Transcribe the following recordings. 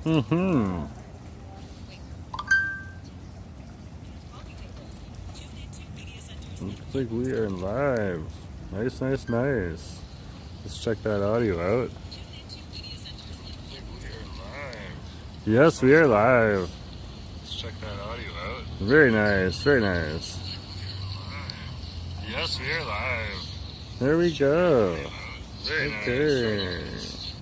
Mm-hmm. Looks like we are live. Nice, nice, nice. Let's check that audio out. Yes, we are live. Let's check that audio out. Very nice, very nice. Yes, we are live. There we go. Very nice.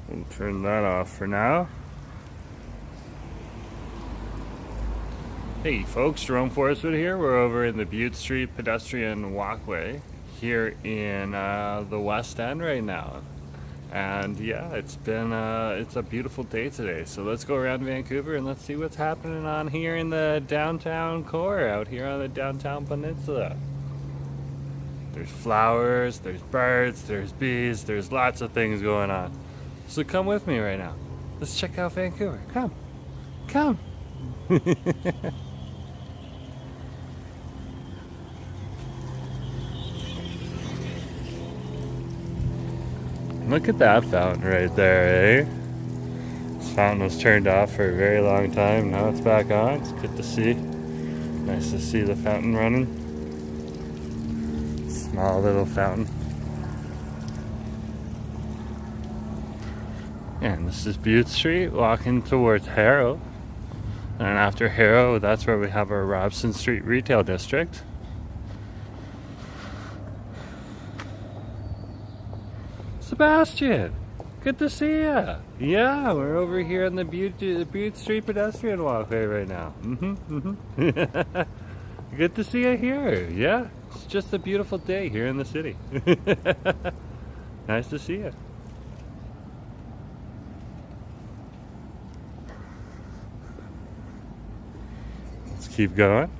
We'll turn that off for now. Hey folks, Jerome Forestwood here. We're over in the Butte Street pedestrian walkway here in the West End right now. And yeah, it's a beautiful day today. So let's go around Vancouver and let's see what's happening on here in the downtown core, out here on the downtown peninsula. There's flowers, there's birds, there's bees, there's lots of things going on. So come with me right now. Let's check out Vancouver. Come. Come. Look at that fountain right there, eh? This fountain was turned off for a very long time. Now it's back on. It's good to see. Nice to see the fountain running. Small little fountain. And this is Butte Street, walking towards Harrow. And after Harrow, that's where we have our Robson Street retail district. Sebastian, good to see ya. Yeah, we're over here on the Butte Street pedestrian walkway right now. Good to see you here. Yeah, it's just a beautiful day here in the city. Nice to see you. Let's keep going.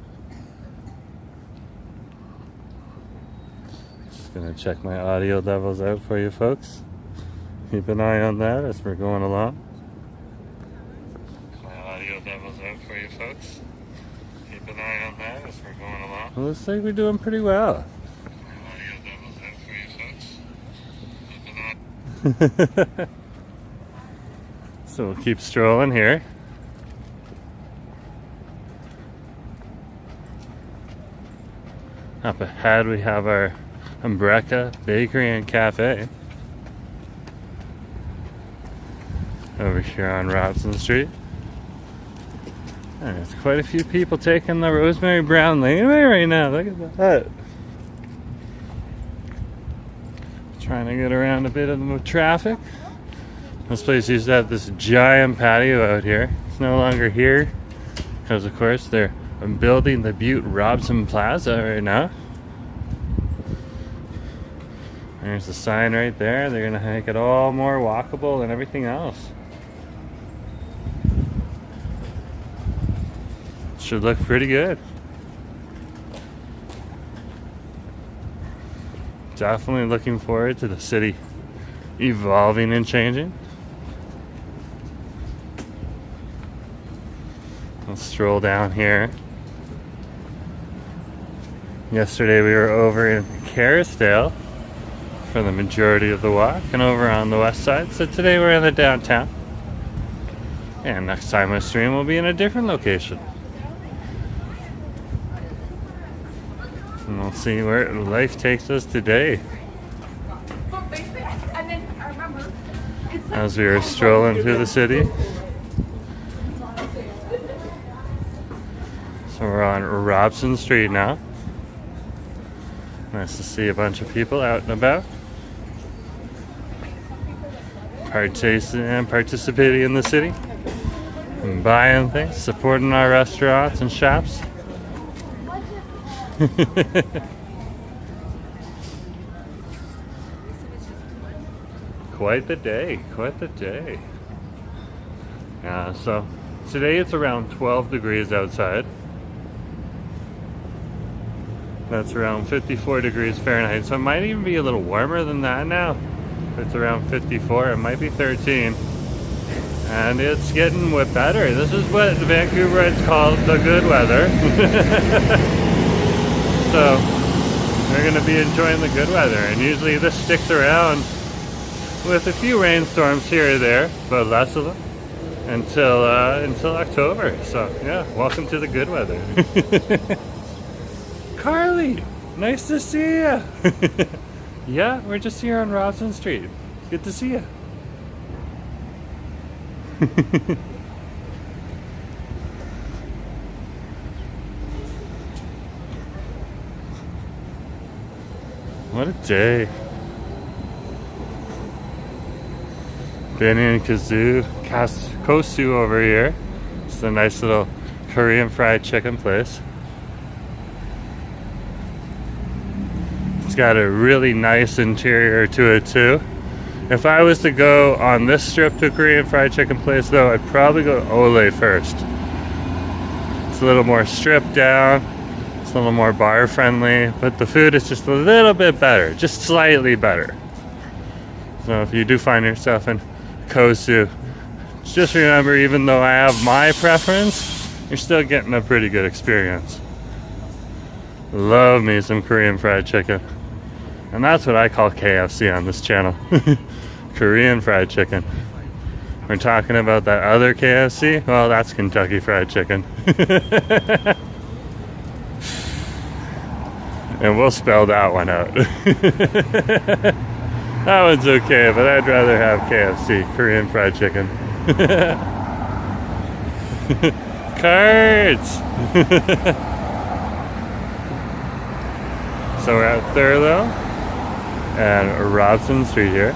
Gonna check my audio levels out for you folks. Keep an eye on that as we're going along. My audio levels out for you folks. Keep an eye on that as we're going along. Well, looks like we're doing pretty well. My audio levels out for you folks. Keep an eye. So we'll keep strolling here. Up ahead we have our Umbrella Bakery and Cafe over here on Robson Street. And there's quite a few people taking the Rosemary Brown Laneway right now. Look at that. Trying to get around a bit of the traffic. This place used to have this giant patio out here. It's no longer here because of course they're building the Butte Robson Plaza right now. There's the sign right there. They're gonna make it all more walkable and everything else. Should look pretty good. Definitely looking forward to the city evolving and changing. Let's stroll down here. Yesterday we were over in Kerrisdale for the majority of the walk and over on the west side. So today we're in the downtown. And next time I stream we'll be in a different location. And we'll see where life takes us today. As we are strolling through the city. So we're on Robson Street now. Nice to see a bunch of people out and about. Participating in the city. And buying things, supporting our restaurants and shops. Quite the day, quite the day. So today it's around 12 degrees outside. That's around 54 degrees Fahrenheit. So it might even be a little warmer than that now. It's around 54, it might be 13. And it's getting better. This is what the Vancouverites call the good weather. So we're going to be enjoying the good weather. And usually this sticks around with a few rainstorms here or there, but less of them until October. So yeah, welcome to the good weather. Carly, nice to see you. Yeah, we're just here on Robson Street. Good to see you. What a day. Been in Kosu over here. It's a nice little Korean fried chicken place. It's got a really nice interior to it too. If I was to go on this strip to a Korean fried chicken place though, I'd probably go to Ole first. It's a little more stripped down. It's a little more bar friendly, but the food is just a little bit better, just slightly better. So if you do find yourself in Kosu, just remember, even though I have my preference, you're still getting a pretty good experience. Love me some Korean fried chicken. And that's what I call KFC on this channel. Korean fried chicken. We're talking about that other KFC? Well, that's Kentucky Fried Chicken. And we'll spell that one out. That one's okay, but I'd rather have KFC, Korean Fried Chicken. Cards! So we're at Thurlow and Robson Street here.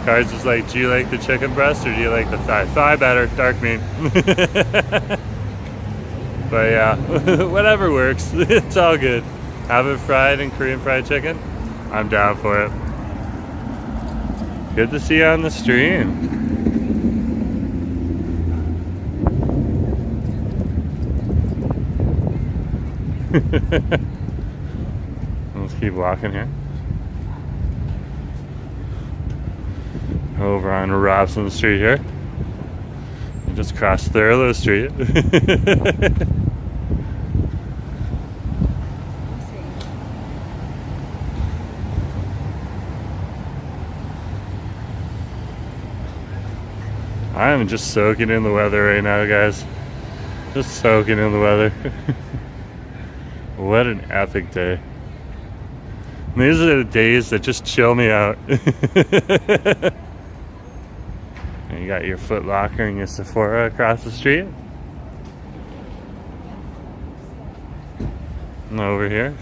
Cards is like, do you like the chicken breast or do you like the thigh? Thigh better, dark meat. But yeah, whatever works. It's all good. Have it fried in Korean fried chicken. I'm down for it. Good to see you on the stream. Let's keep walking here. Over on Robson Street here. We just crossed Thurlow Street. I am just soaking in the weather right now, guys. Just soaking in the weather. What an epic day. And these are the days that just chill me out. And you got your Foot Locker and your Sephora across the street. And over here.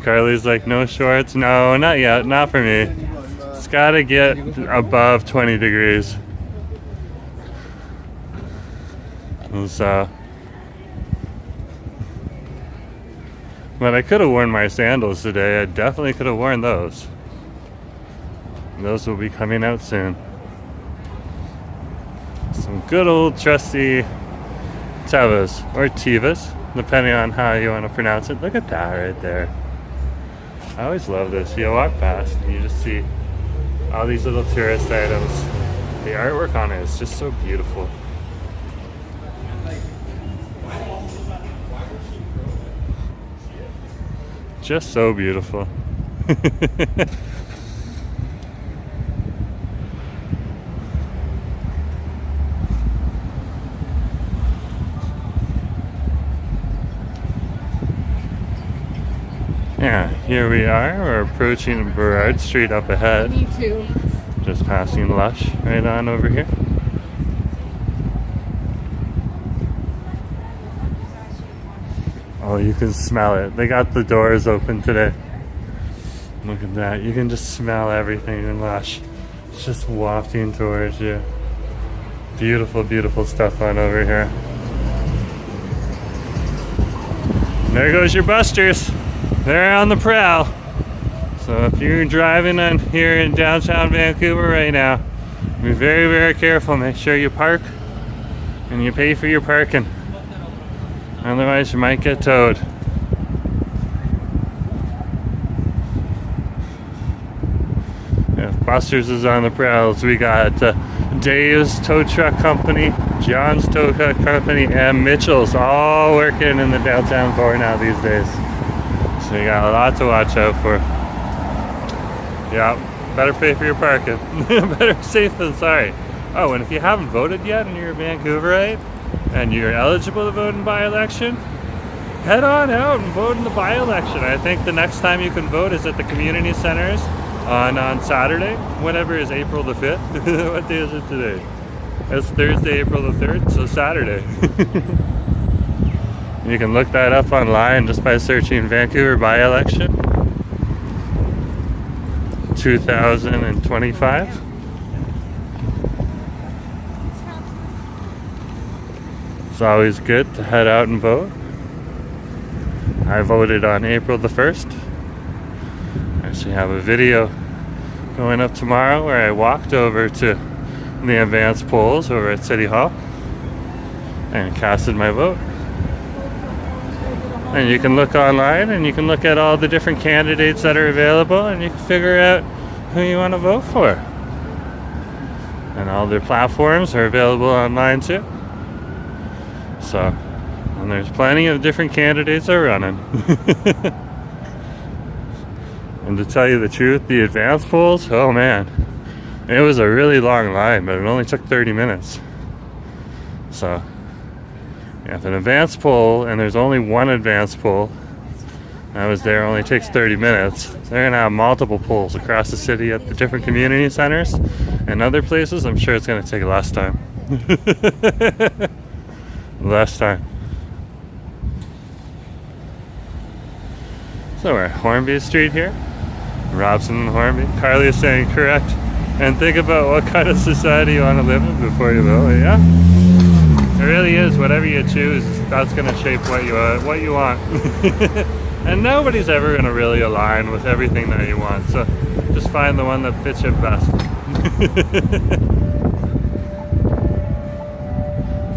Carly's like, no shorts? No, not yet. Not for me. It's gotta get above 20 degrees. So, but I could have worn my sandals today. I definitely could have worn those. Those will be coming out soon. Some good old trusty Tevas or Tivas, depending on how you want to pronounce it. Look at that right there. I always love this. You walk past and you just see all these little tourist items. The artwork on it is just so beautiful. Just so beautiful. Yeah, here we are. We're approaching Burrard Street up ahead. Me too. Just passing Lush right on over here. Oh, you can smell it. They got the doors open today. Look at that. You can just smell everything in Lush. It's just wafting towards you. Beautiful, beautiful stuff on over here. And there goes your busters. They're on the prowl. So if you're driving on here in downtown Vancouver right now, be very, very careful. Make sure you park and you pay for your parking. Otherwise, you might get towed. If Buster's is on the prowls, we got Dave's Tow Truck Company, John's Tow Truck Company, and Mitchell's all working in the downtown core now these days. So you got a lot to watch out for. Yeah, better pay for your parking. Better safe than sorry. Oh, and if you haven't voted yet and you're a Vancouverite and you're eligible to vote in by-election, head on out and vote in the by-election. I think the next time you can vote is at the community centers on Saturday, whatever is April the 5th. What day is it today? It's Thursday, April the 3rd, so Saturday. You can look that up online just by searching Vancouver by-election 2025. It's always good to head out and vote. I voted on April the 1st. I actually have a video going up tomorrow where I walked over to the advance polls over at City Hall and casted my vote. And you can look online and you can look at all the different candidates that are available and you can figure out who you want to vote for. And all their platforms are available online too. So, and there's plenty of different candidates that are running. And to tell you the truth, the advance polls, oh man, it was a really long line, but it only took 30 minutes. So, if an advance poll, and there's only one advance poll, I was there, only takes 30 minutes. They're going to have multiple polls across the city at the different community centers and other places. I'm sure it's going to take less time. Less time. So we're at Hornby Street here. Robson and Hornby. Carly is saying correct. And think about what kind of society you want to live in before you vote. Yeah? It really is. Whatever you choose, that's going to shape what you want. And nobody's ever going to really align with everything that you want. So just find the one that fits you best.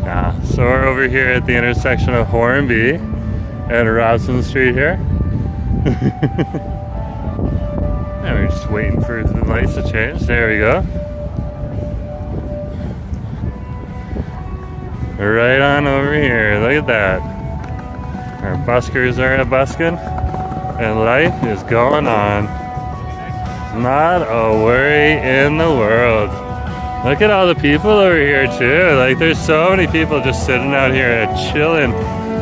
Yeah, so we're over here at the intersection of Hornby and Robson Street here. And we're just waiting for the lights to change. There we go. Right on over here. Look at that. Our buskers are a busking, and life is going on. Not a worry in the world. Look at all the people over here too. Like, there's so many people just sitting out here chilling.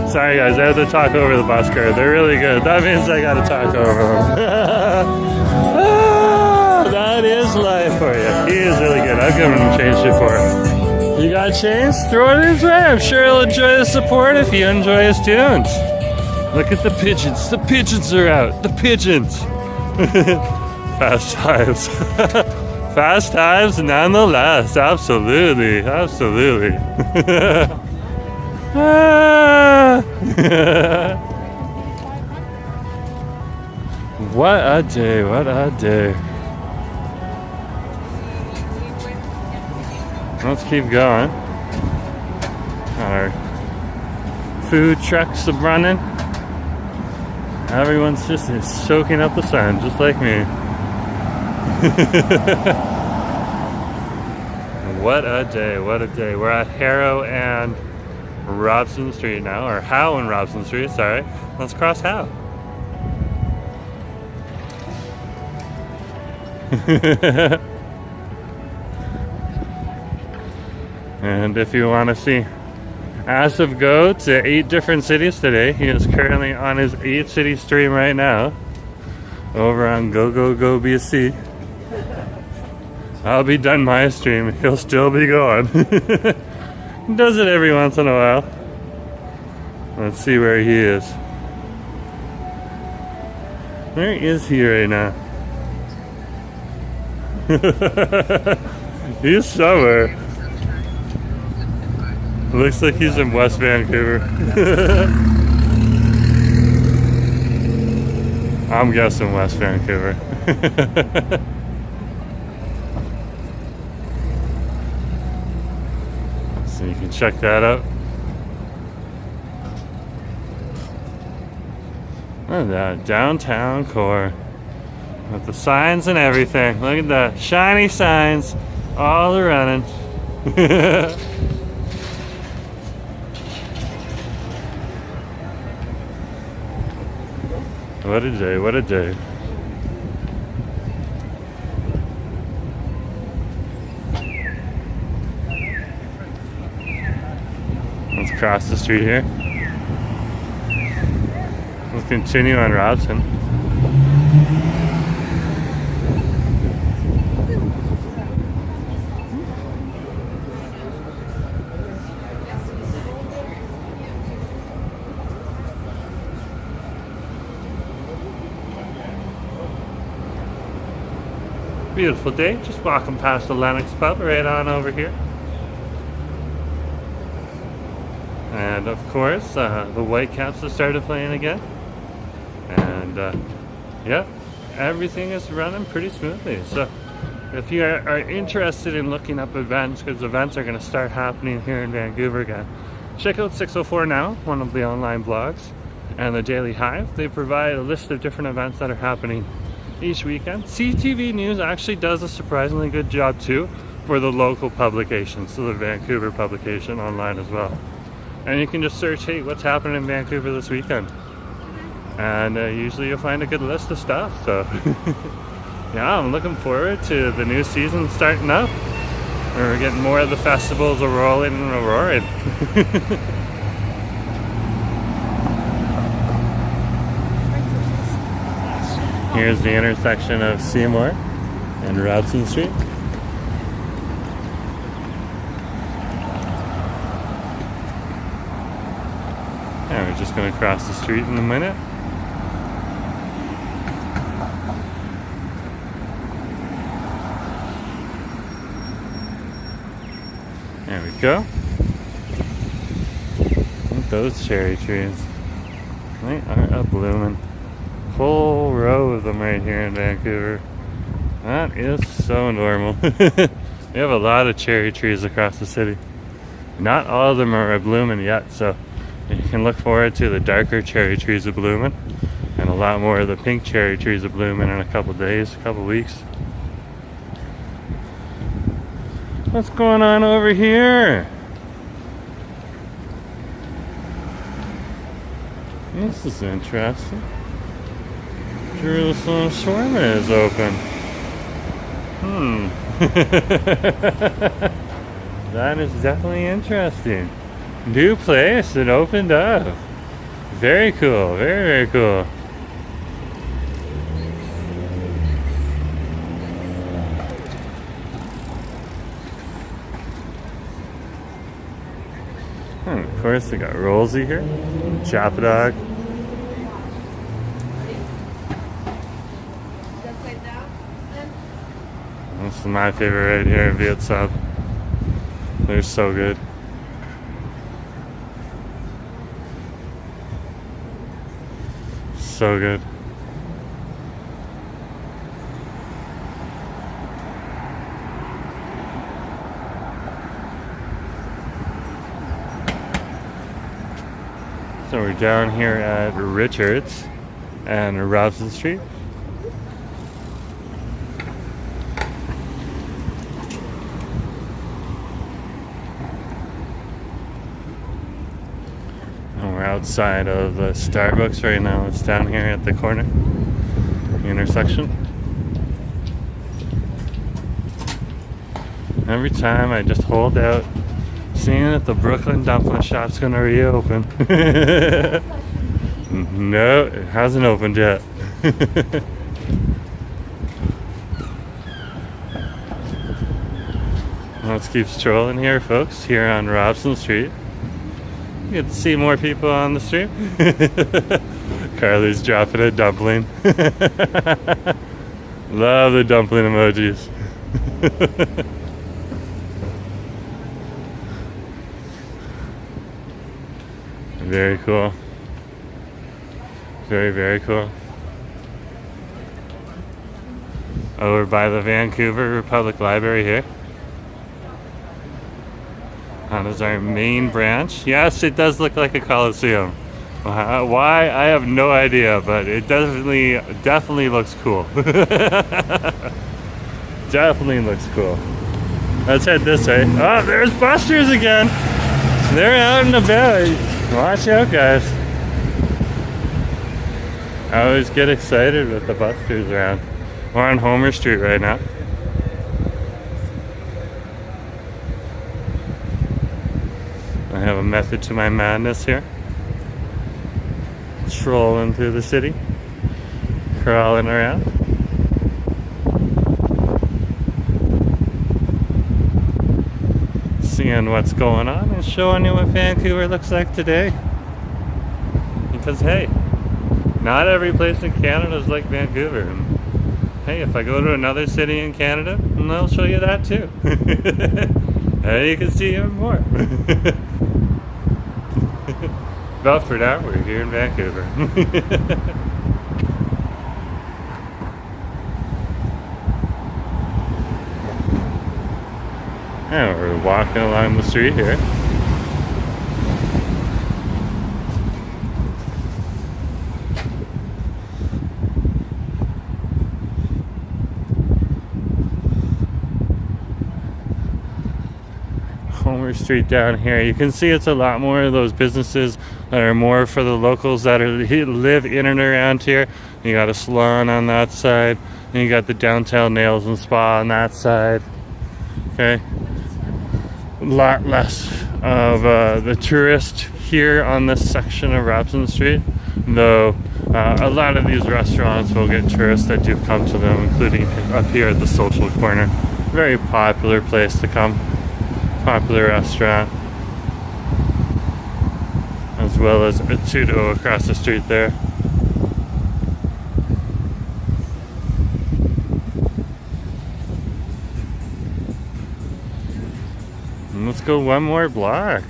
Sorry guys, I have to talk over the busker. They're really good. That means I gotta talk over them. That is life for you. He is really good. I've given him change before. You got change? Throw it his way. I'm sure he'll enjoy the support if you enjoy his tunes. Look at the pigeons. The pigeons are out. The pigeons. Fast times. Fast times nonetheless. Absolutely. Absolutely. What a day. What a day. Let's keep going. Our food trucks are running. Everyone's just soaking up the sun, just like me. What a day, what a day. We're at Harrow and Robson Street now, or Howe and Robson Street, sorry. Let's cross Howe. And if you want to see Asif go to 8 different cities today, he is currently on his 8 city stream right now over on Go BC. I'll be done my stream, he'll still be going. He does it every once in a while. Let's see where he is. Where is he right now? He's somewhere. Looks like he's in West Vancouver. I'm guessing West Vancouver. So you can check that out. Look at that, downtown core. With the signs and everything. Look at that, shiny signs. All are running. What a day, what a day. Let's cross the street here. We'll continue on Robson. Beautiful day, just walking past the Lennox pub right on over here. And of course, the Whitecaps have started playing again. And yeah, everything is running pretty smoothly. So if you are interested in looking up events, because events are going to start happening here in Vancouver again, check out 604 Now, one of the online blogs, and the Daily Hive. They provide a list of different events that are happening each weekend. CTV News actually does a surprisingly good job too for the local publications, so the Vancouver publication online as well. And you can just search, hey, what's happening in Vancouver this weekend? And usually you'll find a good list of stuff. So yeah, I'm looking forward to the new season starting up. We're getting more of the festivals rolling and roaring. Here's the intersection of Seymour and Robson Street. And we're just going to cross the street in a minute. There we go. Look at those cherry trees. They are a-blooming. Whole row of them right here in Vancouver. That is so normal. We have a lot of cherry trees across the city. Not all of them are blooming yet, so you can look forward to the darker cherry trees are blooming, and a lot more of the pink cherry trees are blooming in a couple days, a couple weeks. What's going on over here? This is interesting. Jerusalem Shawarma is open. That is definitely interesting. New place that opened up. Very cool, very, very cool. And of course, they got Rollsy here, Chapa Dog. This is my favorite right here in Viet Sub. They're so good. So good. So we're down here at Richards and Robson Street. Outside of the Starbucks right now. It's down here at the corner, the intersection. Every time I just hold out, seeing that the Brooklyn dumpling shop's gonna reopen. No, it hasn't opened yet. Let's keep strolling here, folks, here on Robson Street. You get to see more people on the street. Carly's dropping a dumpling. Love the dumpling emojis. Very cool. Very, very cool. Over by the Vancouver Public Library here. That is our main branch. Yes, it does look like a coliseum. Why? I have no idea, but it definitely looks cool. Definitely looks cool. Let's head this way. Oh, there's busters again. They're out and about. Watch out, guys. I always get excited with the busters around. We're on Homer Street right now. have a method to my madness here. Strolling through the city, crawling around. Seeing what's going on and showing you what Vancouver looks like today. Because hey, not every place in Canada is like Vancouver. And hey, if I go to another city in Canada, they'll show you that too. And you can see even more. But for now, we're here in Vancouver. And we're walking along the street here. Homer Street down here. You can see it's a lot more of those businesses that are more for the locals that live in and around here. You got a salon on that side, and you got the downtown nails and spa on that side. Okay. A lot less of the tourist here on this section of Robson Street, though a lot of these restaurants will get tourists that do come to them, including up here at the Social Corner. Very popular place to come, popular restaurant, as well as a Tudo across the street there. Let's go one more block.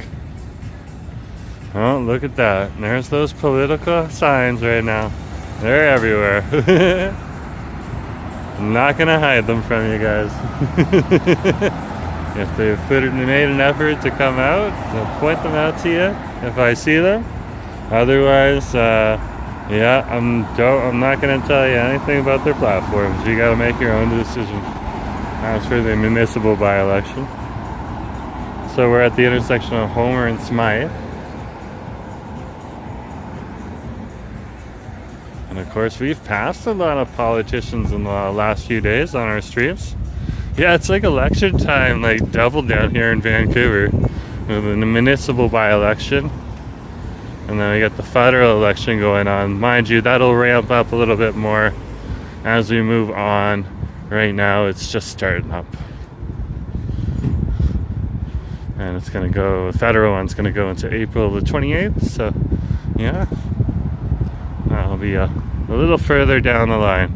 Oh, look at that. There's those political signs right now. They're everywhere. I'm not gonna hide them from you guys. If they've made an effort to come out, I'll point them out to you if I see them. Otherwise, yeah, I'm not gonna tell you anything about their platforms. You gotta make your own decision. As for the municipal by-election. So we're at the intersection of Homer and Smythe. And of course, we've passed a lot of politicians in the last few days on our streets. Yeah, it's like election time, like double down here in Vancouver. With the municipal by-election. And then we got the federal election going on. Mind you, that'll ramp up a little bit more as we move on. Right now, it's just starting up. And it's going to go, the federal one's going to go into April the 28th, so yeah, that'll be a little further down the line.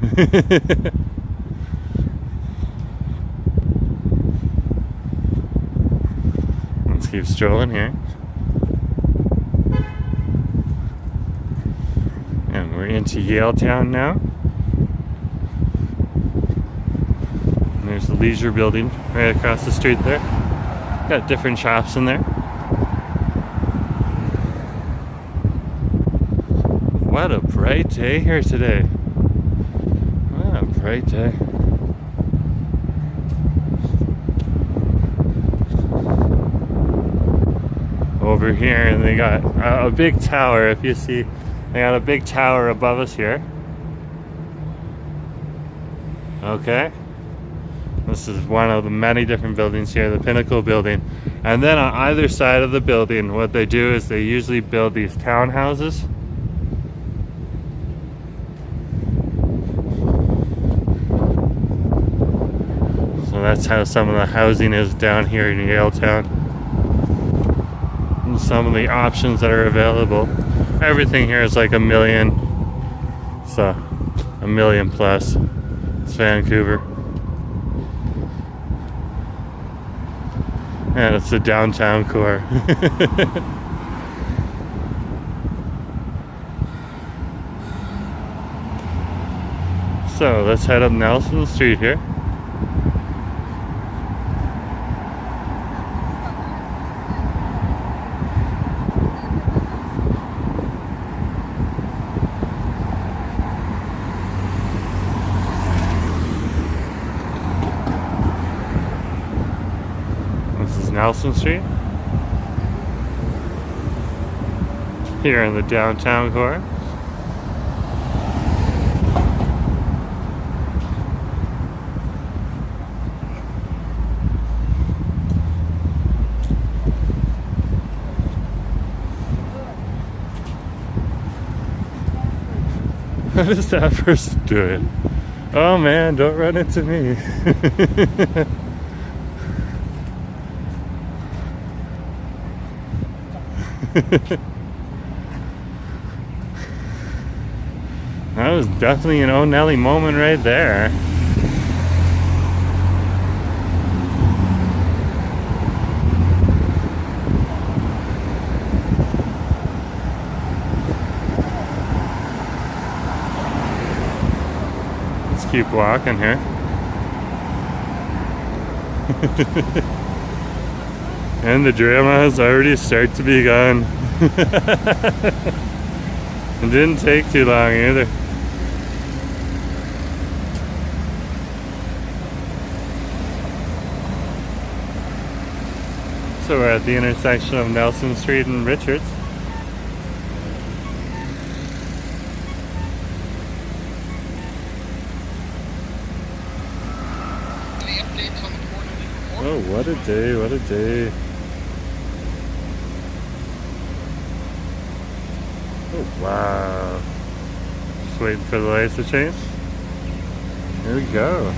Let's keep strolling here. And we're into Yaletown now. And there's the Leisure Building right across the street there. Got different shops in there. What a bright day here today. What a bright day. Over here, and they got a big tower. If you see, they got a big tower above us here. Okay. This is one of the many different buildings here, the Pinnacle building. And then on either side of the building, what they do is they usually build these townhouses. So that's how some of the housing is down here in Yaletown. And some of the options that are available. Everything here is like $1 million. So, $1 million plus. It's Vancouver. And it's the downtown core. So let's head up Nelson Street here. Nelson Street here in the downtown core. What is that person doing? Oh man, don't run into me. That was definitely an Oh Nelly moment right there. Let's keep walking here. And the drama has already started to be gone. It didn't take too long either. So we're at the intersection of Nelson Street and Richards. Any updates on the quarterly report? Oh, what a day, what a day. Oh, wow. Just waiting for the lights to change. Here we go.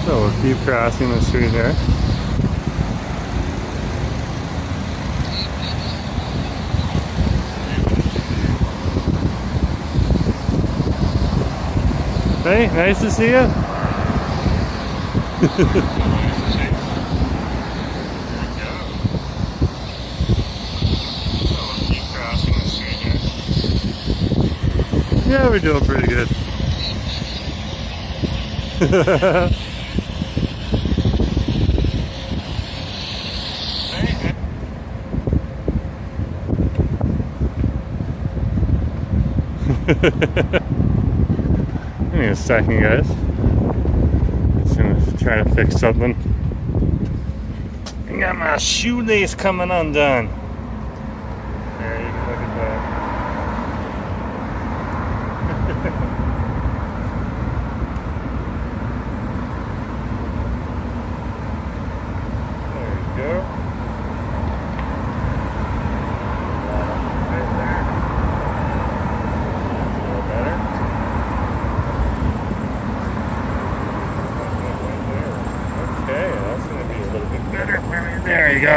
So we'll keep crossing the street here. Hey, nice to see you. Yeah, we're doing pretty good. Give me a second, guys. Just gonna try to fix something. I got my shoelace coming undone. There, you can look at that. There we go. Right there. A little better. Okay, that's going to be a little bit better for me. There you go.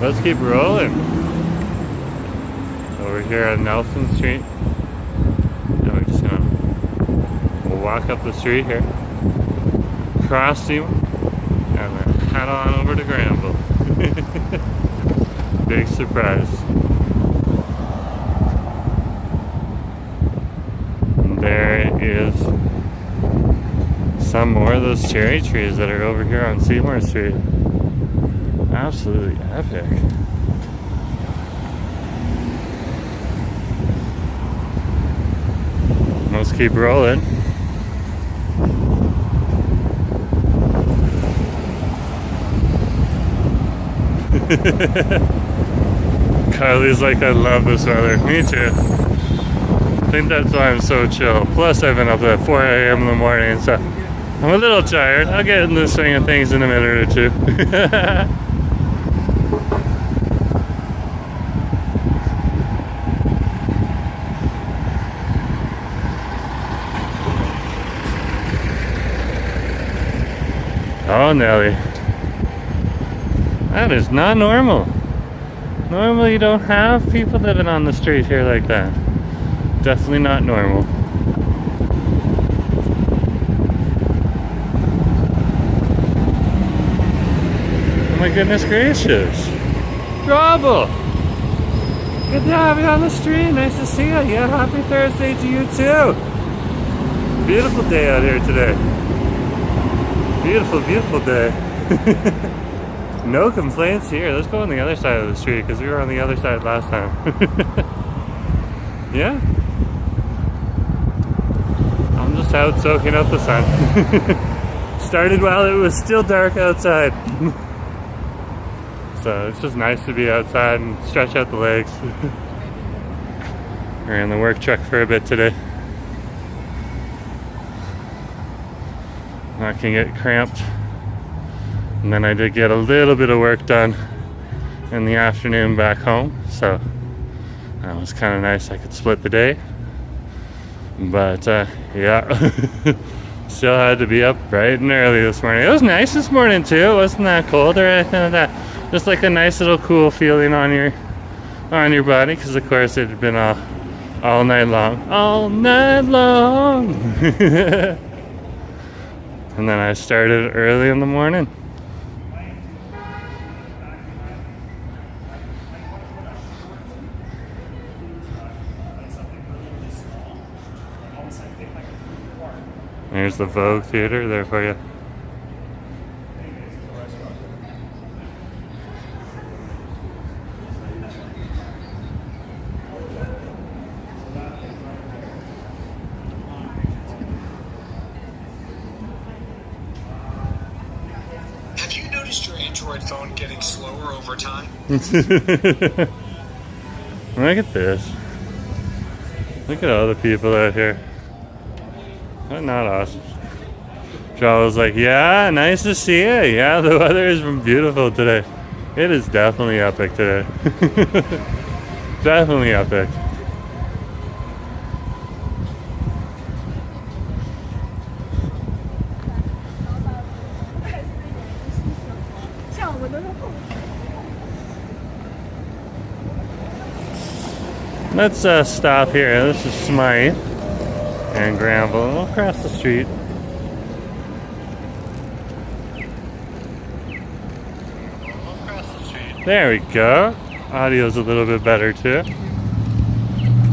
Let's keep rolling. Over here on Nelson Street. And we're just going to walk up the street here. Cross you. And then head on over to Granville. Big surprise. There is some more of those cherry trees that are over here on Seymour Street. Absolutely epic. Let's keep rolling. Kylie's like, I love this weather. Me too. I think that's why I'm so chill. Plus, I've been up at 4 a.m. in the morning, so I'm a little tired. I'll get in the swing of things in a minute or two. Oh, Nelly. That is not normal. Normally you don't have people living on the street here like that. Definitely not normal. Oh my goodness gracious. Trouble! Good to have you on the street. Nice to see you. Yeah, happy Thursday to you too. Beautiful day out here today. Beautiful, beautiful day. No complaints here. Let's go on the other side of the street because we were on the other side last time. Yeah. I'm just out soaking up the sun. Started while it was still dark outside. So it's just nice to be outside and stretch out the legs. We're in the work truck for a bit today. I can get cramped. And then I did get a little bit of work done in the afternoon back home, so that was kind of nice. I could split the day, but yeah. Still had to be up bright and early this morning. It was nice this morning too. It wasn't that cold or anything like that. Just like a nice little cool feeling on your body, because of course it had been all night long. And then I started early in the morning. There's the Vogue Theater there for you. Have you noticed your Android phone getting slower over time? Look at this. Look at all the people out here. Isn't that awesome? Joe was like, yeah, nice to see you. Yeah, the weather is beautiful today. It is definitely epic today. Definitely epic. Let's stop here. This is Smythe and Granville, and we'll cross the street. There we go. Audio's a little bit better too.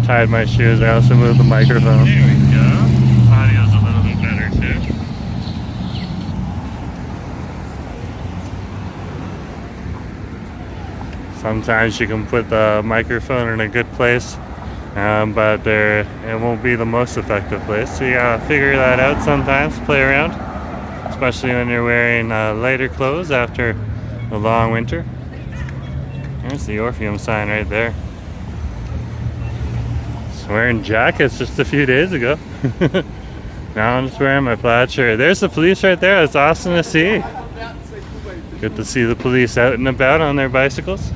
Tied my shoes. I also moved the microphone. There we go. Audio's a little bit better too. Sometimes you can put the microphone in a good place, but it won't be the most effective place. So you gotta figure that out sometimes, play around, especially when you're wearing lighter clothes after a long winter. There's the Orpheum sign right there. Just wearing jackets just a few days ago. Now I'm just wearing my plaid shirt. There's the police right there. It's awesome to see. Good to see the police out and about on their bicycles.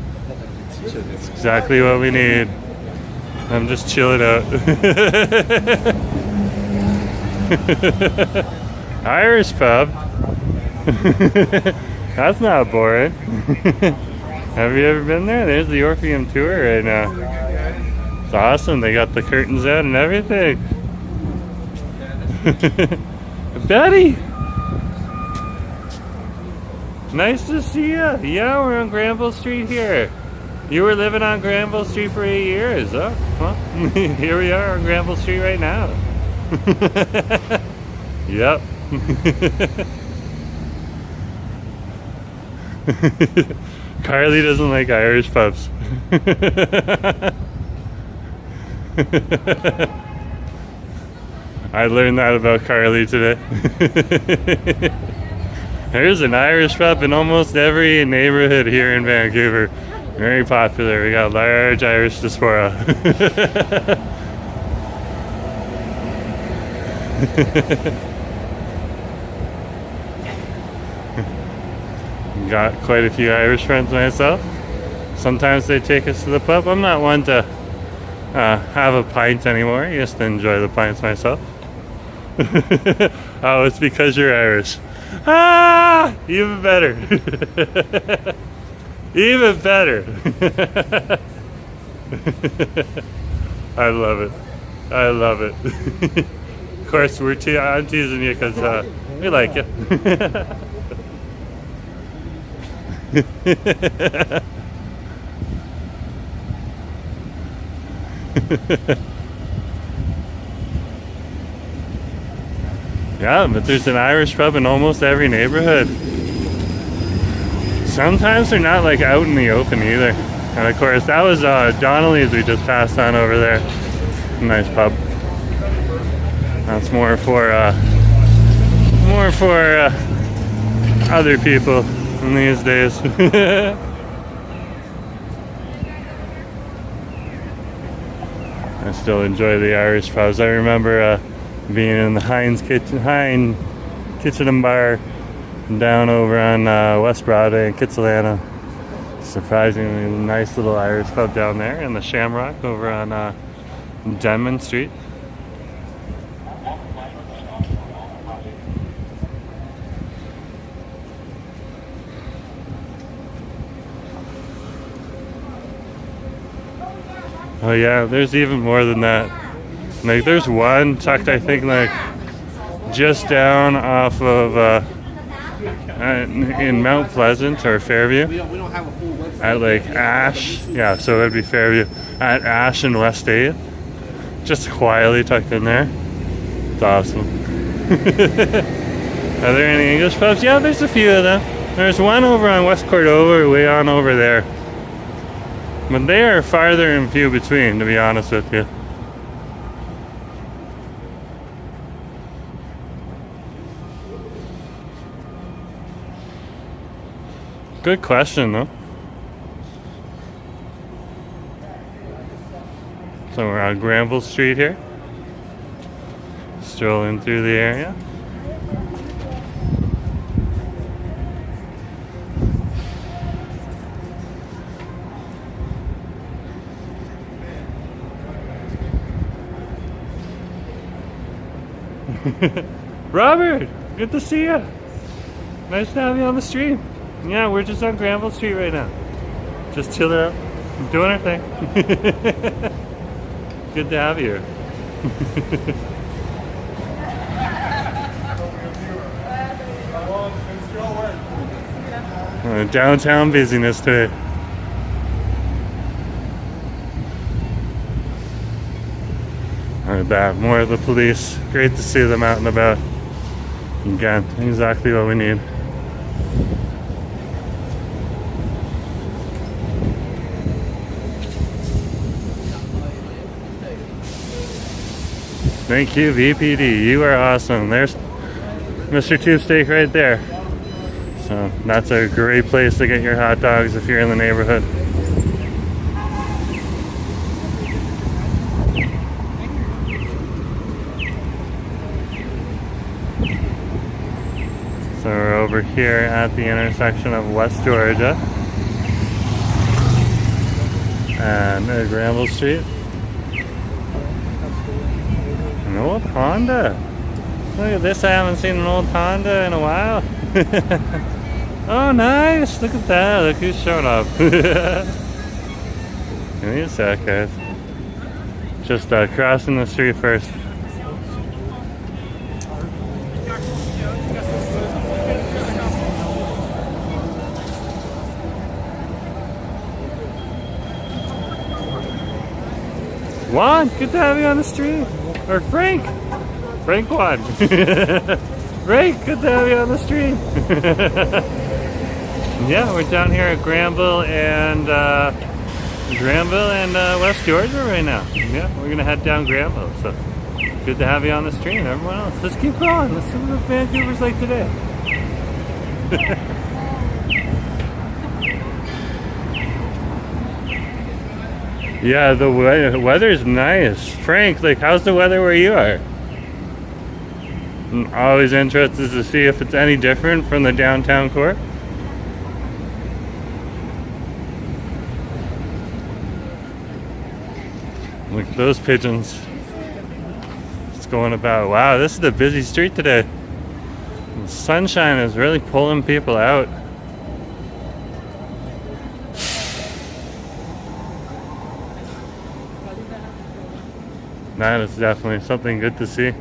It's exactly what we need. I'm just chilling out. Irish pub. That's not boring. Have you ever been there? There's the Orpheum tour right now. It's awesome. They got the curtains out and everything. Betty! Nice to see you. Yeah, we're on Granville Street here. You were living on Granville Street for 8 years, huh? Well, here we are on Granville Street right now. Yep. Carly doesn't like Irish pubs. I learned that about Carly today. There's an Irish pub in almost every neighborhood here in Vancouver. Very popular. We got large Irish diaspora. Got quite a few Irish friends myself. Sometimes they take us to the pub. I'm not one to have a pint anymore. I used to enjoy the pints myself. Oh, it's because you're Irish. Ah, even better. Even better. I love it. I love it. Of course, I'm teasing you because we like you. Yeah, but there's an Irish pub in almost every neighborhood. Sometimes they're not like out in the open either. And of course, that was Donnelly's we just passed on over there. Nice pub. That's more for other people in these days. I still enjoy the Irish pubs. I remember being in the Heinz Kitchen and Bar down over on West Broadway in Kitsilano. Surprisingly nice little Irish pub down there, and the Shamrock over on Denman Street. Oh yeah, there's even more than that. Like there's one tucked, I think, like just down off of in Mount Pleasant or Fairview at like Ash. Yeah, so it'd be Fairview at Ash and West 8th. Just quietly tucked in there. It's awesome. Are there any English pubs? Yeah, there's a few of them. There's one over on West Cordova, way on over there. But they are farther and few between, to be honest with you. Good question, though. So we're on Granville Street here. Strolling through the area. Robert, good to see you. Nice to have you on the stream. Yeah, we're just on Granville Street right now. Just chilling out, doing our thing. Good to have you here. Downtown busyness today. That more of the police. Great to see them out and about. Again, exactly what we need. Thank you, VPD. You are awesome. There's Mr. Two Steak right there. So that's a great place to get your hot dogs if you're in the neighborhood. So we're over here at the intersection of West Georgia and Granville Street. An old Honda. Look at this, I haven't seen an old Honda in a while. Oh nice, look at that, look who's showing up. Give me a sec, guys. Just crossing the street first. Juan, good to have you on the stream. Or Frank. Frank Juan. Frank, good to have you on the stream. Yeah, we're down here at Granville and West Georgia right now. Yeah, we're gonna head down Granville. So good to have you on the stream. Everyone else, let's keep going. Let's see what Vancouver's like today. Yeah, the weather's nice. Frank, like, how's the weather where you are? I'm always interested to see if it's any different from the downtown core. Look at those pigeons. It's going about. Wow, this is a busy street today. The sunshine is really pulling people out. That is definitely something good to see.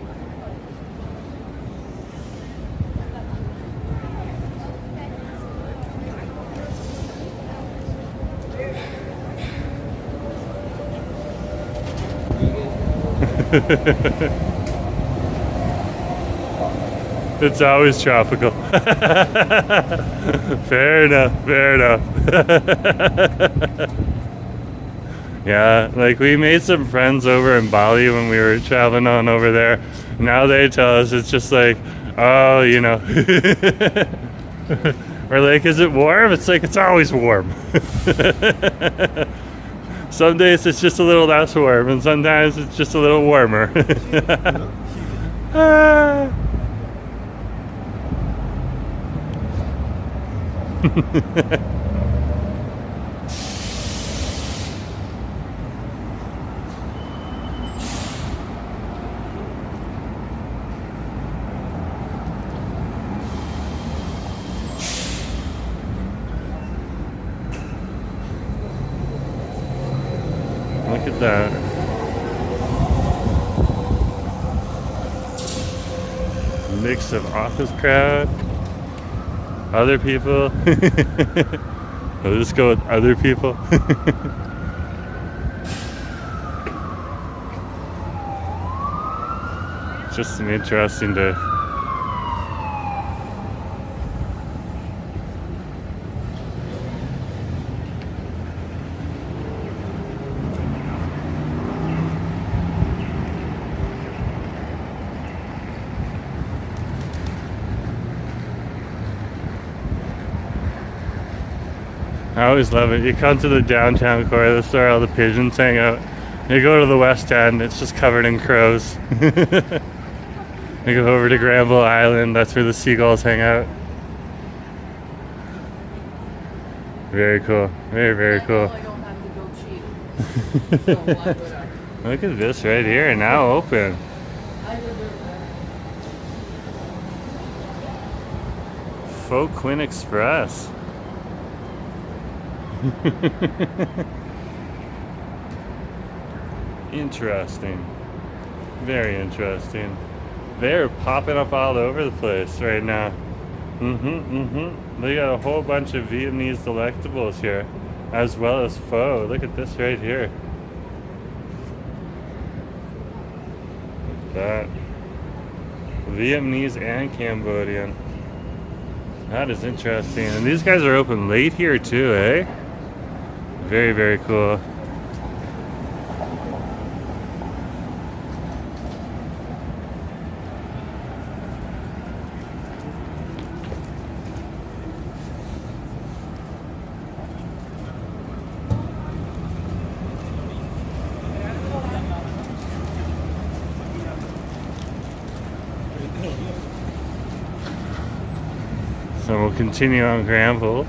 It's always tropical. Fair enough, fair enough. Yeah, like we made some friends over in Bali when we were traveling on over there. Now they tell us it's just like, oh, you know. We're like, is it warm? It's like, it's always warm. Some days it's just a little less warm, and sometimes it's just a little warmer. that. Mix of office crowd, other people. I'll just go with other people. Just an interesting day. I always love it. You come to the downtown core, that's where all the pigeons hang out. You go to the west end, it's just covered in crows. You go over to Granville Island, that's where the seagulls hang out. Very cool. Very, very cool. Look at this right here, now open. Faux Quinn Express. Interesting. Very interesting. They're popping up all over the place right now. They got a whole bunch of Vietnamese delectables here, as well as pho. Look at this right here. Look at that. Vietnamese and Cambodian. That is interesting. And these guys are open late here too, eh? Very, very cool. So we'll continue on Granville.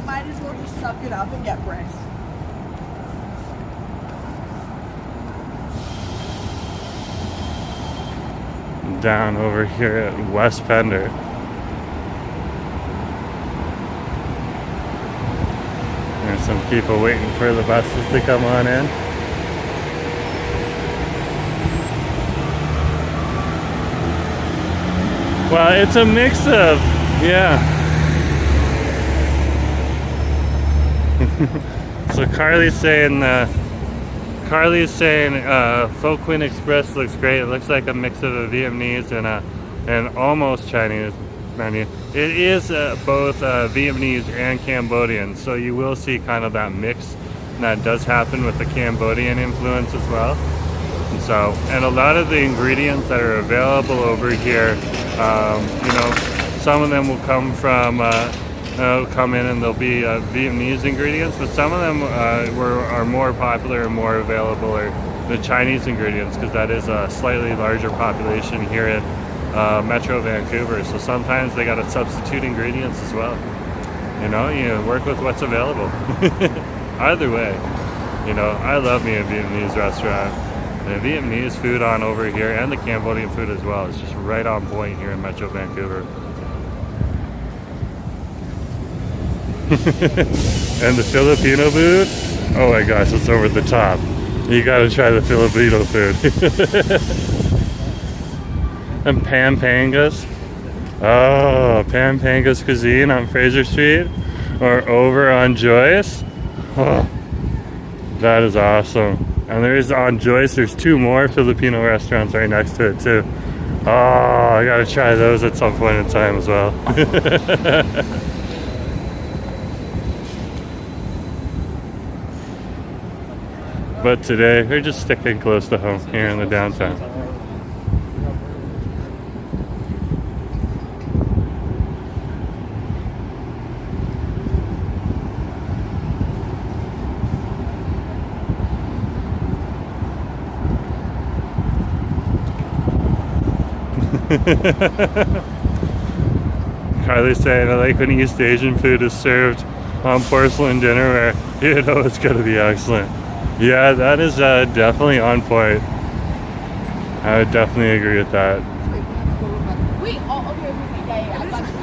Might as well just suck it up and get bricks. Down over here at West Pender. There's some people waiting for the buses to come on in. Well, it's a mix of, yeah. So Carly's saying Faux Quinn Express looks great. It looks like a mix of a Vietnamese and an almost Chinese menu. It is both Vietnamese and Cambodian, so you will see kind of that mix that does happen with the Cambodian influence as well. And a lot of the ingredients that are available over here, you know, some of them will come from, come in and they'll be Vietnamese ingredients, but some of them are more popular and more available are the Chinese ingredients, because that is a slightly larger population here in Metro Vancouver. So sometimes they got to substitute ingredients as well. You know, you work with what's available. Either way, you know, I love me a Vietnamese restaurant. The Vietnamese food on over here and the Cambodian food as well. It's just right on point here in Metro Vancouver. And the Filipino booth, oh my gosh, it's over the top. You gotta try the Filipino food. And Pampangas. Oh, Pampangas cuisine on Fraser Street or over on Joyce. Oh, that is awesome. And there's on Joyce, there's two more Filipino restaurants right next to it too. Oh, I gotta try those at some point in time as well. But today, we're just sticking close to home here in the downtown. Carly's saying, I like when East Asian food is served on porcelain dinnerware. You know it's gonna be excellent. Yeah, that is definitely on point. I would definitely agree with that. Wait, oh, okay, yeah, I got you.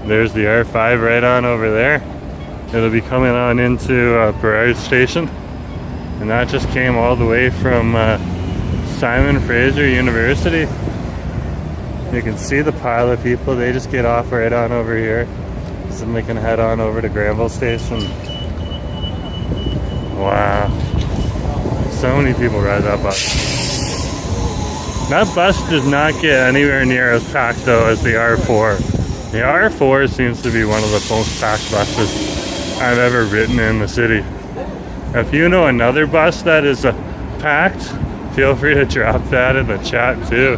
There's the R5 right on over there. It'll be coming on into Burrard Station. And that just came all the way from Simon Fraser University. You can see the pile of people. They just get off right on over here. So then they can head on over to Granville Station. Wow. So many people ride that bus. That bus does not get anywhere near as packed though as the R4. The R4 seems to be one of the most packed buses I've ever ridden in the city. If you know another bus that is packed, feel free to drop that in the chat too.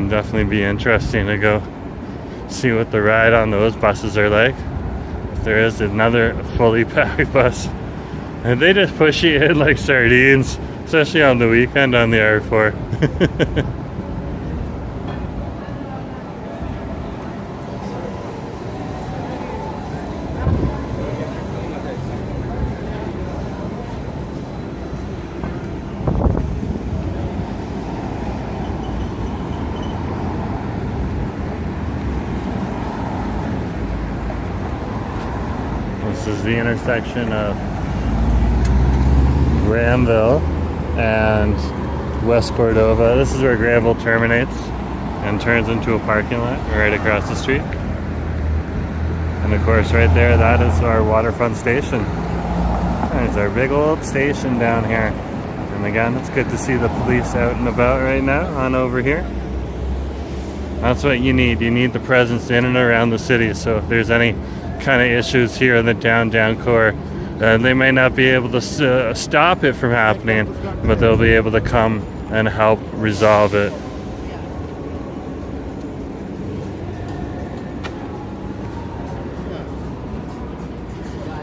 Definitely be interesting to go see what the ride on those buses are like. If there is another fully packed bus. And they just push you in like sardines, especially on the weekend on the R4. This is the intersection of Granville and West Cordova. This is where Granville terminates and turns into a parking lot right across the street. And of course right there, that is our waterfront station. There's our big old station down here. And again, it's good to see the police out and about right now on over here. That's what you need. You need the presence in and around the city. So if there's any kind of issues here in the downtown core, they may not be able to stop it from happening, but they'll be able to come and help resolve it.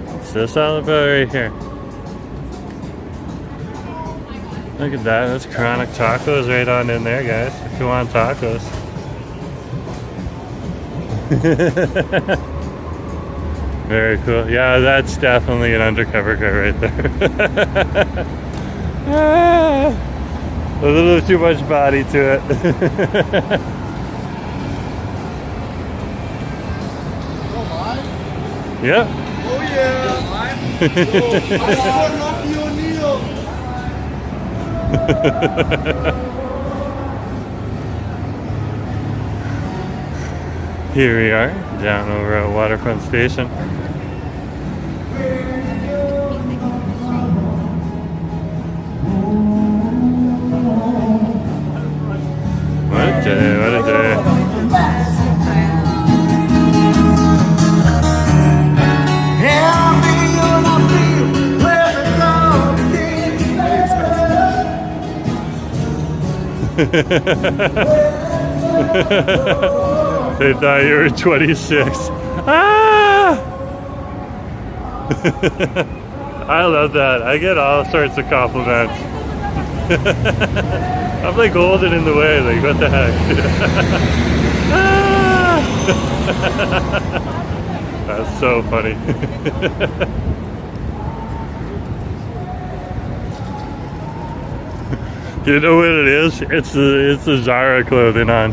What's this all about right here? Look at that, that's Chronic Tacos right on in there, guys, if you want tacos. Very cool. Yeah, that's definitely an undercover car right there. A little too much body to it. Yep. Oh yeah! Here we are, down over at Waterfront Station. What a day, what a day. They thought you were 26. Ah! I love that. I get all sorts of compliments. I'm like holding in the way, like what the heck? Ah! That's so funny. You know what it is? It's the Zara clothing on.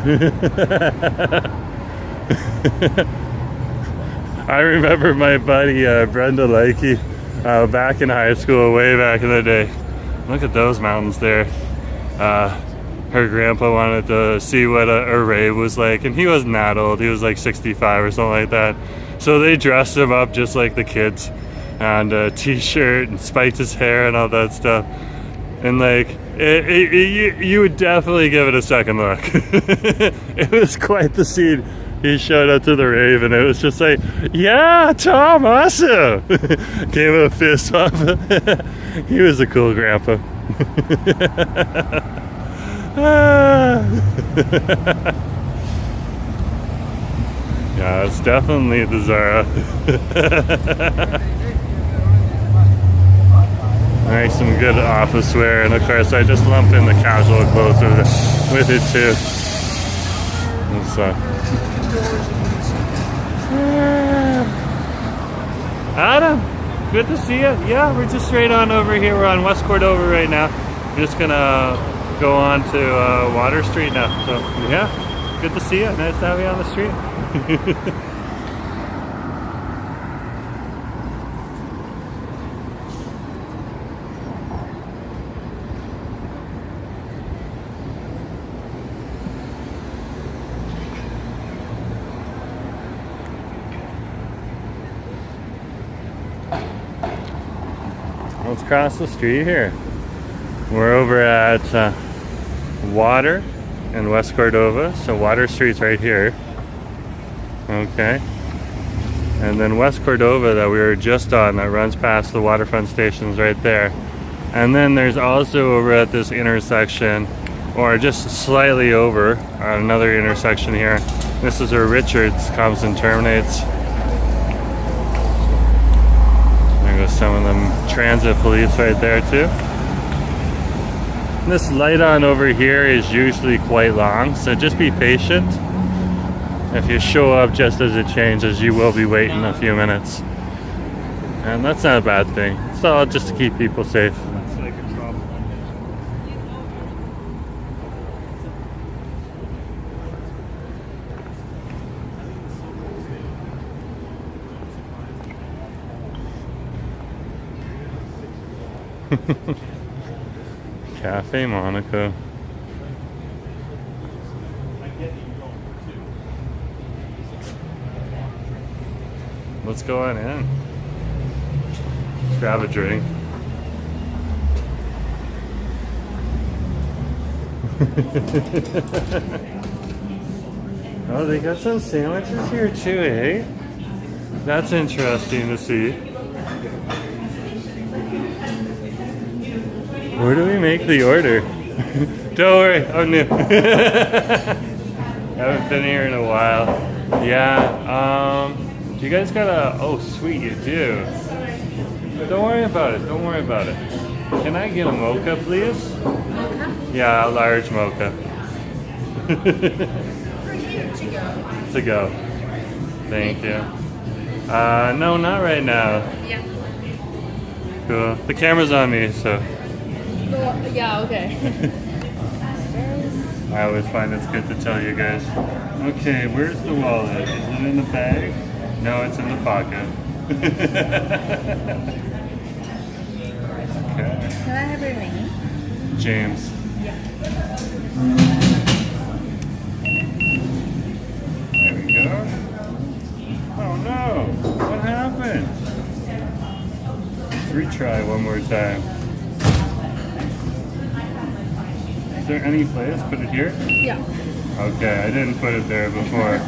I remember my buddy Brenda Likey back in high school, way back in the day. Look at those mountains there. Her grandpa wanted to see what a rave was like, and he wasn't that old. He was like 65 or something like that. So they dressed him up just like the kids, and a t-shirt and spiked his hair and all that stuff. And like, you would definitely give it a second look. It was quite the scene. He showed up to the rave and it was just like, yeah, Tom, awesome. Gave him a fist bump. He was a cool grandpa. Yeah, it's definitely the Zara. Nice, some good office wear, and of course I just lumped in the casual clothes with it too. So. Adam, good to see you. Yeah, we're just right on over here. We're on West Cordova right now. We're just gonna go on to Water Street now. So yeah, good to see you. Nice to have you on the street. Let's cross the street here. We're over at Water in West Cordova. So Water Street's right here. Okay. And then West Cordova that we were just on that runs past the waterfront stations right there. And then there's also over at this intersection, or just slightly over, another intersection here. This is where Richards comes and terminates. There goes some of them transit police right there too. This light on over here is usually quite long, so just be patient. If you show up just as it changes, you will be waiting a few minutes. And that's not a bad thing. It's all just to keep people safe. It's like a drop. Cafe Monaco. Let's go on in. Let's grab a drink. Oh, they got some sandwiches here too, eh? That's interesting to see. Where do we make the order? Don't worry, I'm new. Haven't been here in a while. Yeah, you guys got a, oh sweet, you do. Don't worry about it, don't worry about it. Can I get a mocha, please? Mocha? Yeah, a large mocha. For you to go. To go. Thank you. No, not right now. Yeah. Cool. The camera's on me, so. Yeah, okay. I always find it's good to tell you guys. Okay, where's the wallet? Is it in the bag? No, it's in the pocket. Okay. Can I have your name? James. Yeah. There we go. Oh no! What happened? Let's retry one more time. Is there any place? Put it here? Yeah. Okay, I didn't put it there before.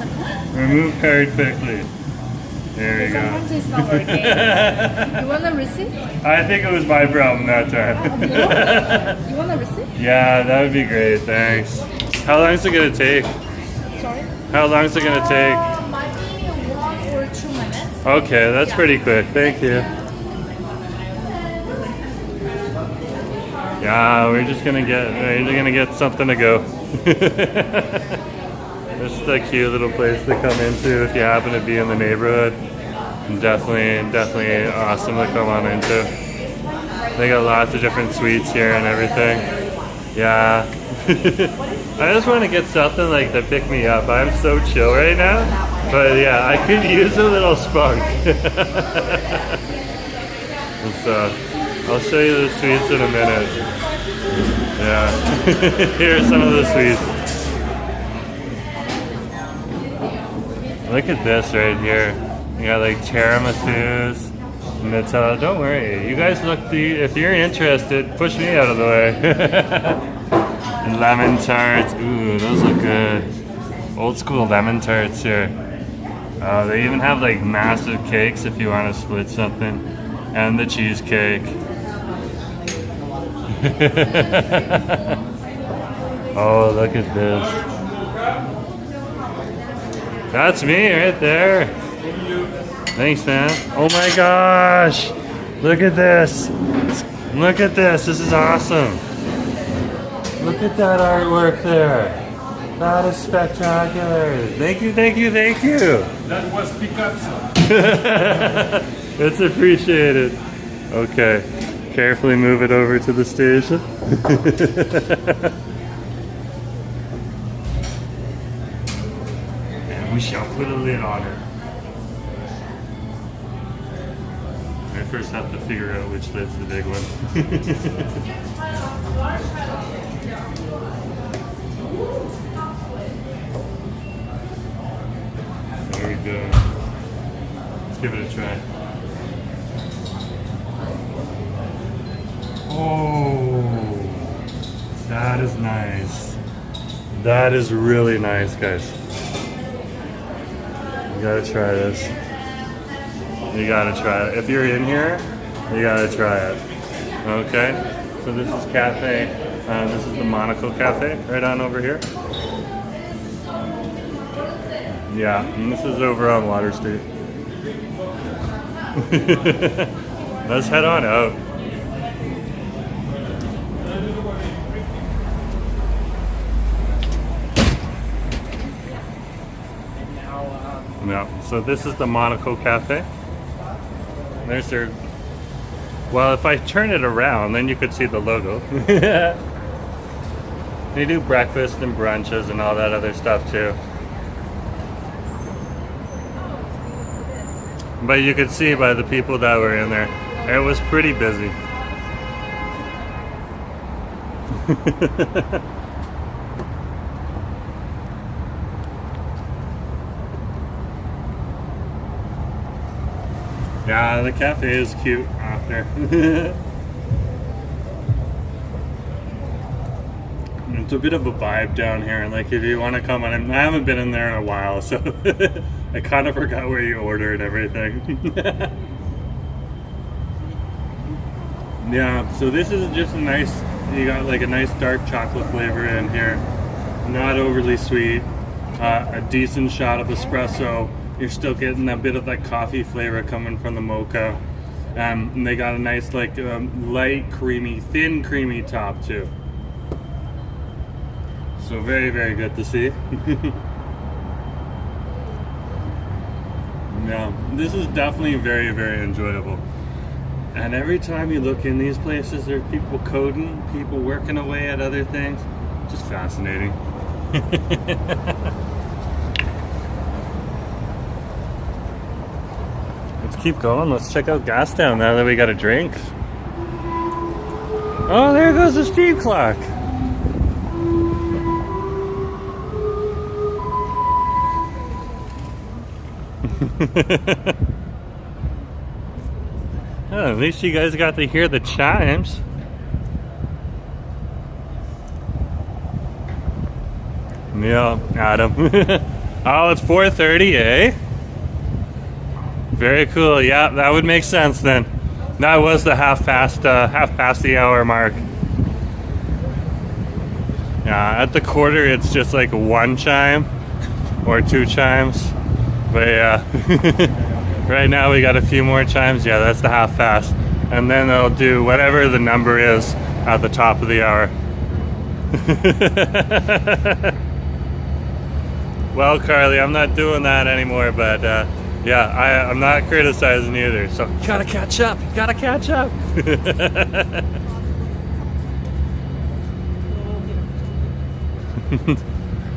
Remove card quickly. There we go. Sometimes it's not working. You want a receipt? I think it was my problem that time. You want a receipt? Yeah, that would be great, thanks. How long is it going to take? Sorry? How long is it going to take? Might be 1 or 2 minutes. Okay, that's pretty quick. Thank you. Yeah, we're gonna get something to go. This is a cute little place to come into if you happen to be in the neighborhood. Definitely awesome to come on into. They got lots of different suites here and everything. Yeah. I just want to get something like to pick me up. I'm so chill right now. But yeah, I could use a little spunk. So, I'll show you the suites in a minute. Yeah. Here are some of the suites. Look at this right here. You got like tiramisus, Nutella. Don't worry. You guys look, if you're interested, push me out of the way. Lemon tarts. Ooh, those look good. Old school lemon tarts here. They even have like massive cakes if you want to split something. And the cheesecake. Oh, look at this. That's me right there. Thanks, man. Oh my gosh. Look at this. Look at this. This is awesome. Look at that artwork there. That is spectacular. Thank you, thank you, thank you. That was Picasso. It's appreciated. Okay. Carefully move it over to the station. And we shall put a lid on her. I first have to figure out which lid's the big one. There we go. Let's give it a try. Oh, that is nice. That is really nice, guys. You gotta try this. You gotta try it. If you're in here, you gotta try it. Okay? So this is cafe. This is the Monaco Cafe right on over here. Yeah, and this is over on Water Street. Let's head on out. Yeah, so this is the Monaco Cafe. There's their, well, if I turn it around, then you could see the logo. They do breakfast and brunches and all that other stuff too. But you could see by the people that were in there, it was pretty busy. Yeah, the cafe is cute out there. It's a bit of a vibe down here. Like if you want to come on, I haven't been in there in a while, so I kind of forgot where you order and everything. Yeah, so this is just a nice, you got like a nice dark chocolate flavor in here. Not overly sweet. A decent shot of espresso. You're still getting a bit of that coffee flavor coming from the mocha. And they got a nice like light creamy, thin creamy top too. So very, very good to see. Yeah, this is definitely very, very enjoyable. And every time you look in these places, there are people coding, people working away at other things. Just fascinating. Let's keep going. Let's check out Gastown now that we got a drink. Oh, there goes the speed clock. Oh, at least you guys got to hear the chimes. Yeah, Adam. Oh, it's 4:30, eh? Very cool. Yeah, that would make sense then. That was the half past the hour mark. Yeah, at the quarter it's just like one chime or two chimes. But yeah, right now we got a few more chimes. Yeah, that's the half past. And then they'll do whatever the number is at the top of the hour. Well, Carly, I'm not doing that anymore, but yeah, I'm not criticizing either. So you gotta catch up. You gotta catch up.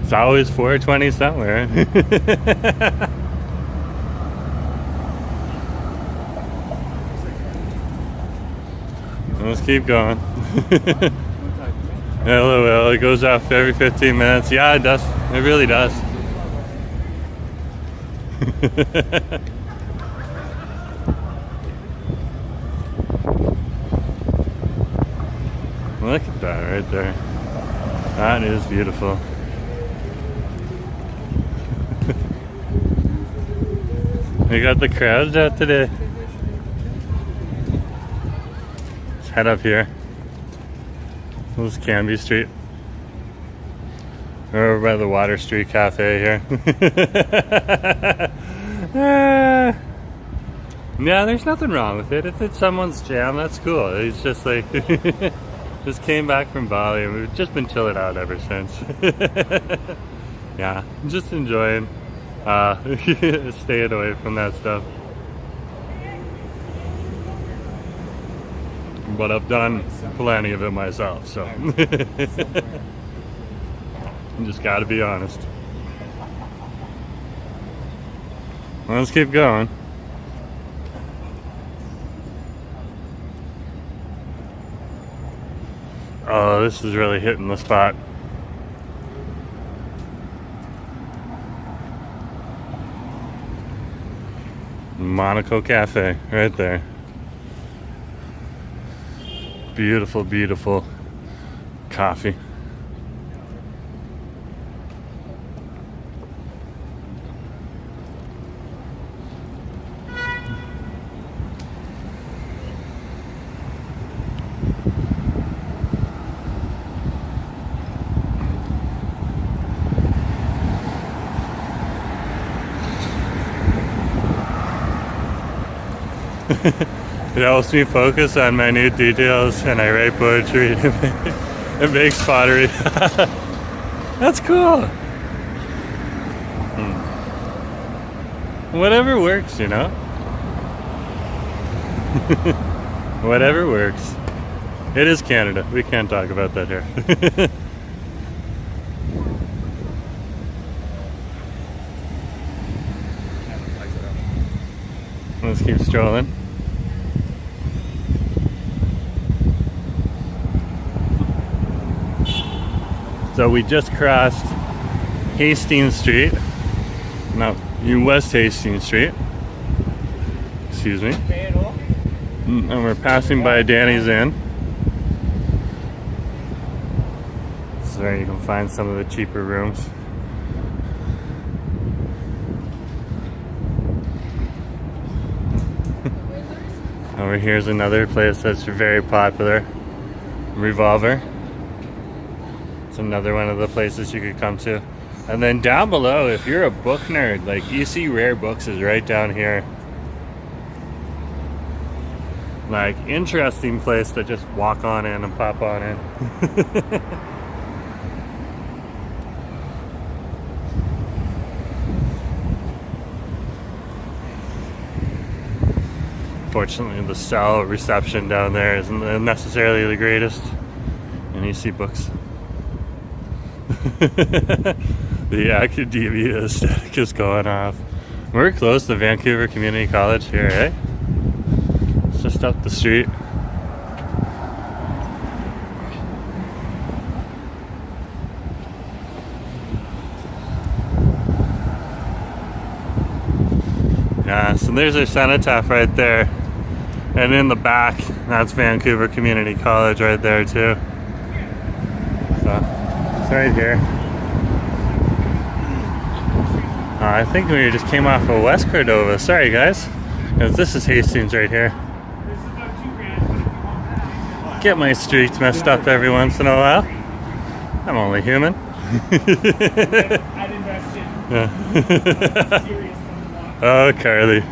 It's always 4:20 somewhere. Let's keep going. Well, it goes off every 15 minutes. Yeah, it does. It really does. Look at that right there. That is beautiful. We got the crowds out today. Let's head up here. This is Canby Street. We're over by the Water Street Cafe here. Yeah, there's nothing wrong with it. If it's someone's jam, that's cool. It's just like, just came back from Bali and we've just been chilling out ever since. Yeah, just enjoying staying away from that stuff. but I've done plenty of it myself, so you just gotta be honest. Let's keep going. Oh, this is really hitting the spot. Monaco Cafe, right there. Beautiful, beautiful coffee. It helps me focus on minute details, and I write poetry. It makes pottery. That's cool. Whatever works, you know? Whatever works. It is Canada. We can't talk about that here. Let's keep strolling. So we just crossed Hastings Street. No, West Hastings Street. Excuse me. And we're passing by Danny's Inn. This is where you can find some of the cheaper rooms. Over here's another place that's very popular. Revolver. It's another one of the places you could come to. And then down below, if you're a book nerd, like EC Rare Books is right down here. Like, interesting place to just walk on in and pop on in. Fortunately, the cell reception down there isn't necessarily the greatest. And you see books. The academia aesthetic is going off. We're close to Vancouver Community College here, eh? It's just up the street. Yeah, so there's our cenotaph right there. And in the back, that's Vancouver Community College right there too. So, it's right here. I think we just came off of West Cordova. Sorry guys. Because this is Hastings right here. Get my streets messed up every once in a while. I'm only human. I'd invested. Yeah. Serious. Oh, Carly.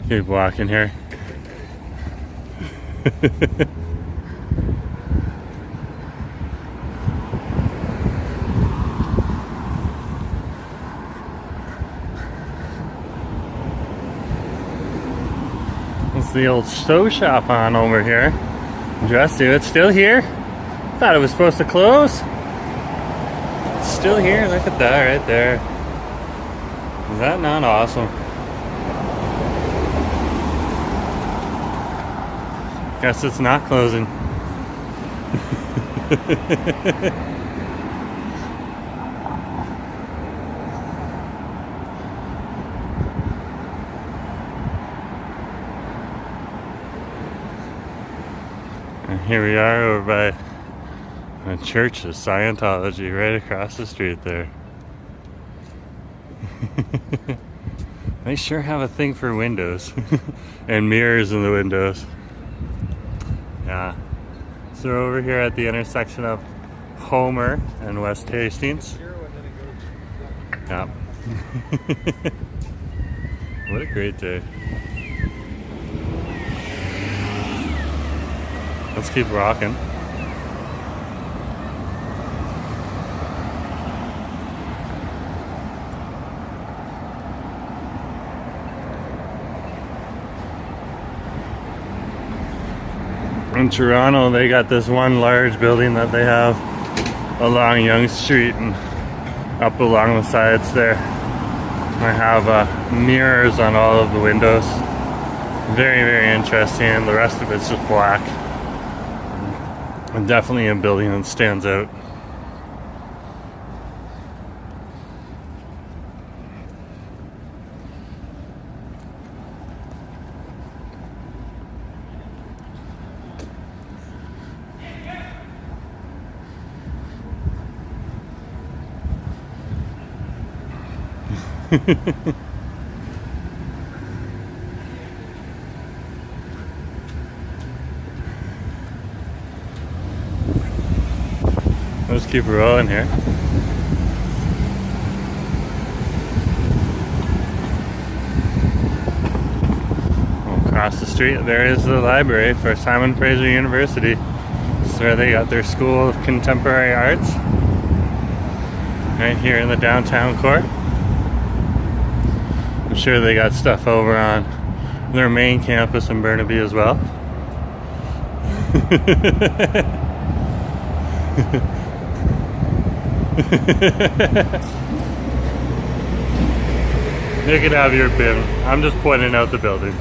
Keep walking here. It's the old sew shop on over here. Dress to it's still here. Thought it was supposed to close. It's still here. Look at that right there. Is that not awesome? Guess it's not closing. And here we are over by a church of Scientology right across the street there. They sure have a thing for windows and mirrors in the windows. Yeah. So we're over here at the intersection of Homer and West Hastings. Yeah. What a great day. Let's keep rocking. In Toronto, they got this one large building that they have along Yonge Street and up along the sides there. I have mirrors on all of the windows. Very, very interesting. The rest of it's just black. And definitely a building that stands out. Let's keep rolling here. Across the street there is the library for Simon Fraser University. This is where they got their School of Contemporary Arts. Right here in the downtown core. I'm sure they got stuff over on their main campus in Burnaby as well. You can have your bin. I'm just pointing out the building.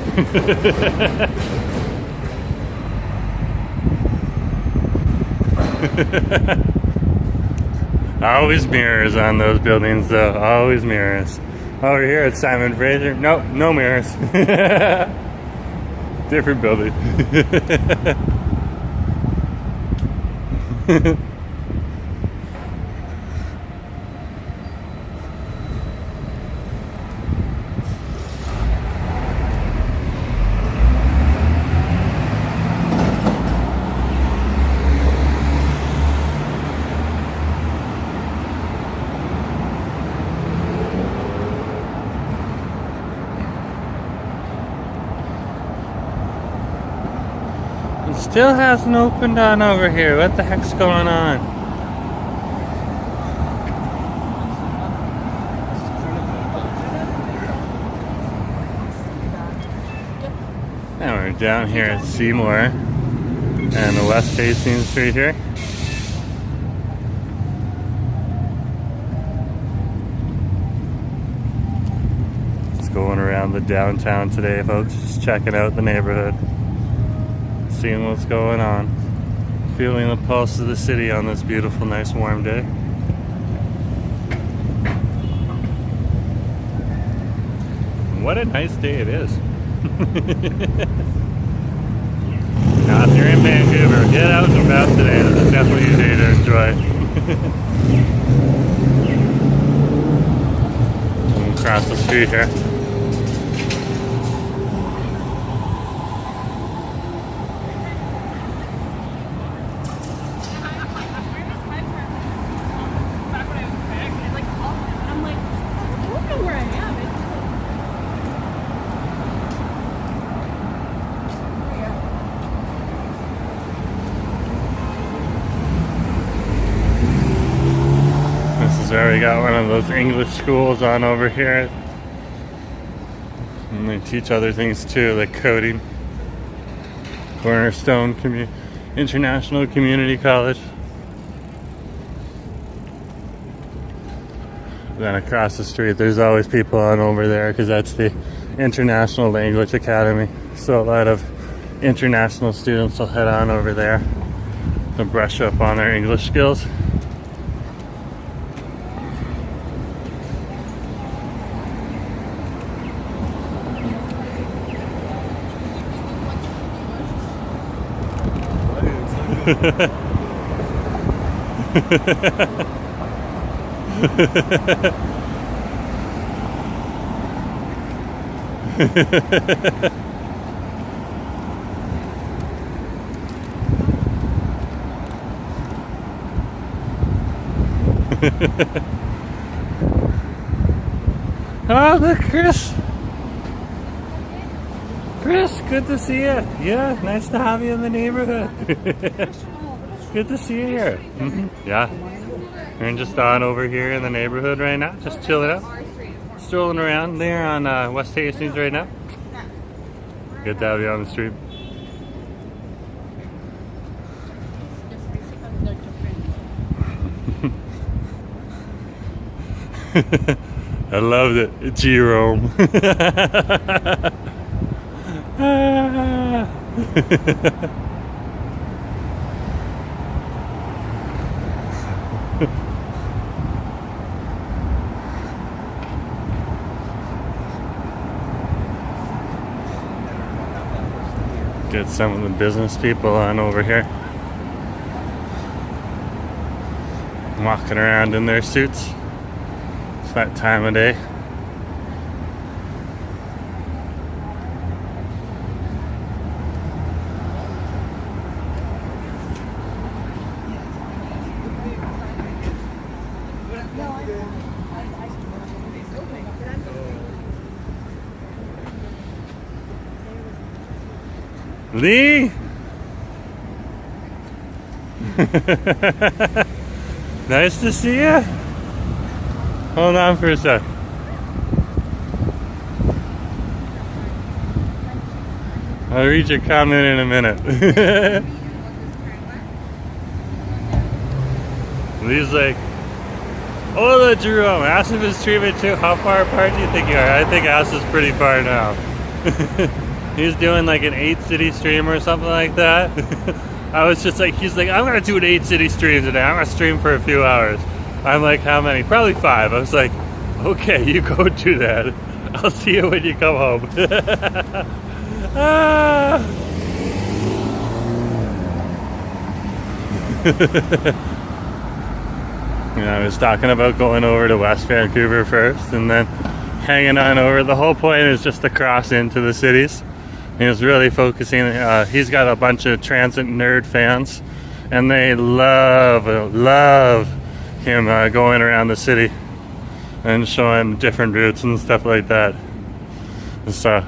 Always mirrors on those buildings though. Always mirrors. Over here at Simon Fraser, nope, no mirrors. Different building. Still hasn't opened on over here. What the heck's going on? And we're down here at Seymour and the West facing street here. Just going around the downtown today, folks. Just checking out the neighborhood. Seeing what's going on, feeling the pulse of the city on this beautiful, nice, warm day. What a nice day it is. Now, if you're in Vancouver, get out and about today. This is definitely a day to enjoy. Across the street here. There we got one of those English schools on over here. And they teach other things too, like coding. Cornerstone International Community College. Then across the street there's always people on over there because that's the International Language Academy. So a lot of international students will head on over there to brush up on their English skills. Oh, look, Chris. Chris, good to see you. Yeah, nice to have you in the neighborhood. Good to see you here. Yeah. We're just on over here in the neighborhood right now, just chilling out. Strolling around there on West Hastings right now. Good to have you on the street. I loved it, Jerome. Get some of the business people on over here. Walking around in their suits. It's that time of day. Lee! Nice to see you. Hold on for a sec. I'll read your comment in a minute. Lee's like, hola Jerome, ask if it's treatment too. How far apart do you think you are? I think Ass is pretty far now. He's doing like an 8-city stream or something like that. I was just like, he's like, I'm gonna do an 8-city stream today. I'm gonna stream for a few hours. I'm like, how many? Probably 5. I was like, okay, you go do that. I'll see you when you come home. I was talking about going over to West Vancouver first and then hanging on over. The whole point is just to cross into the cities. He's really focusing. He's got a bunch of transit nerd fans, and they love him going around the city and showing different routes and stuff like that. So,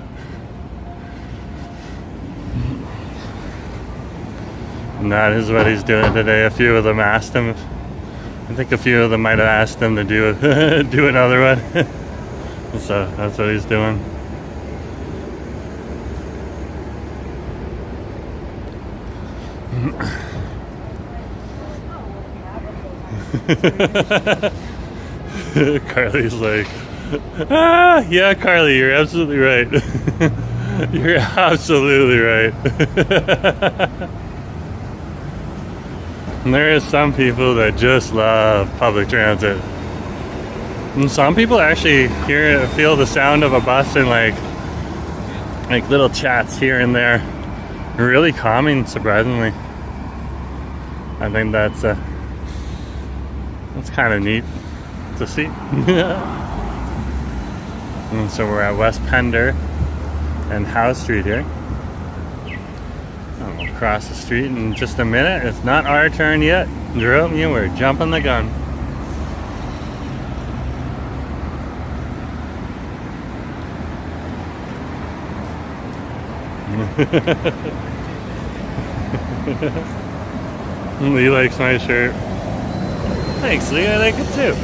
and that is what he's doing today. A few of them asked him. I think a few of them might have asked him to do do another one. So that's what he's doing. Carly's like, yeah, Carly, you're absolutely right. You're absolutely right. And there is some people that just love public transit. And some people actually feel the sound of a bus and like little chats here and there. Really calming, surprisingly. I think that's kind of neat to see. And so we're at West Pender and Howe Street here. And we'll cross the street in just a minute. It's not our turn yet. Jerome, you were jumping the gun. Lee likes my shirt. Thanks, Lee. I like it too.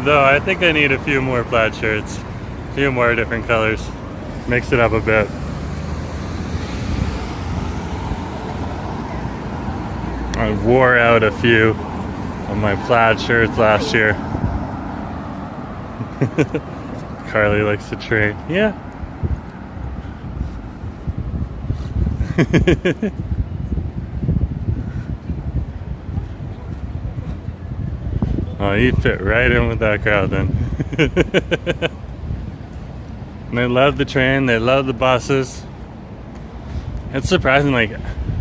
Though I think I need a few more plaid shirts, a few more different colors, mix it up a bit. I wore out a few of my plaid shirts last year. Carly likes to trade. Yeah. Oh, you fit right in with that crowd then. And they love the train, they love the buses. It's surprising, like,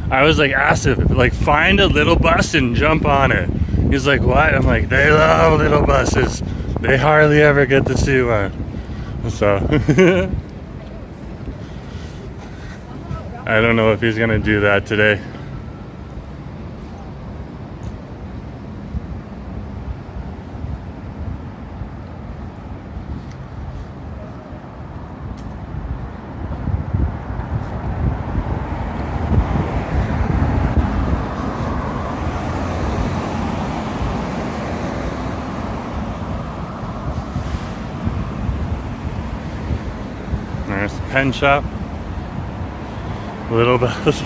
I was like, asked if, like, find a little bus and jump on it. He's like, what? I'm like, they love little buses. They hardly ever get to see one. So, I don't know if he's gonna do that today. pen shop. Little bells.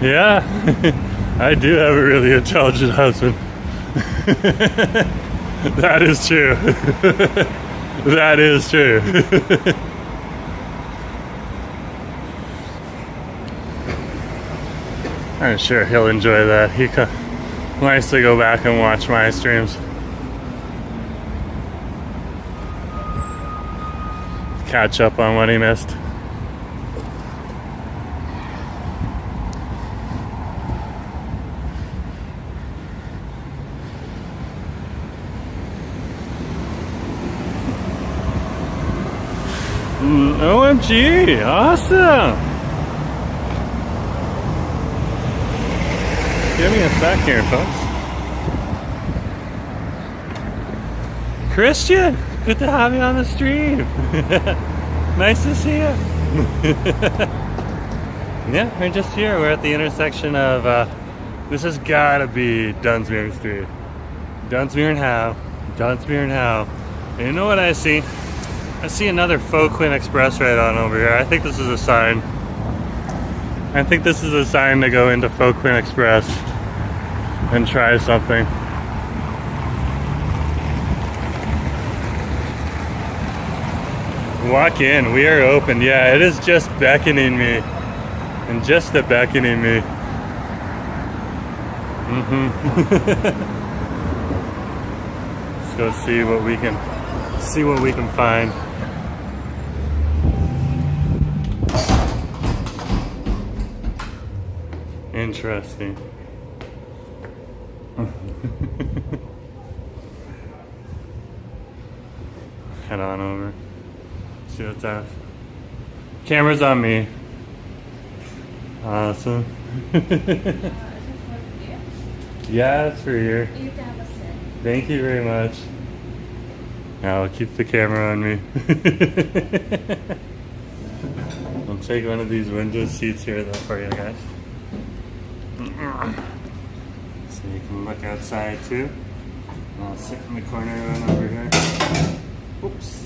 Yeah, I do have a really intelligent husband. That is true. That is true. I'm sure he'll enjoy that. He likes to go back and watch my streams. Catch up on what he missed. OMG, awesome. Give me a sec here, folks. Christian, good to have you on the stream. Nice to see you. Yeah, we're just here. We're at the intersection of, this has gotta be Dunsmuir Street. Dunsmuir and Howe. Dunsmuir and Howe. And you know what I see? I see another Fauquin Express right on over here. I think this is a sign. I think this is a sign to go into Fauquin Express and try something. Walk in, we are open. Yeah, it is just beckoning me. And just a beckoning me. Let's go see what we can find. Interesting. Head on over. See what's up. Camera's on me. Awesome. Yeah, it's for you. You can have a sit. Thank you very much. I'll keep the camera on me. I'll take one of these window seats here though for you guys. So you can look outside too. I'll sit in the corner one over here. Oops.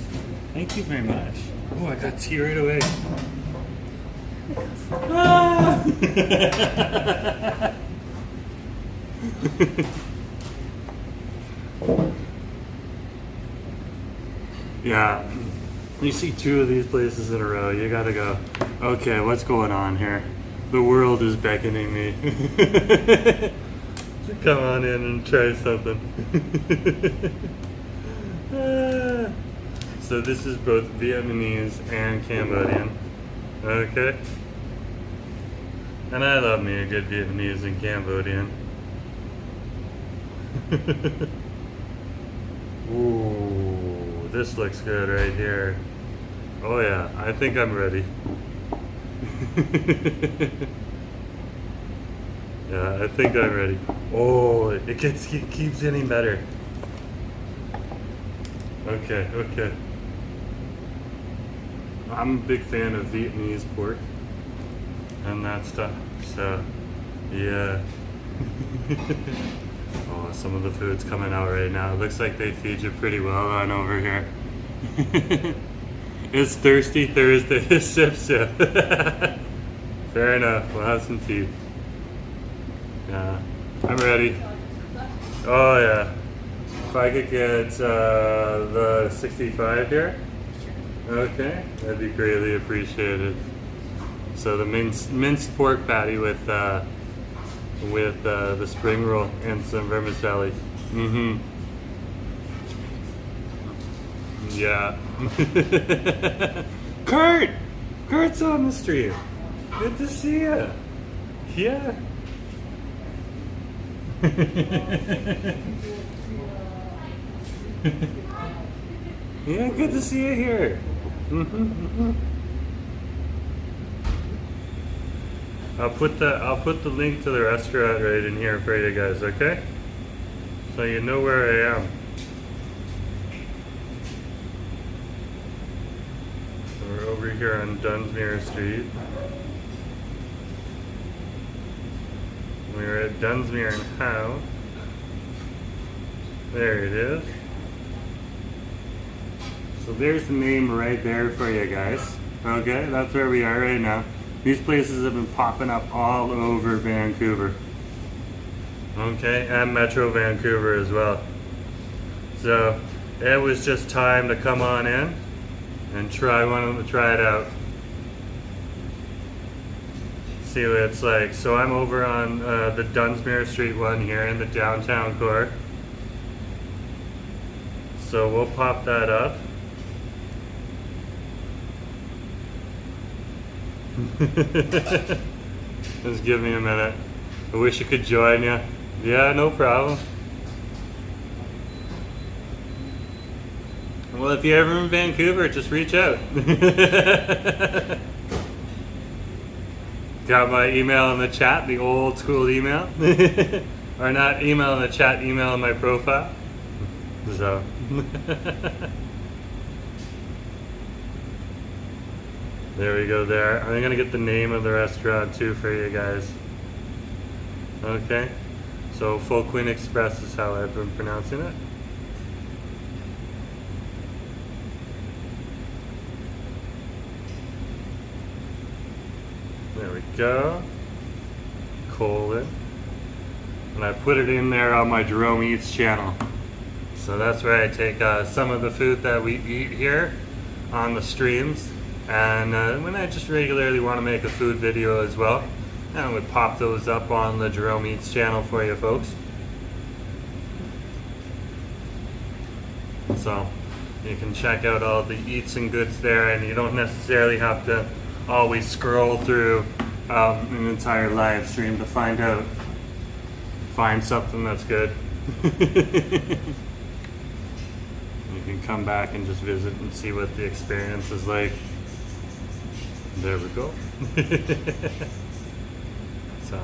Thank you very much. Oh, I got tea right away. Ah! Yeah, you see two of these places in a row, you gotta go, okay, what's going on here? The world is beckoning me. So come on in and try something. So this is both Vietnamese and Cambodian. Okay. And I love me a good Vietnamese and Cambodian. Ooh, this looks good right here. Oh yeah, I think I'm ready. Yeah, I think I'm ready. Oh, it keeps getting better. Okay, okay. I'm a big fan of Vietnamese pork and that stuff, so yeah. Oh, some of the food's coming out right now. It looks like they feed you pretty well on over here. It's Thirsty Thursday, sip sip. Fair enough, we'll have some tea. Yeah, I'm ready. Oh yeah. If I could get the 65 here. Okay, that'd be greatly appreciated. So the minced pork patty with the spring roll and some vermicelli. Mm-hmm. Yeah. Kurt's on the stream. Good to see you. Yeah. Yeah, good to see you here. I'll put the link to the restaurant right in here for you guys, okay? So you know where I am. So we're over here on Dunsmuir Street. We're at Dunsmuir and Howe. There it is. So there's the name right there for you guys. Okay, that's where we are right now. These places have been popping up all over Vancouver. Okay, and Metro Vancouver as well. So it was just time to come on in and try it out. See what it's like. So I'm over on the Dunsmuir Street one here in the downtown core. So we'll pop that up. Just give me a minute. I wish I could join you. Yeah, no problem. Well, if you're ever in Vancouver, just reach out. Got my email in the chat, the old school email. Or not email in the chat, email in my profile. So. There we go there. I'm gonna get the name of the restaurant too for you guys. Okay. So Folkwin Express is how I've been pronouncing it. There we go. Colon. And I put it in there on my Jerome Eats channel. So that's where I take some of the food that we eat here on the streams. And when I just regularly want to make a food video as well, I would pop those up on the Jerome Eats channel for you folks. So you can check out all the eats and goods there, and you don't necessarily have to always scroll through an entire live stream to find something that's good. You can come back and just visit and see what the experience is like. There we go. So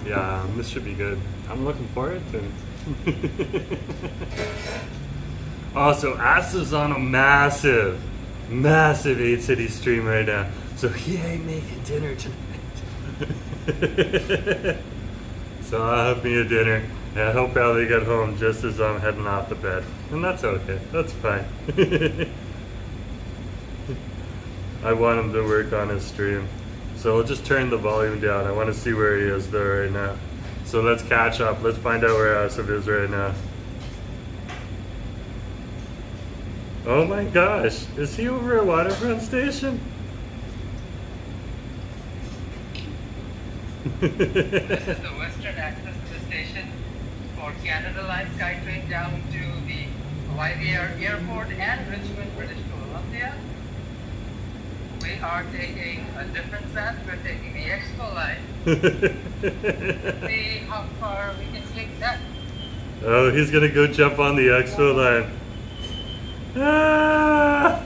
yeah, this should be good. I'm looking forward to it. Also, Asta's on a massive 8 city stream right now, so he ain't making dinner tonight. So I'll have me a dinner, and he'll probably get home just as I'm heading off to bed, and that's okay. That's fine. I want him to work on his stream, so we'll just turn the volume down. I want to see where he is though right now. So let's catch up. Let's find out where Asif is right now. Oh my gosh, is he over at Waterfront Station? This is the western access to the station for Canada Line SkyTrain down to the YVR Airport and Richmond, British Columbia. We are taking a different path. We're taking the Expo Line. See how far we can take that. Oh, he's gonna go jump on the Expo Line. Ah!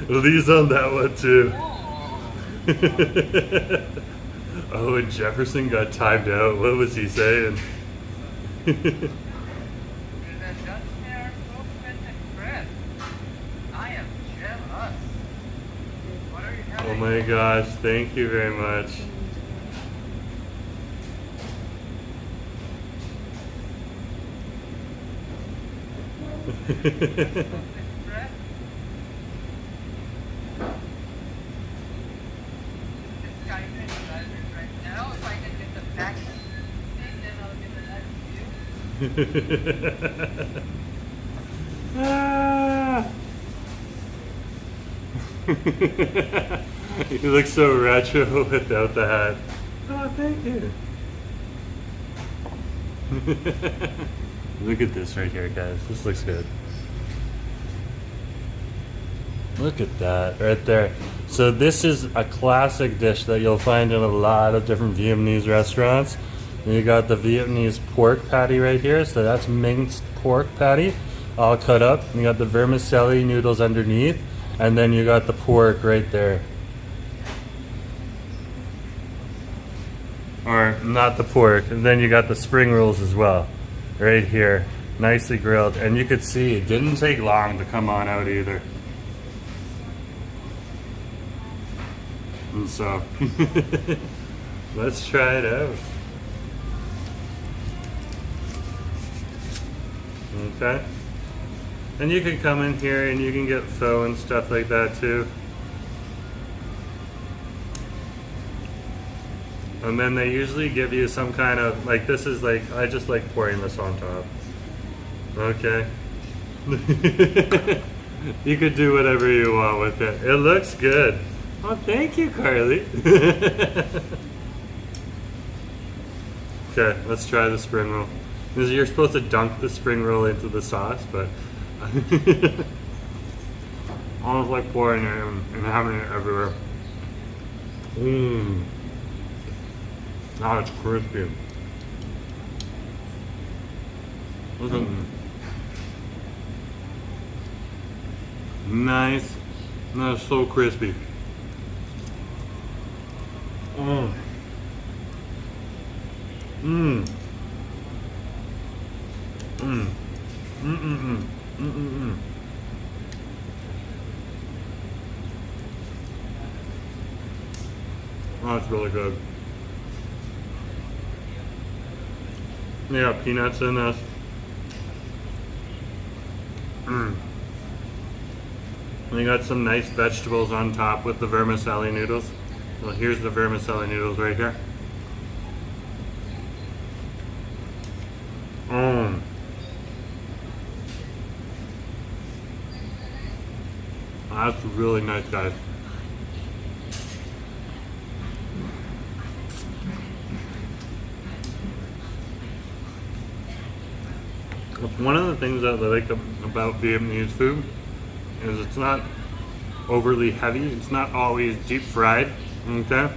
Lee's on that one too. Oh, and Jefferson got timed out. What was he saying? Oh my gosh, thank you very much. Ah. You look so retro without the hat. Oh, thank you. Look at this right here, guys. This looks good. Look at that right there. So this is a classic dish that you'll find in a lot of different Vietnamese restaurants. You got the Vietnamese pork patty right here. So that's minced pork patty, all cut up. You got the vermicelli noodles underneath, and then you got the pork right there. Or not the pork, and then you got the spring rolls as well, right here, nicely grilled. And you could see it didn't take long to come on out either. And so, let's try it out. Okay. And you can come in here and you can get pho and stuff like that too. And then they usually give you some kind of, like this is like, I just like pouring this on top. Okay. You could do whatever you want with it. It looks good. Oh, thank you, Carly. Okay, let's try the spring roll. You're supposed to dunk the spring roll into the sauce, but almost like pouring it and having it everywhere. Mmm. Oh, it's crispy. Nice. That's so crispy. Oh. Mmm. Mmm. Mmm. Mmm. Oh, it's really good. Yeah, peanuts in this. Mmm. And you got some nice vegetables on top with the vermicelli noodles. Well, here's the vermicelli noodles right here. Mmm. That's really nice, guys. One of the things that I like about Vietnamese food is it's not overly heavy. It's not always deep fried. Okay,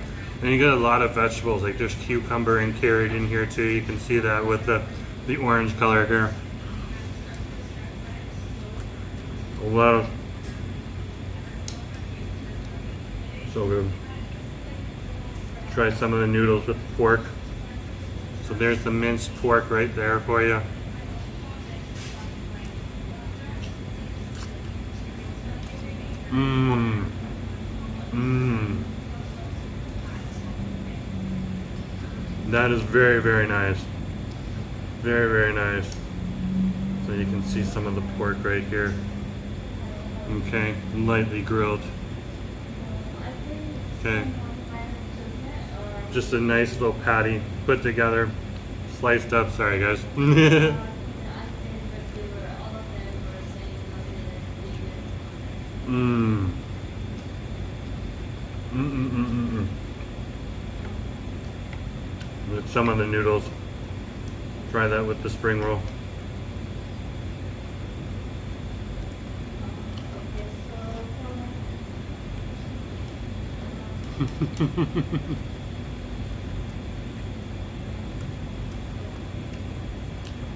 and you get a lot of vegetables. Like there's cucumber and carrot in here too. You can see that with the orange color here. A lot of so good. Try some of the noodles with the pork. So there's the minced pork right there for you. Mmm. Mmm. That is very, very nice. Very, very nice. So you can see some of the pork right here. Okay, lightly grilled. Okay. Just a nice little patty put together, sliced up. Sorry, guys. Mmm. With some of the noodles. Try that with the spring roll.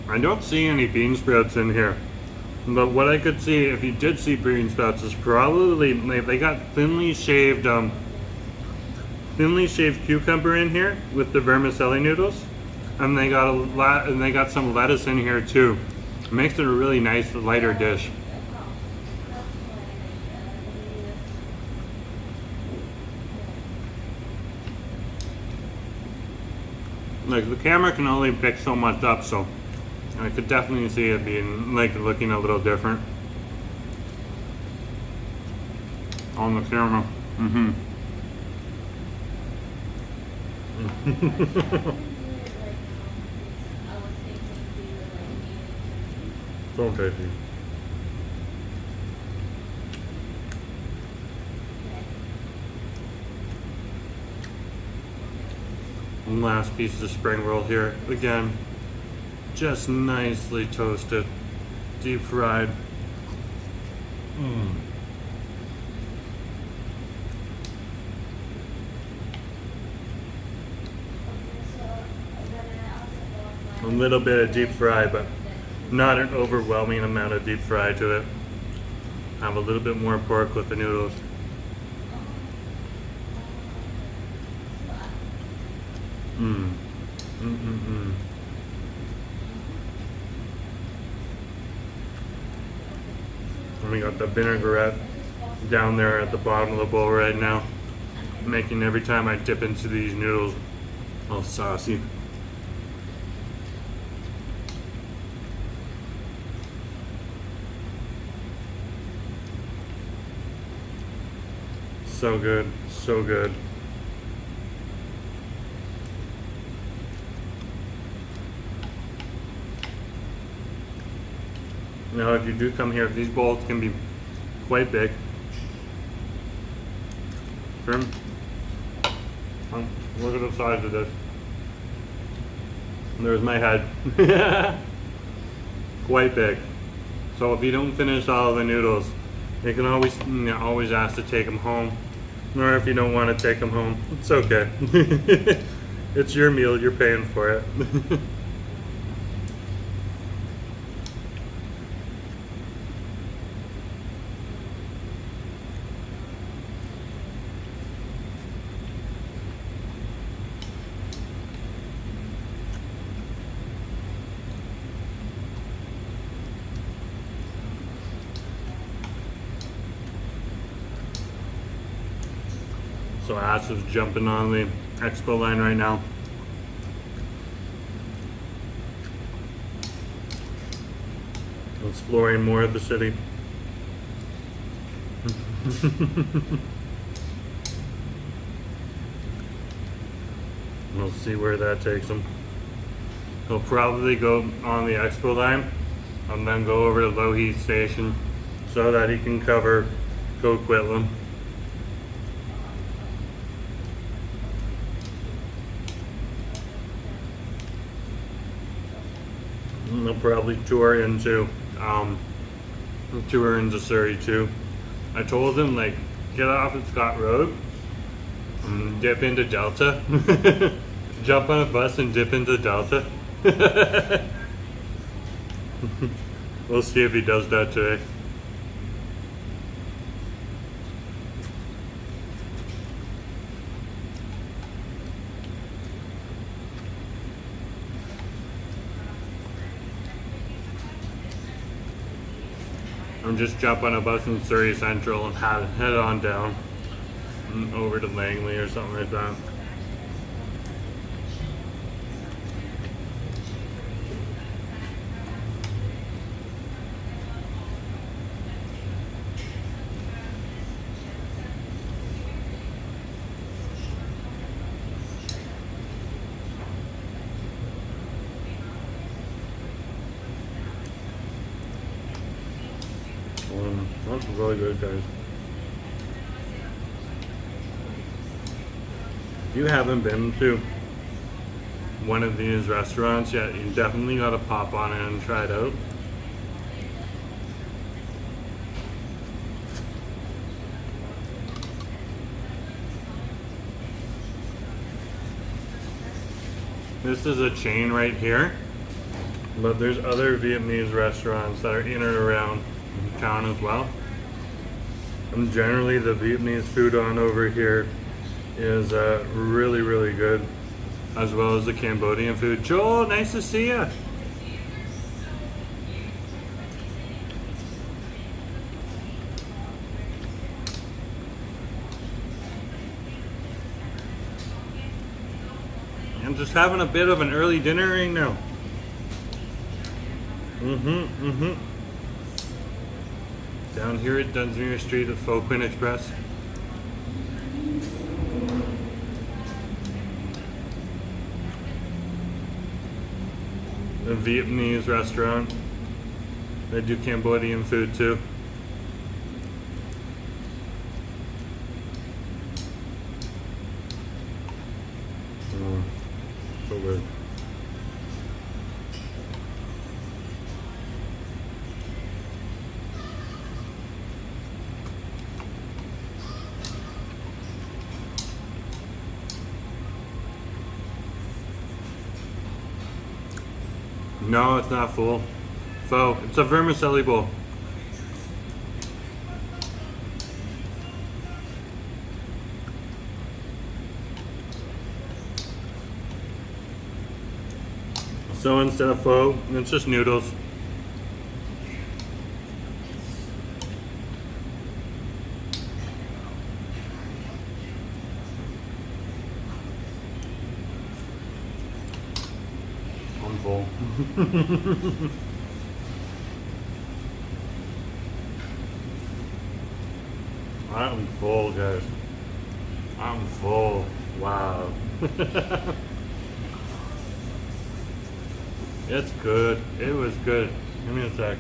I don't see any bean sprouts in here. But what I could see, if you did see bean sprouts, is probably they got thinly shaved cucumber in here with the vermicelli noodles, and they got some lettuce in here too. It makes it a really nice lighter dish. Like the camera can only pick so much up, so I could definitely see it being like looking a little different on the camera. So tasty. And last piece of spring roll here. Again, just nicely toasted, deep fried. A little bit of deep fry, but not an overwhelming amount of deep fry to it. Have a little bit more pork with the noodles. And we got the vinaigrette down there at the bottom of the bowl right now, making every time I dip into these noodles all saucy. So good, so good. Now, if you do come here, these bowls can be quite big. Look at the size of this. There's my head. Quite big. So if you don't finish all of the noodles, you can always ask to take them home. Or if you don't want to take them home, it's okay. It's your meal, you're paying for it. So Ash is jumping on the expo line right now. Exploring more of the city. We'll see where that takes him. He'll probably go on the expo line and then go over to Lougheed Station so that he can cover Coquitlam. And they'll probably tour into Surrey too. I told him, like, get off at Scott Road and dip into Delta. Jump on a bus and dip into Delta. We'll see if he does that today. I'm just jump on a bus in Surrey Central and head on down over to Langley or something like that. That's really good, guys. If you haven't been to one of these restaurants yet, you definitely gotta pop on in and try it out. This is a chain right here, but there's other Vietnamese restaurants that are in and around town as well. And generally the Vietnamese food on over here is really, really good, as well as the Cambodian food. Joel, nice to see you. I'm just having a bit of an early dinner right now. Down here at Dunsmuir Street at Folkman Express. A Vietnamese restaurant. They do Cambodian food too. So good. No, it's not full. Pho. It's a vermicelli bowl. So instead of pho, it's just noodles. I'm full. I'm full, guys. I'm full. Wow. It's good. It was good. Give me a sec.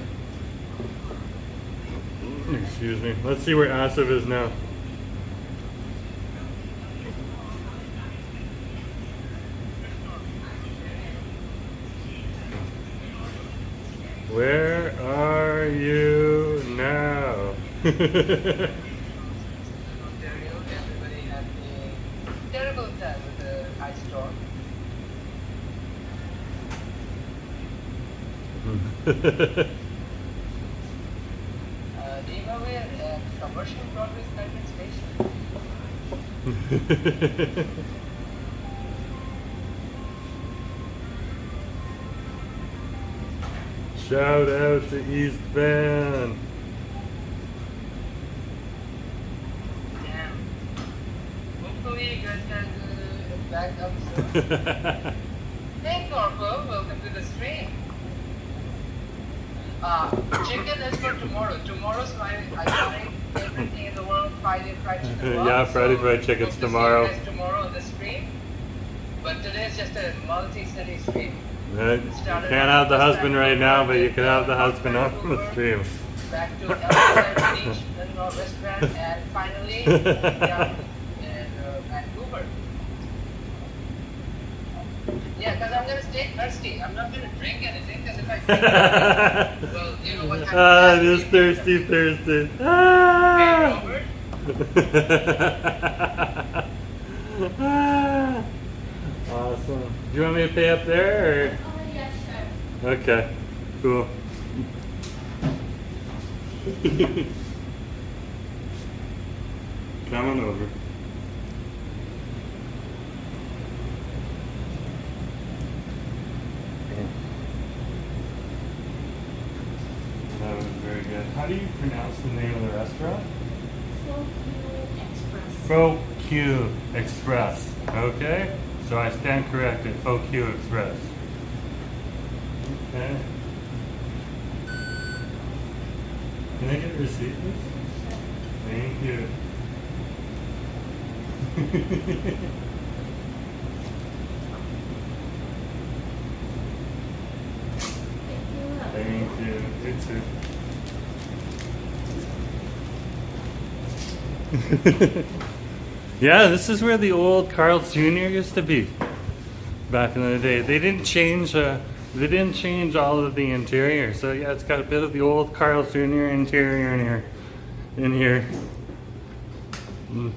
Excuse me. Let's see where Asif is now. Where are you now? Ontario, everybody had a terrible time with the ice storm. Neighborhood and commercial Broadway Skyline Station. Shout out to East Van. Damn. Hopefully you guys can back up soon. Hey Corpo, welcome to the stream. Chicken is for tomorrow. Tomorrow's my iconic everything in the world, Friday fried chicken. Yeah, Friday fried chicken's tomorrow. See you guys tomorrow on the stream. But today is just a multi-city stream. You can't have the husband right now, but you can have the husband on the stream. Back to Elmside Beach in Northwest Grand, and finally down in Vancouver. Yeah, because I'm gonna stay thirsty. I'm not gonna drink anything, because if I drink anything, well, you know what happens. Just thirsty Thursday. Awesome. Do you want me to pay up there? Or? Oh, yeah, sure. Okay, cool. Come on over. That was very good. How do you pronounce the name of the restaurant? Forestwood Express. Q Express. Okay, so I stand corrected. Q Express. Okay. Can I get a receipt, please? Thank you. Thank you. You too. Yeah, this is where the old Carl's Jr. used to be back in the day. They didn't change all of the interior. So yeah, it's got a bit of the old Carl's Jr. interior in here.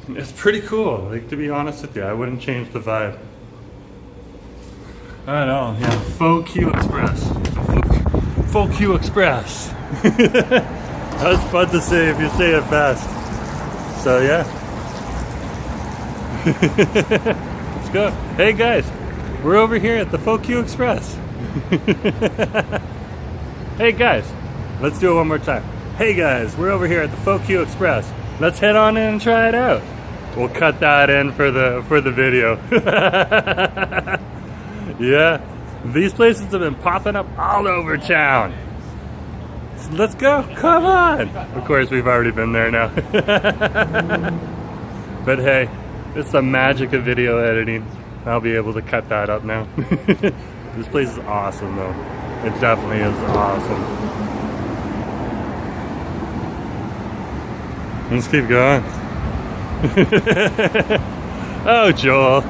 It's pretty cool. Like, to be honest with you, I wouldn't change the vibe. I don't know. Yeah, Q Express. Q Express. That was fun to say if you say it fast. So yeah. Let's go. Hey guys, we're over here at the Q Express. Hey guys, let's do it one more time. Hey guys, we're over here at the Q Express. Let's head on in and try it out. We'll cut that in for the video. Yeah, these places have been popping up all over town. So let's go. Come on. Of course, we've already been there now. But hey, it's the magic of video editing. I'll be able to cut that up now. This place is awesome though. It definitely is awesome. Let's keep going. Oh, Joel.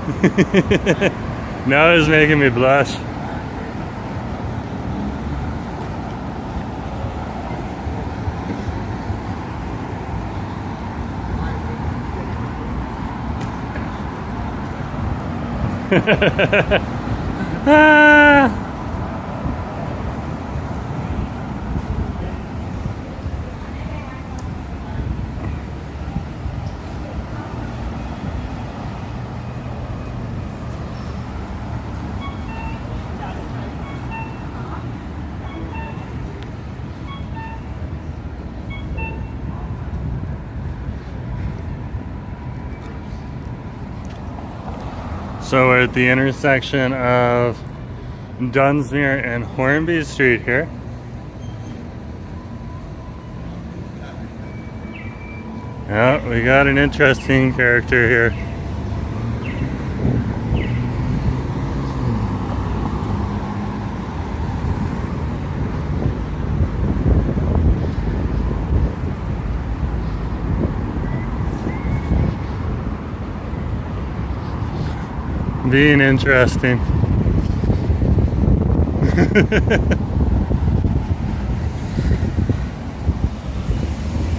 Now it's making me blush. Ah. So we're at the intersection of Dunsmuir and Hornby Street here. Yeah, we got an interesting character here. being interesting.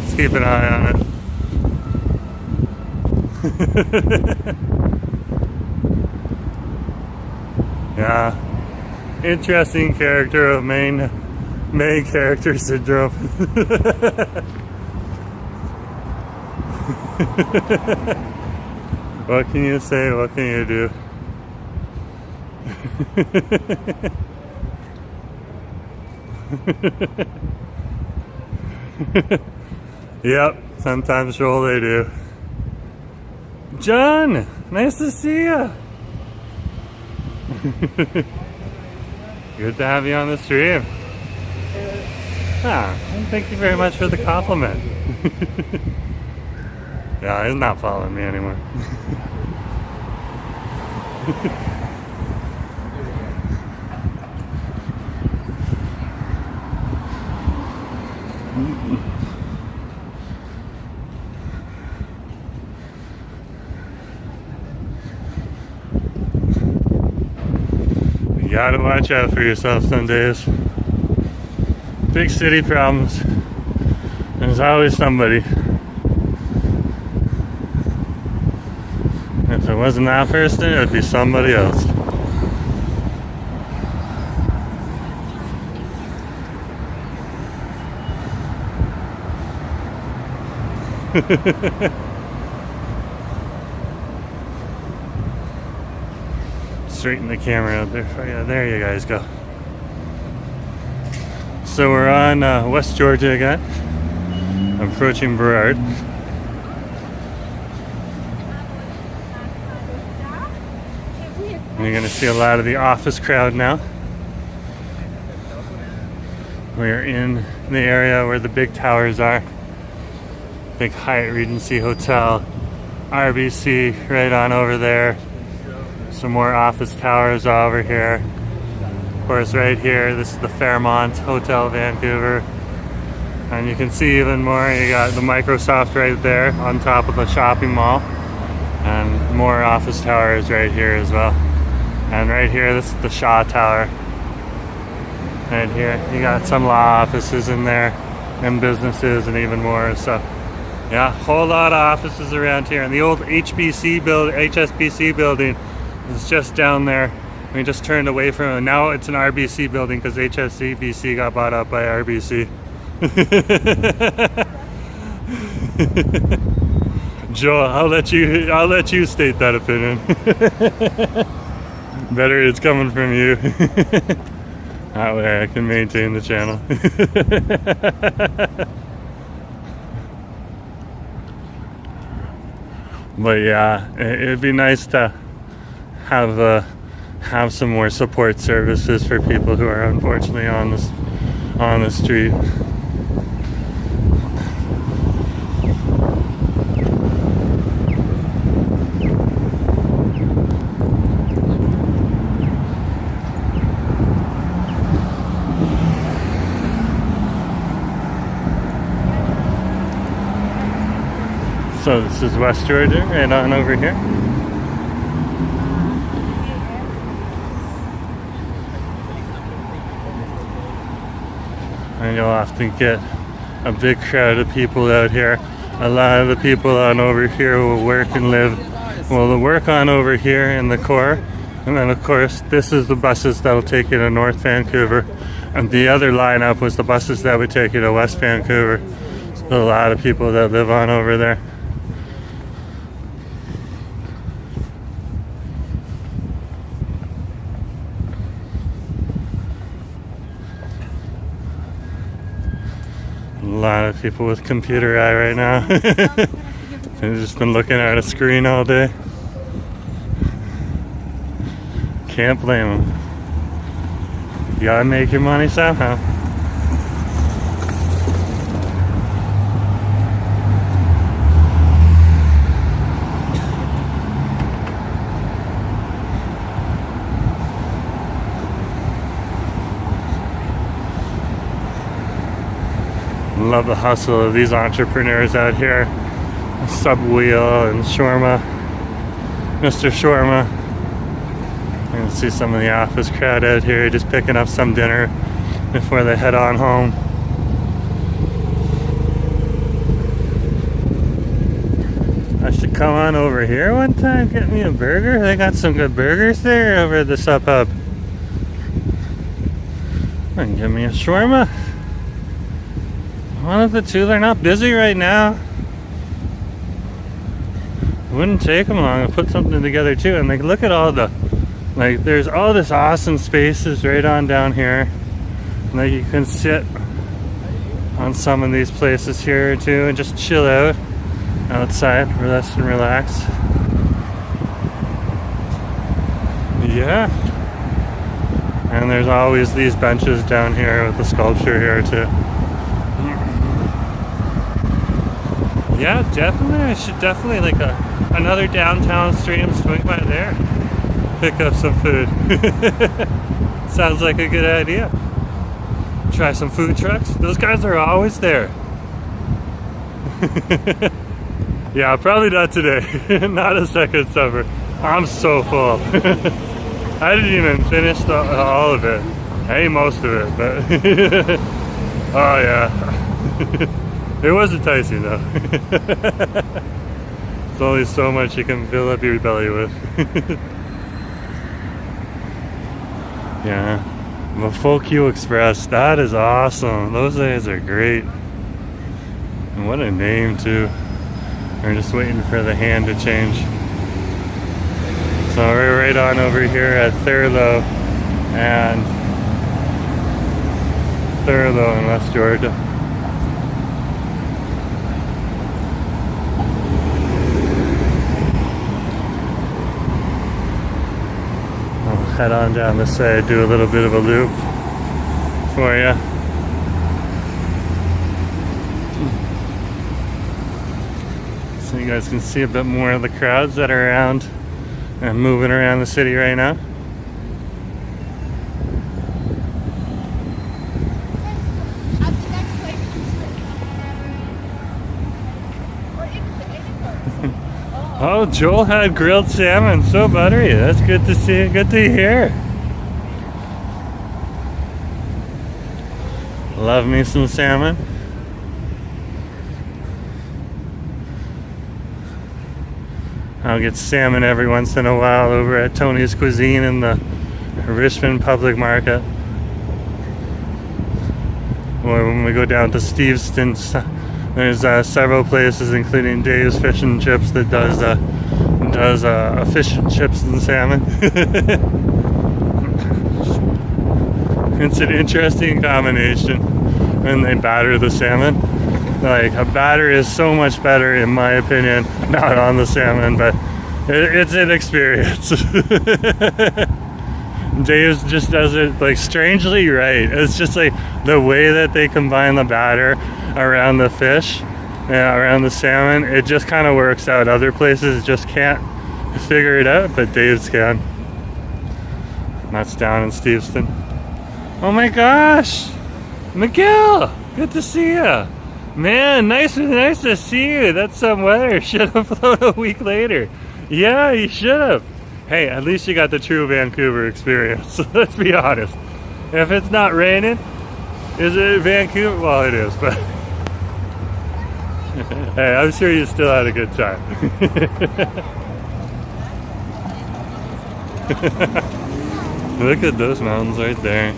Let's keep an eye on it. Yeah, interesting character of main character syndrome. What can you say? What can you do? Yep, sometimes stroll they do. John, nice to see you. Good to have you on the stream. Ah, thank you very much for the compliment. Yeah, he's not following me anymore. You gotta watch out for yourself some days. Big city problems. There's always somebody. If it wasn't that person, it would be somebody else. Straighten the camera out there for you. There you guys go. So we're on West Georgia again. Approaching Burrard. You're going to see a lot of the office crowd now. We're in the area where the big towers are. Big Hyatt Regency Hotel, RBC right on over there. Some more office towers over here. Of course, right here, this is the Fairmont Hotel Vancouver. And you can see even more, you got the Microsoft right there on top of the shopping mall. And more office towers right here as well. And right here, this is the Shaw Tower. Right here, you got some law offices in there, and businesses, and even more. So, yeah, whole lot of offices around here. And the old HSBC building is just down there. We just turned away from it. Now it's an RBC building because HSBC got bought up by RBC. Joe, I'll let you state that opinion. Better it's coming from you. That way I can maintain the channel. But yeah, it'd be nice to have some more support services for people who are unfortunately on the street. So this is West Georgia, right on over here. And you'll often get a big crowd of people out here. A lot of the people on over here will work and live. Well, they'll work on over here in the core. And then of course, this is the buses that'll take you to North Vancouver. And the other lineup was the buses that would take you to West Vancouver. So a lot of people that live on over there. A lot of people with computer eye right now. They've just been looking at a screen all day. Can't blame them. You gotta make your money somehow. Love the hustle of these entrepreneurs out here. Subwheel and Shawarma. Mr. Shawarma can see some of the office crowd out here just picking up some dinner before they head on home. I should come on over here one time, get me a burger. They got some good burgers there over at the Sub Hub. And get me a shawarma. One of the two. They're not busy right now. It wouldn't take them long to put something together too. And like, look at all the, like, there's all this awesome spaces right on down here. Like, you can sit on some of these places here too and just chill out outside, rest and relax. Yeah. And there's always these benches down here with the sculpture here too. Yeah, definitely. I should definitely, like, another downtown stream, swing by there, pick up some food. Sounds like a good idea. Try some food trucks. Those guys are always there. Yeah, probably not today. Not a second supper. I'm so full. I didn't even finish all of it. I ate most of it, but oh yeah. It was enticing though. There's only so much you can fill up your belly with. Yeah. The Folk You Express, that is awesome. Those guys are great. And what a name too. We're just waiting for the hand to change. So we're right on over here at Thurlow and Thurlow in West Georgia. I'll head on down this side, do a little bit of a loop for you. So you guys can see a bit more of the crowds that are around and moving around the city right now. Oh, Joel had grilled salmon, so buttery. That's good to see, good to hear. Love me some salmon. I'll get salmon every once in a while over at Tony's Cuisine in the Richmond Public Market. Or when we go down to Steveston, there's several places, including Dave's Fish and Chips, that does fish and chips and salmon. It's an interesting combination when they batter the salmon. Like, a batter is so much better, in my opinion, not on the salmon, but it's an experience. Dave just does it, like, strangely right. It's just like the way that they combine the batter around the fish, around the salmon, it just kind of works out. Other places just can't figure it out, but Dave's can. That's down in Steveston. Oh my gosh! Miguel! Good to see you! Man, nice to see you. That's some weather. Should have flown a week later. Yeah, you should have. Hey, at least you got the true Vancouver experience. Let's be honest. If it's not raining, is it Vancouver? Well, it is, but hey, I'm sure you still had a good time. Look at those mountains right there.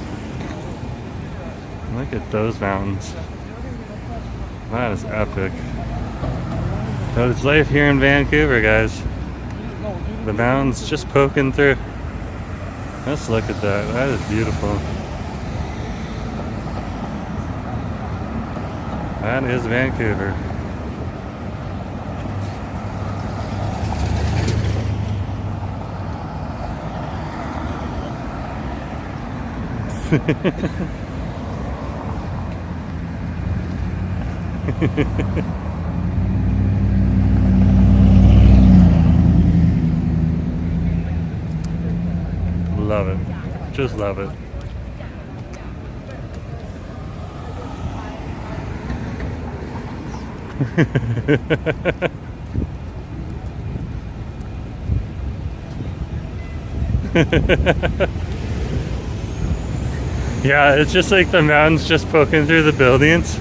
Look at those mountains. That is epic. But it's life here in Vancouver, guys. The mountains just poking through. Let's look at that. That is beautiful. That is Vancouver. Love it. Just love it. Yeah, it's just like the mountains just poking through the buildings.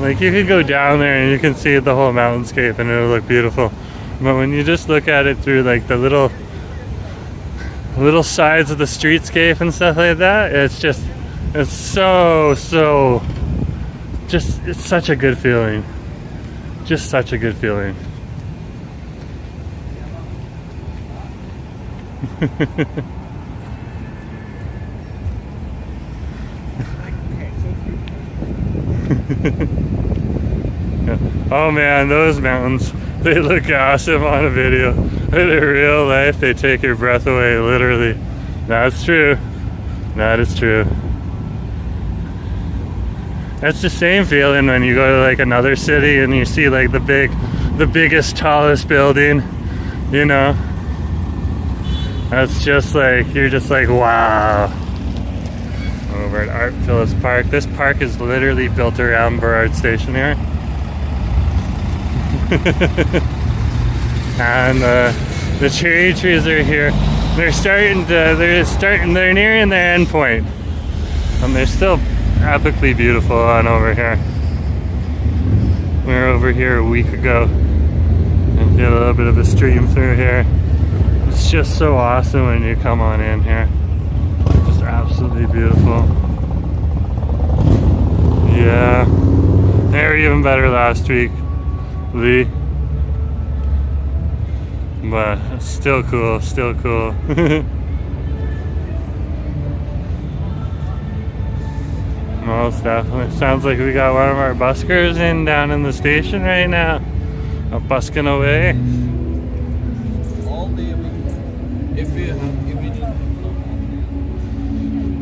Like you could go down there and you can see the whole mountainscape and it'll look beautiful. But when you just look at it through like the little sides of the streetscape and stuff like that, it's such a good feeling. Just such a good feeling. Oh man, those mountains, they look awesome on a video. In real life, they take your breath away, literally. That's true. That is true. That's the same feeling when you go to like another city and you see like the biggest, tallest building, you know? That's just like, you're just like, wow. Over at Art Phillips Park. This park is literally built around Burrard Station here. And the cherry trees are here. They're nearing their end point. And they're still epically beautiful on over here. We were over here a week ago and did a little bit of a stream through here. It's just so awesome when you come on in here. Just absolutely beautiful. Yeah. They were even better last week, Lee. But still cool, still cool. Most definitely. Sounds like we got one of our buskers down in the station right now. Busking away.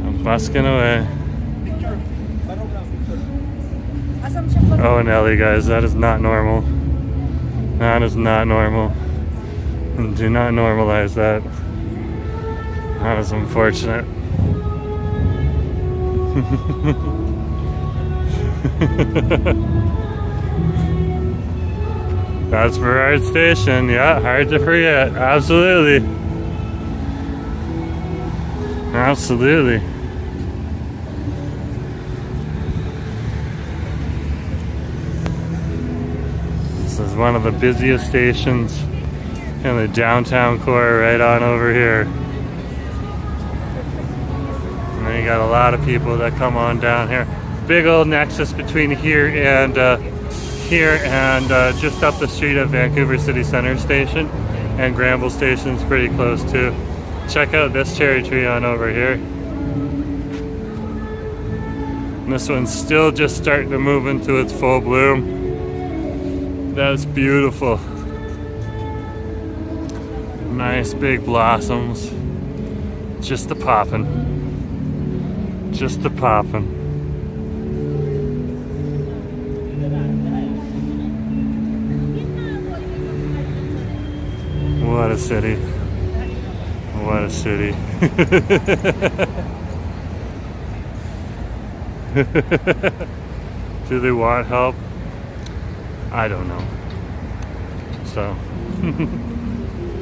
I'm busking away. Oh Nelly guys, that is not normal. That is not normal. Do not normalize that. That is unfortunate. That's Burrard Station. Yeah, hard to forget. Absolutely. Absolutely. This is one of the busiest stations in the downtown core, right on over here. And then you got a lot of people that come on down here. Big old nexus between here and just up the street at Vancouver City Center Station, and Granville Station's pretty close too. Check out this cherry tree on over here. And this one's still just starting to move into its full bloom. That's beautiful. Nice big blossoms. Just a poppin'. Just a poppin'. What a city. What a city. Do they want help? I don't know. So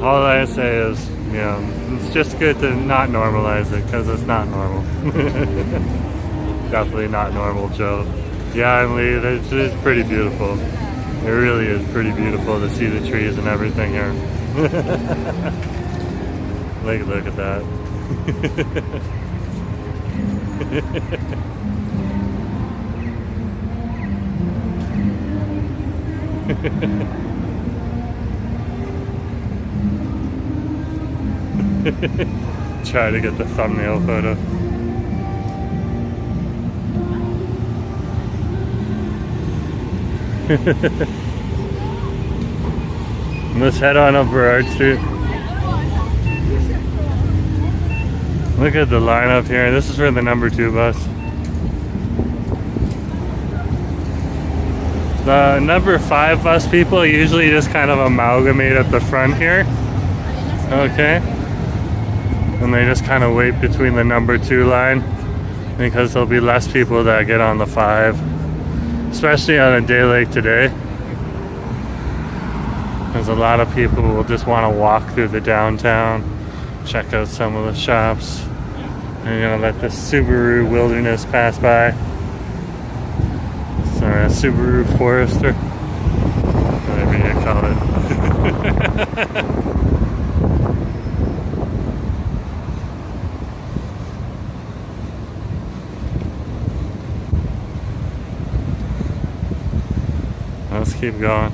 all I say is, you know, it's just good to not normalize it, because it's not normal. Definitely not normal, Joe. Yeah, and Lee, it's pretty beautiful. It really is pretty beautiful to see the trees and everything here. Look at that. Try to get the thumbnail photo. Let's head on up Burrard Street. Look at the lineup here. This is for the number 2 bus. The number 5 bus people usually just kind of amalgamate at the front here. Okay. And they just kind of wait between the number 2 line, because there'll be less people that get on the 5. Especially on a day like today. Because a lot of people will just want to walk through the downtown, check out some of the shops. I'm gonna let the Subaru Wilderness pass by. Sorry, a Subaru Forester, whatever you call it. Let's keep going.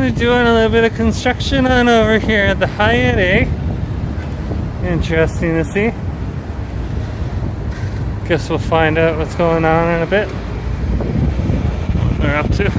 They're doing a little bit of construction on over here at the Hyatt, eh? Interesting to see. Guess we'll find out what's going on in a bit. What they're up to.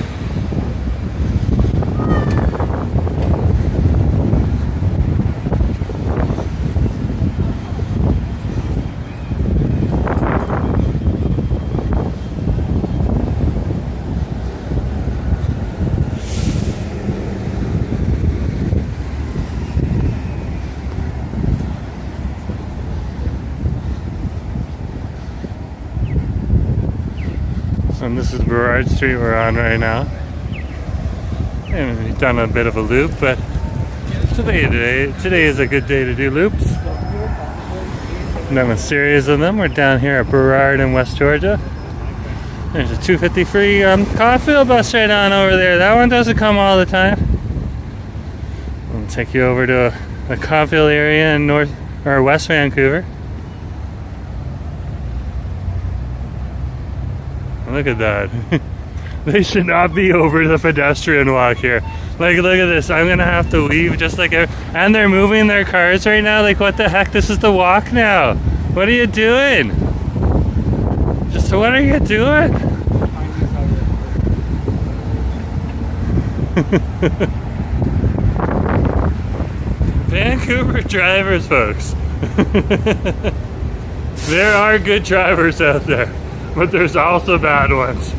And this is Burrard Street we're on right now. And we've done a bit of a loop, but today is a good day to do loops. Done a series of them. We're down here at Burrard in West Georgia. There's a 250 free Caulfield bus right on over there. That one doesn't come all the time. I'll take you over to the Caulfield area in West Vancouver. Look at that. They should not be over the pedestrian walk here. Like, look at this. I'm gonna have to leave just like and they're moving their cars right now. Like, what the heck? This is the walk now. What are you doing? Just what are you doing? Vancouver drivers, folks. There are good drivers out there. But there's also bad ones.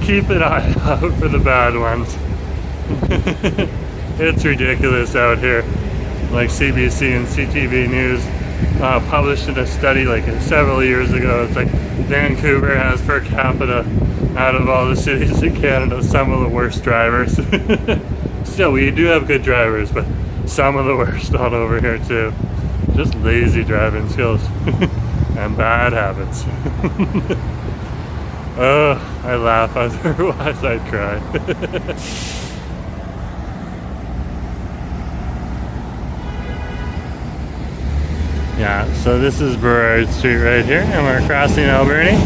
Keep an eye out for the bad ones. It's ridiculous out here. Like CBC and CTV News published in a study like several years ago. It's like Vancouver has per capita out of all the cities in Canada some of the worst drivers. Still, we do have good drivers, but some of the worst on over here too. Just lazy driving skills and bad habits. Oh, I laugh, otherwise I'd cry. Yeah, so this is Burrard Street right here, and we're crossing Alberni.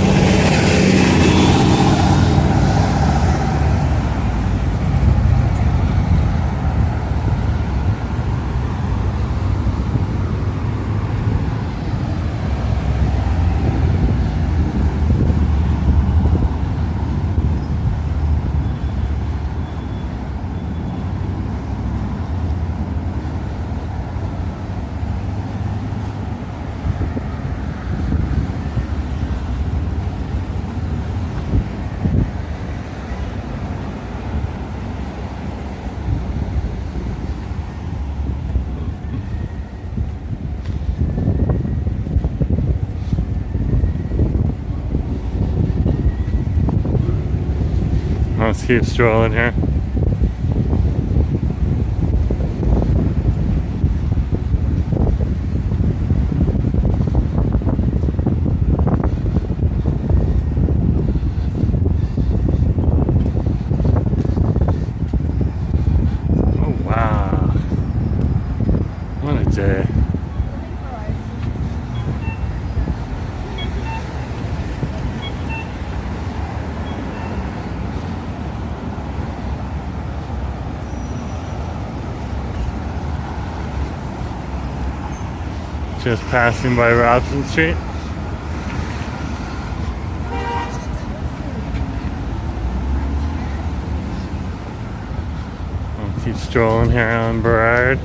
Let's keep strolling here. Oh wow. What a day. Just passing by Robson Street. I'll keep strolling here on Burrard,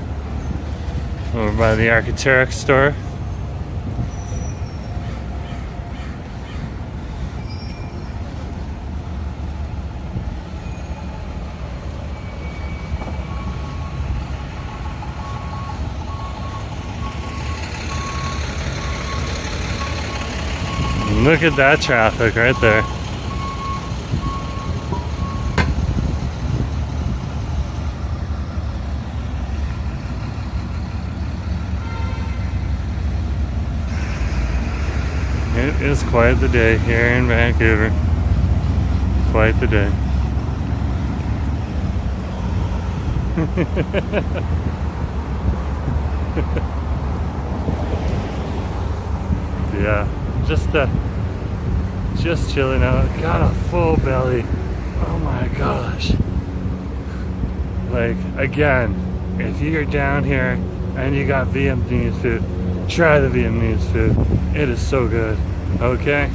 over by the Architects store. Look at that traffic right there. It is quite the day here in Vancouver. Quite the day. Yeah, just chilling out. Got a full belly. Oh my gosh. Like, again, if you're down here and you got Vietnamese food, try the Vietnamese food. It is so good. Okay?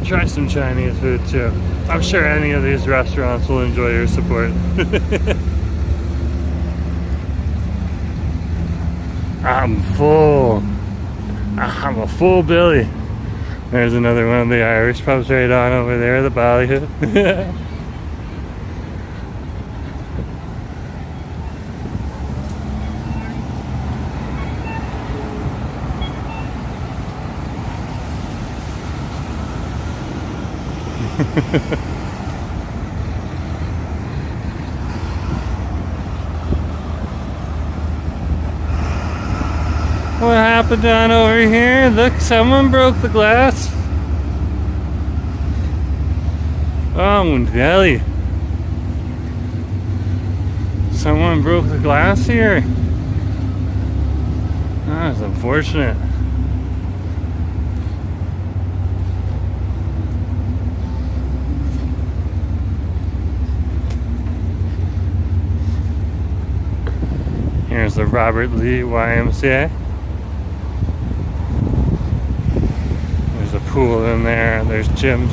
Try some Chinese food too. I'm sure any of these restaurants will enjoy your support. I'm full. I'm a full belly. There's another one of the Irish pubs right on over there, the Ballyhoo. What happened down over here? Look, someone broke the glass. Oh, Nelly. Someone broke the glass here. That's unfortunate. Here's the Robert Lee YMCA. There's a pool in there, there's gyms,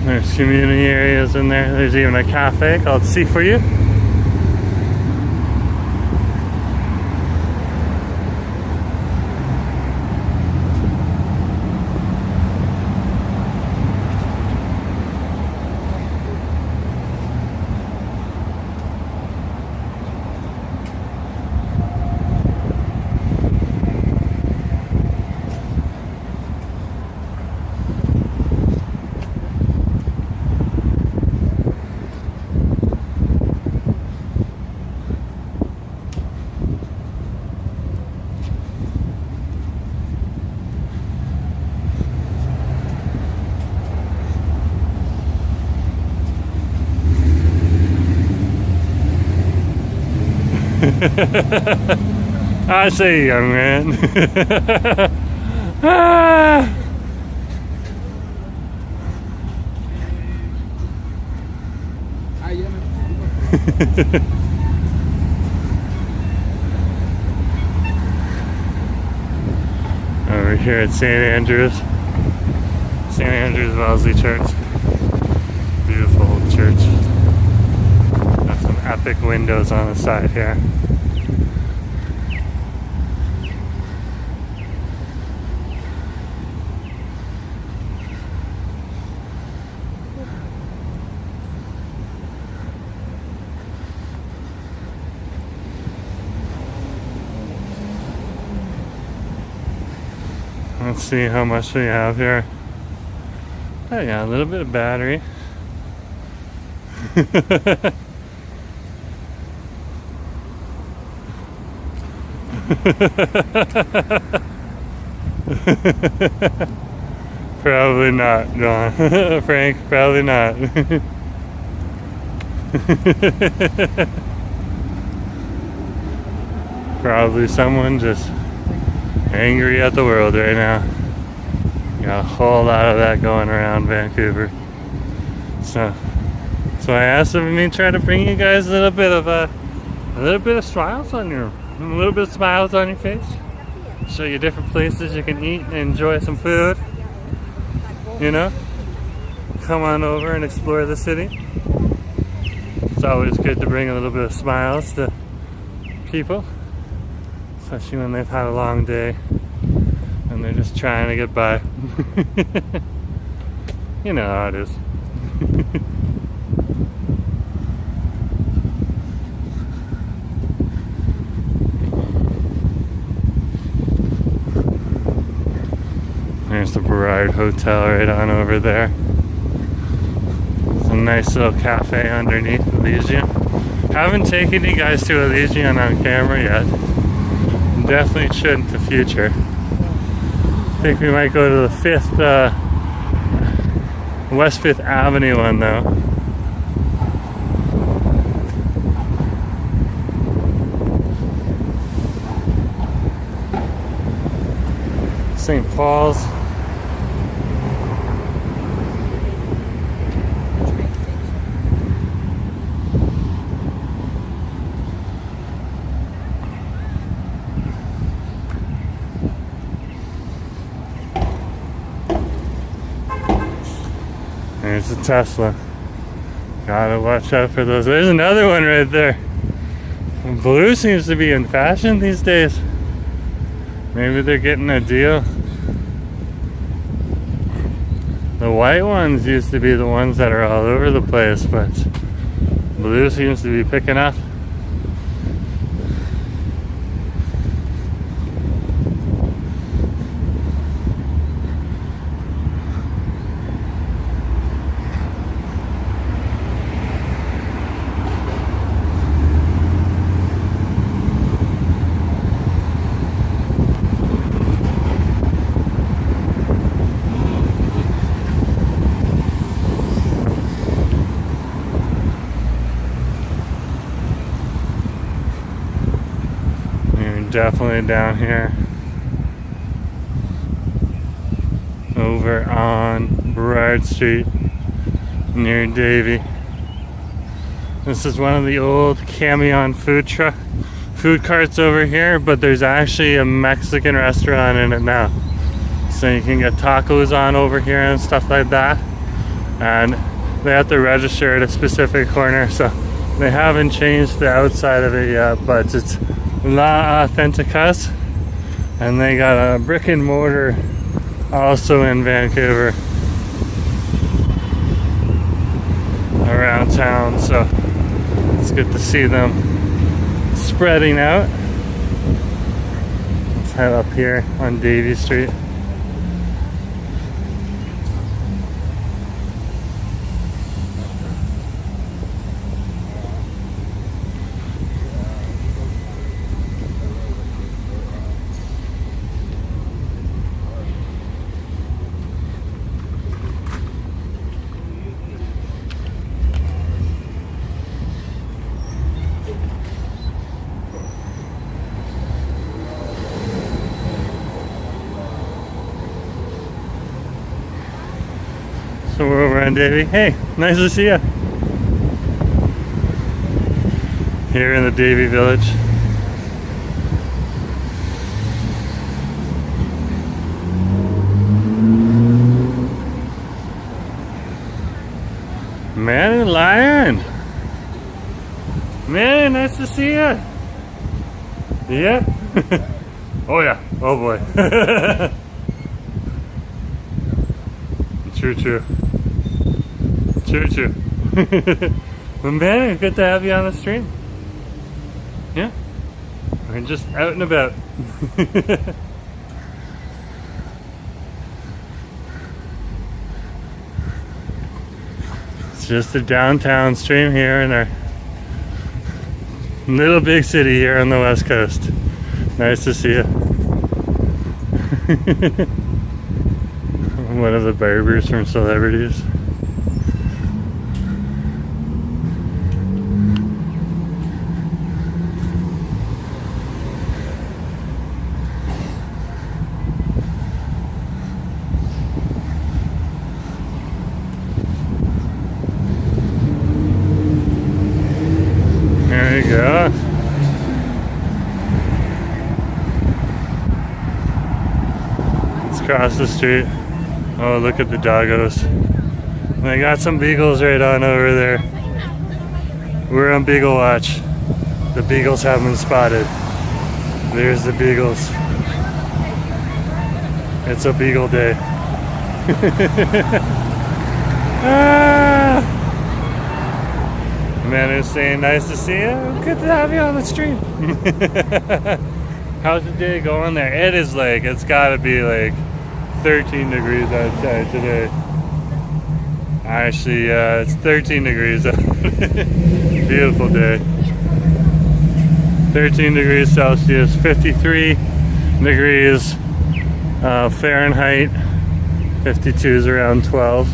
there's community areas in there, there's even a cafe called See For You. I say, young man. Ah. Over here at St. Andrews Wellesley Church. Beautiful old church. Got some epic windows on the side here. Let's see how much we have here. Oh yeah, a little bit of battery. Probably not, John. Frank, probably not. Probably someone just angry at the world right now. Got a whole lot of that going around Vancouver. So I asked if me try to bring you guys a little bit of smiles on your face. Show you different places you can eat and enjoy some food. You know? Come on over and explore the city. It's always good to bring a little bit of smiles to people, especially when they've had a long day and they're just trying to get by. You know how it is. There's the Burrard Hotel right on over there. It's a nice little cafe underneath Elysian. Haven't taken you guys to Elysian on camera yet. Definitely should in the future. I think we might go to the West 5th Avenue one though. St. Paul's. There's a Tesla. Gotta watch out for those. There's another one right there. Blue seems to be in fashion these days. Maybe they're getting a deal. The white ones used to be the ones that are all over the place, but blue seems to be picking up. Definitely down here over on Burrard Street near Davie. This is one of the old camion food carts over here, but there's actually a Mexican restaurant in it now, so you can get tacos on over here and stuff like that, and they have to register at a specific corner, so they haven't changed the outside of it yet, but it's La Authenticas, and they got a brick and mortar also in Vancouver around town, so it's good to see them spreading out. Let's head up here on Davie Street. So we're over on Davie. Hey, nice to see you. Here in the Davie Village. Manny Lion. Man, nice to see you. Yeah? Oh yeah. Oh boy. True. Well, man, good to have you on the stream. Yeah? We're just out and about. It's just a downtown stream here in our little big city here on the West Coast. Nice to see you. One of the barbers from Celebrities. There you go. Let's cross the street. Oh, look at the doggos. They got some beagles right on over there. We're on Beagle Watch. The beagles have been spotted. There's the beagles. It's a beagle day. Ah! Man is saying nice to see you. Good to have you on the stream. How's the day going there? It is like, it's gotta be like 13 degrees outside today. Actually, it's 13 degrees out. Beautiful day. 13 degrees Celsius, 53 degrees Fahrenheit, 52 is around 12.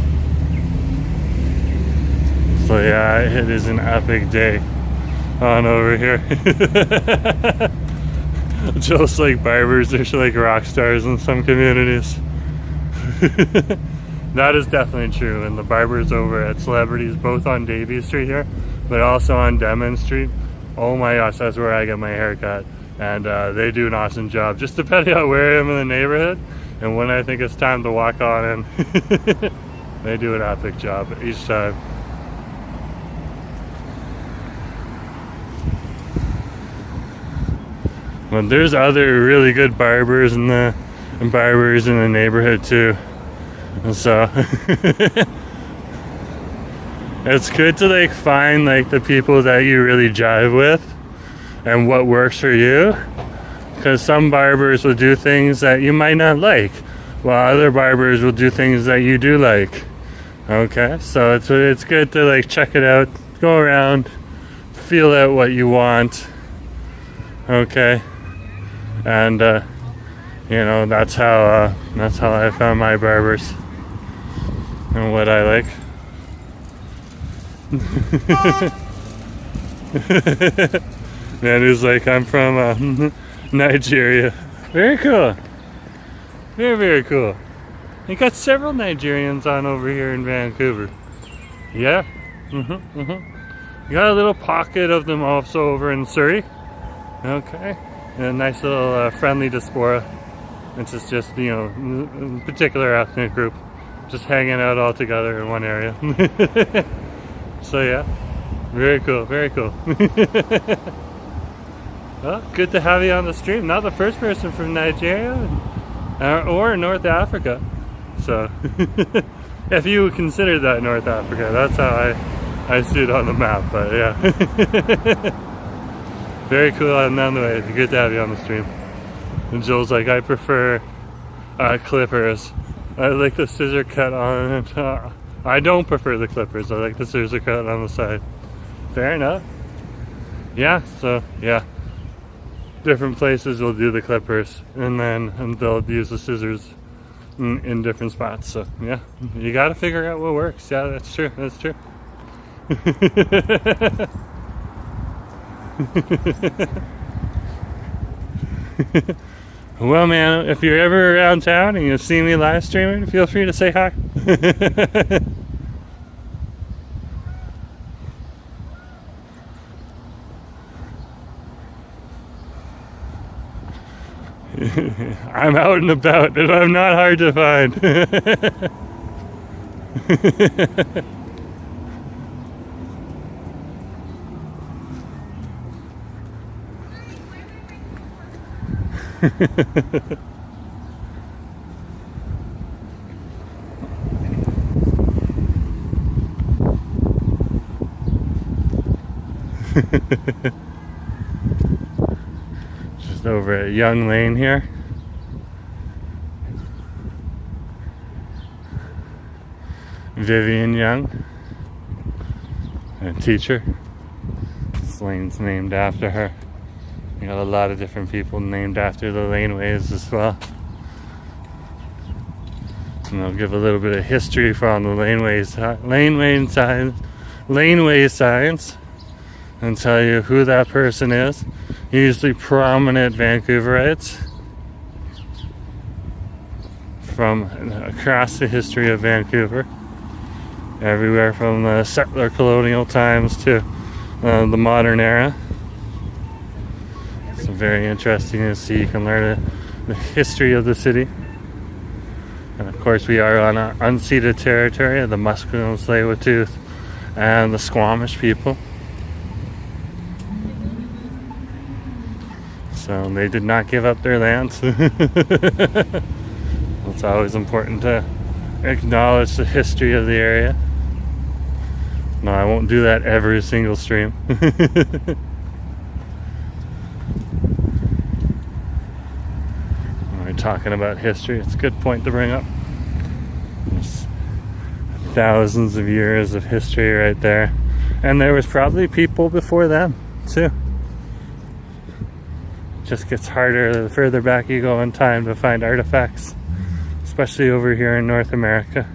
So yeah, it is an epic day on over here. Just like barbers, they're like rock stars in some communities. That is definitely true. And the barbers over at Celebrities, both on Davie Street here, but also on Denman Street. Oh my gosh, that's where I get my hair cut. And they do an awesome job, just depending on where I am in the neighborhood and when I think it's time to walk on in. They do an epic job each time. But there's other really good barbers in the neighborhood too. And so it's good to like find like the people that you really jive with and what works for you, because some barbers will do things that you might not like, while other barbers will do things that you do like. Okay, so it's good to like check it out, go around, feel out what you want. Okay, and you know, that's how I found my barbers and what I like. Man who's like, I'm from Nigeria. Very cool. Very, very cool. You got several Nigerians on over here in Vancouver. Yeah. You got a little pocket of them also over in Surrey. Okay. And a nice little friendly diaspora. Which is just, you know, a particular ethnic group. Just hanging out all together in one area. So yeah. Very cool, very cool. Well, good to have you on the stream. Not the first person from Nigeria or North Africa. So, if you would consider that North Africa, that's how I see it on the map. But yeah, very cool. And nonetheless, good to have you on the stream. And Joel's like, I prefer clippers. I like the scissor cut on it. I don't prefer the clippers. I like the scissor cut on the side. Fair enough. Yeah, so yeah. Different places will do the clippers and they'll use the scissors in different spots. So yeah, you got to figure out what works. Yeah, that's true. That's true. Well, man, if you're ever around town and you see me live streaming, feel free to say hi. I'm out and about and I'm not hard to find. Just over at Young Lane here. Vivian Young, a teacher. This lane's named after her. We got a lot of different people named after the laneways as well. And I'll give a little bit of history from the laneway signs and tell you who that person is. Usually prominent Vancouverites from across the history of Vancouver. Everywhere from the settler colonial times to the modern era. It's very interesting to see. You can learn the history of the city. And of course we are on an unceded territory of the Musqueam, Tsleil-Waututh and the Squamish people. So they did not give up their lands. It's always important to acknowledge the history of the area. No, I won't do that every single stream. We're talking about history, it's a good point to bring up. There's thousands of years of history right there. And there was probably people before them, too. Just gets harder the further back you go in time to find artifacts, especially over here in North America.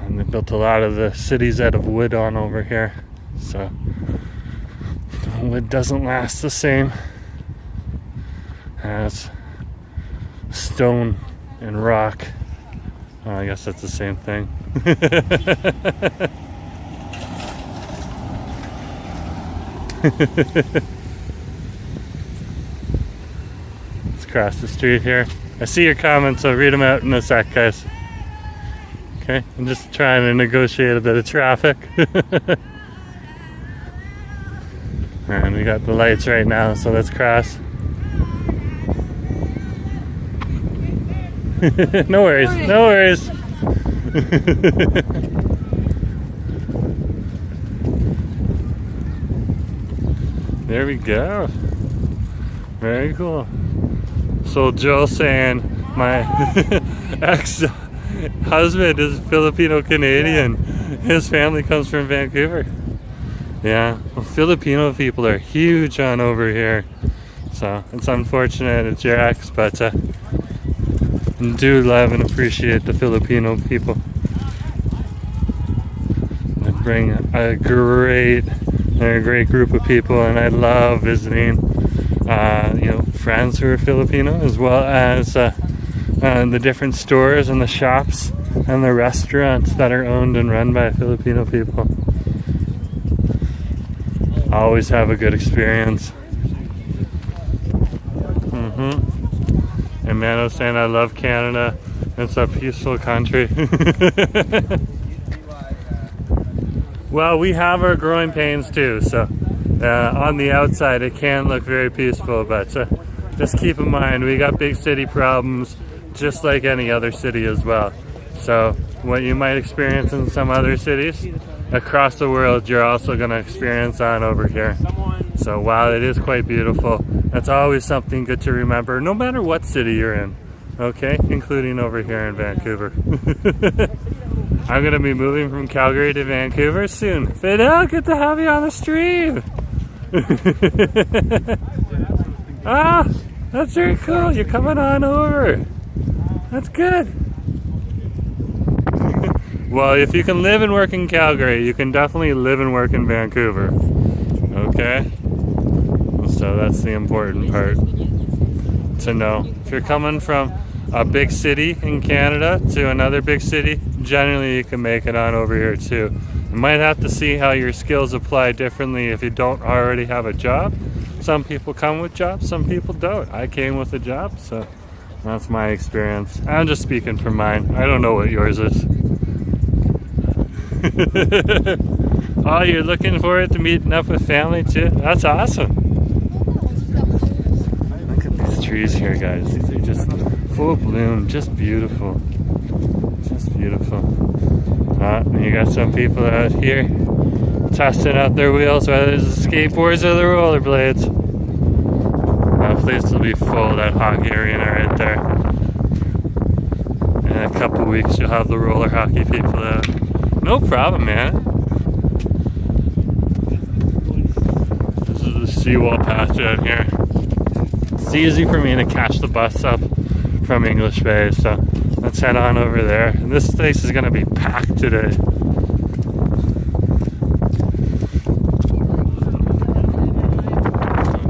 And they built a lot of the cities out of wood on over here, so wood doesn't last the same as stone and rock. Oh, I guess that's the same thing. Let's cross the street here. I see your comments, I'll read them out in a sec, guys. Okay, I'm just trying to negotiate a bit of traffic. And we got the lights right now, so let's cross. No worries, no worries. There we go. Very cool. So Joe saying my ex-husband is Filipino Canadian. His family comes from Vancouver. Yeah, well, Filipino people are huge on over here. So it's unfortunate it's your ex, but do love and appreciate the Filipino people. They bring a great group of people, and I love visiting friends who are Filipino, as well as the different stores and the shops and the restaurants that are owned and run by Filipino people. Always have a good experience. And Mano's saying I love Canada. It's a peaceful country. Well, we have our growing pains too, so on the outside it can look very peaceful, but just keep in mind we got big city problems just like any other city as well. So what you might experience in some other cities across the world, you're also going to experience on over here. So while it is quite beautiful, that's always something good to remember, no matter what city you're in, okay? Including over here in Vancouver. I'm going to be moving from Calgary to Vancouver soon. Fidel, good to have you on the stream. Ah, that's very cool. You're coming on over. That's good. Well, if you can live and work in Calgary, you can definitely live and work in Vancouver. Okay? So that's the important part to know. If you're coming from a big city in Canada to another big city, generally you can make it on over here too. You might have to see how your skills apply differently if you don't already have a job. Some people come with jobs, some people don't. I came with a job, so that's my experience. I'm just speaking from mine. I don't know what yours is. Oh, you're looking forward to meeting up with family too? That's awesome. Look at these trees here, guys. These are just full bloom, just beautiful. Just beautiful. And you got some people out here testing out their wheels, whether it's the skateboards or the rollerblades. That place will be full, that hockey arena right there. In a couple weeks, you'll have the roller hockey people out. No problem, man. This is the seawall path down here. It's easy for me to catch the bus up from English Bay, so let's head on over there. And this place is going to be packed today.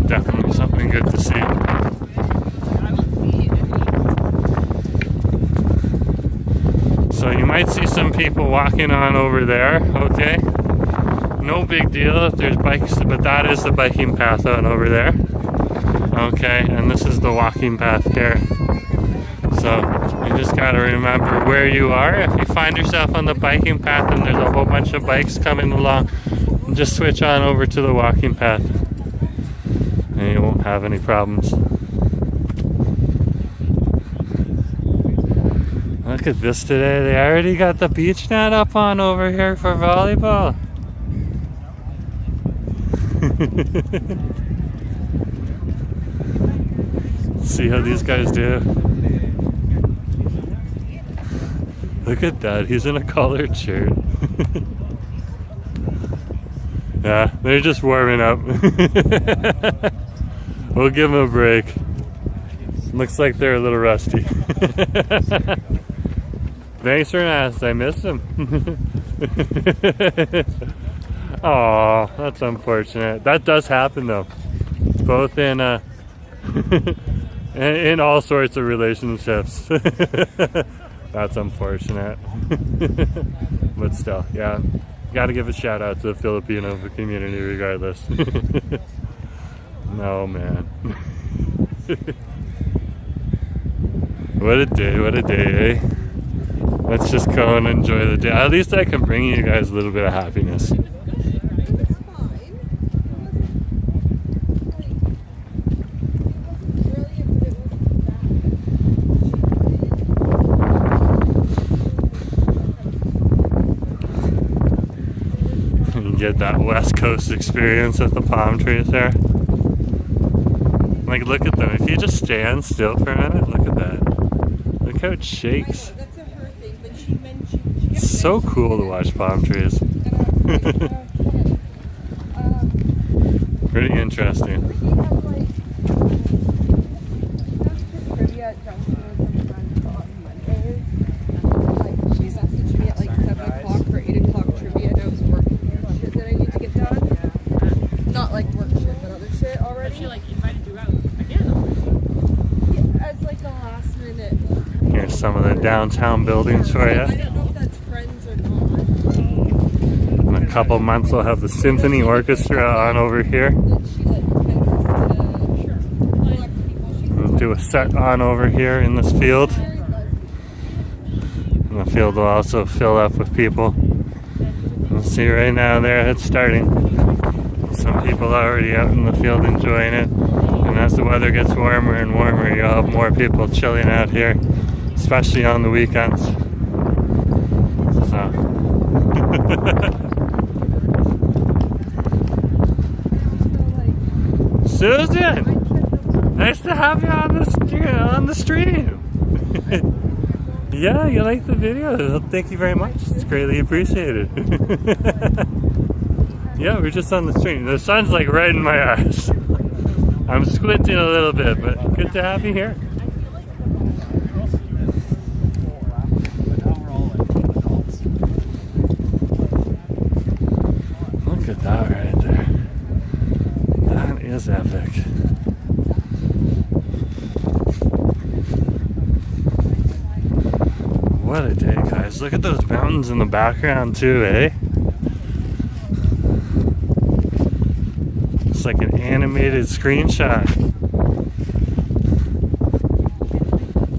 Definitely something good to see. So you might see some people walking on over there, okay? No big deal if there's bikes, but that is the biking path on over there. Okay, and this is the walking path here. So you just gotta remember where you are. If you find yourself on the biking path and there's a whole bunch of bikes coming along, just switch on over to the walking path and you won't have any problems. Look at this today. They already got the beach net up on over here for volleyball. see how these guys do. Look at that, he's in a collared shirt. Yeah, they're just warming up. We'll give them a break. Looks like they're a little rusty. Thanks for asking, I missed them. Aw, that's unfortunate. That does happen though. Both in in all sorts of relationships. That's unfortunate. But still, yeah. Gotta give a shout out to the Filipino community regardless. No, man. What a day, eh? Let's just go and enjoy the day. At least I can bring you guys a little bit of happiness. Get that West Coast experience with the palm trees there. Like, look at them. If you just stand still for a minute, look at that. Look how it shakes. That's a her thing, but she mentioned It's so cool to watch palm trees. Pretty interesting. She messaged me at like 7 o'clock for 8 o'clock trivia, and I was working on shit that I need to get done. Not like work shit, but other shit already. She like invited you out again. Yeah, as like a last minute. Here's some of the downtown buildings for I you. don't know if that's friends or not. In a couple months, we'll have the symphony orchestra on over here. That she like tends to collect people. We'll do a set on over here in this field. And the field will also fill up with people. You'll see right now there, it's starting. Some people are already out in the field enjoying it. And as the weather gets warmer and warmer, you'll have more people chilling out here, especially on the weekends. So. Susan! Nice to have you on the stream. Yeah, you like the video? Thank you very much. It's greatly appreciated. Yeah, we're just on the stream. The sun's like right in my eyes. I'm squinting a little bit, but good to have you here. Look at that right there. That is epic. What a day, guys. Look at those mountains in the background too, eh? It's like an animated screenshot.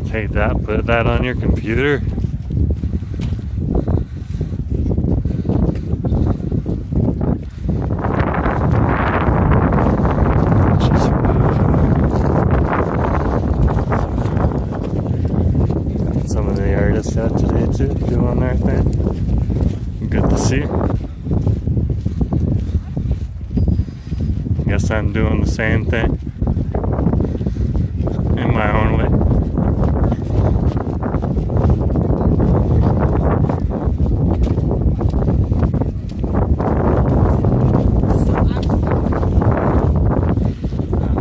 Take that, put that on your computer. Some of the artists out today too, doing their thing. Good to see. Guess I'm doing the same thing in my own way.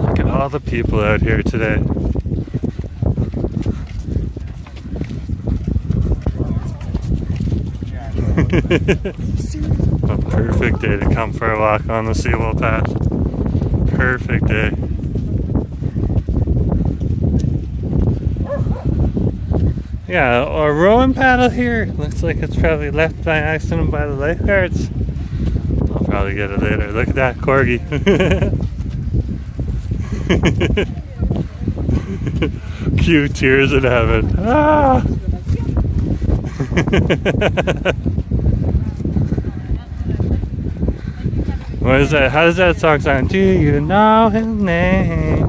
Look at all the people out here today. A perfect day to come for a walk on the Seawall Path. Perfect day. Yeah, a rowing paddle here. Looks like it's probably left by accident by the lifeguards. I'll probably get it later. Look at that corgi. Cue tears in heaven. Ah! What is that? How does that song sound? Do you know his name?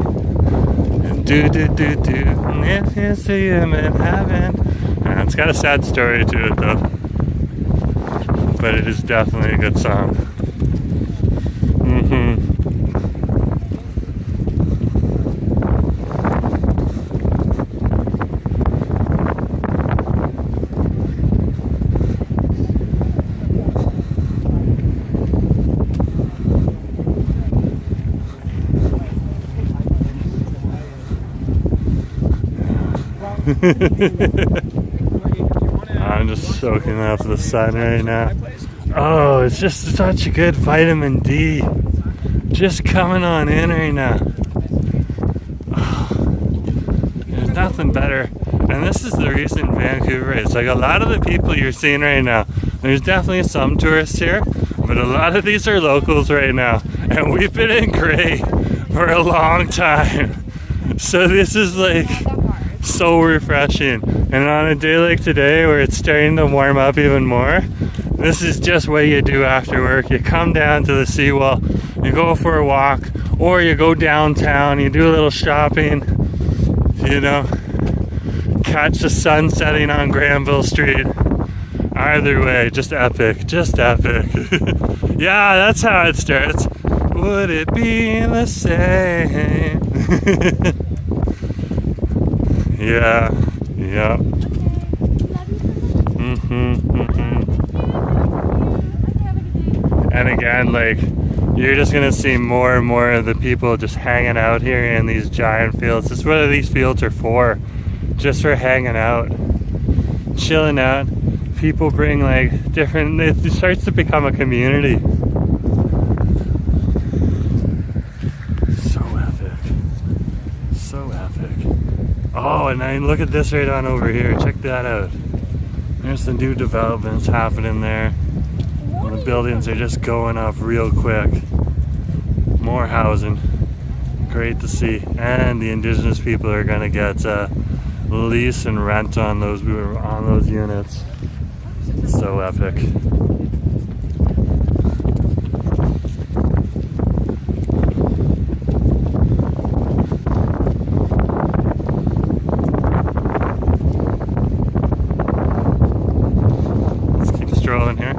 Do do do do. If you see him in heaven. It's got a sad story to it though, but it is definitely a good song. I'm just soaking up the sun right now. Oh, it's just such a good vitamin D. Just coming on in right now. Oh, there's nothing better. And this is the reason Vancouverites, like a lot of the people you're seeing right now, there's definitely some tourists here, but a lot of these are locals right now. And we've been in gray for a long time. So this is like so refreshing. And on a day like today where it's starting to warm up even more, this is just what you do after work. You come down to the seawall, you go for a walk, or you go downtown, you do a little shopping, you know, catch the sun setting on Granville Street. Either way, just epic, just epic. Yeah, that's how it starts. Would it be the same? Yeah, yeah. And again, like, you're just gonna see more and more of the people just hanging out here in these giant fields. This is what these fields are for. Just for hanging out, chilling out. People bring like different, it starts to become a community. So epic. So epic. Oh, and then look at this right on over here. Check that out. There's the new developments happening there. And the buildings are just going up real quick. More housing. Great to see. And the indigenous people are gonna get lease and rent on those units. So epic. Let's keep strolling here.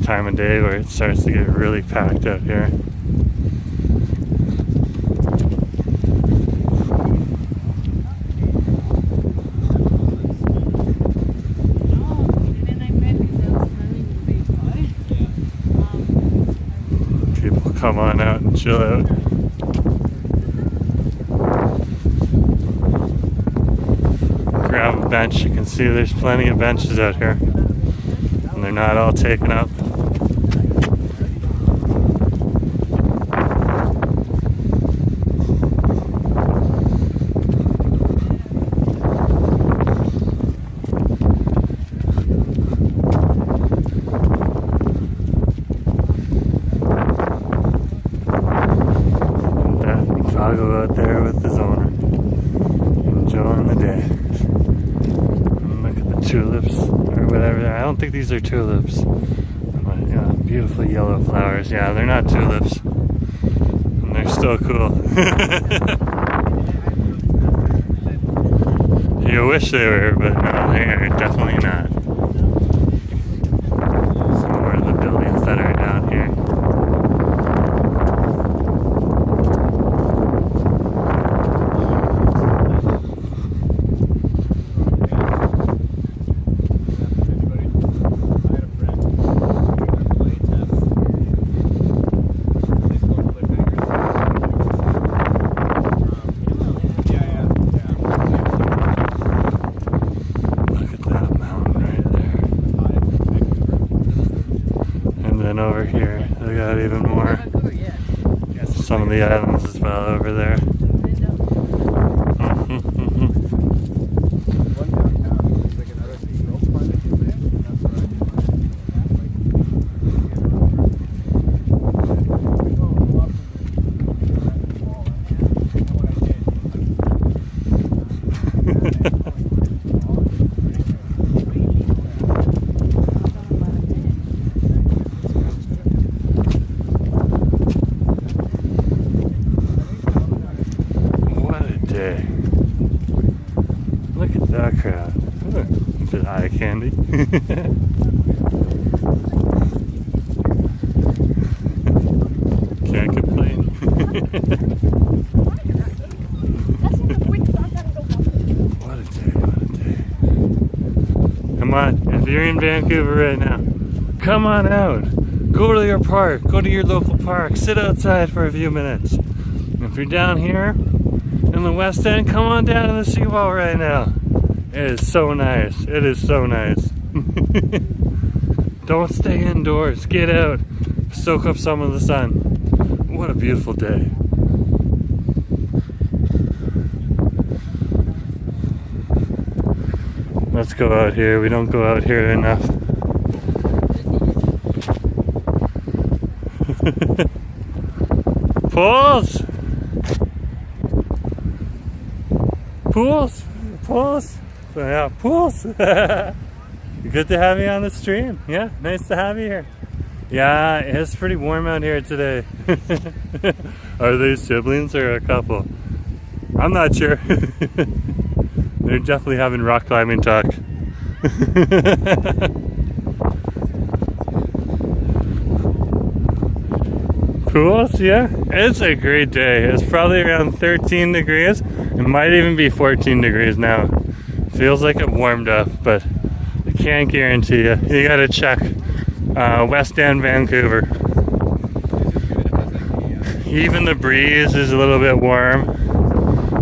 Time of day where it starts to get really packed out here. People come on out and chill out. Grab a bench. You can see there's plenty of benches out here. And they're not all taken up. I'll go out there with his owner, enjoying the day. And look at the tulips, or whatever. I don't think these are tulips. But, yeah, beautiful yellow flowers. Yeah, they're not tulips. And they're still cool. You wish they were, but no, they are definitely not. Some more of the buildings that are down here. Over here, they got even more. Some of the islands as well over there. Look at that crowd. A bit eye candy. Can't complain. What a day, what a day. Come on, if you're in Vancouver right now, come on out. Go to your park, go to your local park, sit outside for a few minutes. If you're down here in the West End, come on down to the seawall right now. It is so nice. It is so nice. Don't stay indoors. Get out. Soak up some of the sun. What a beautiful day. Let's go out here. We don't go out here enough. Pools! Pools! Pools! So yeah, pools! Good to have you on the stream. Yeah, nice to have you here. Yeah, it's pretty warm out here today. Are they siblings or a couple? I'm not sure. They're definitely having rock climbing talk. Pools, yeah. It's a great day. It's probably around 13 degrees. It might even be 14 degrees now. Feels like it warmed up, but I can't guarantee you. You gotta check West End, Vancouver. Even the breeze is a little bit warm.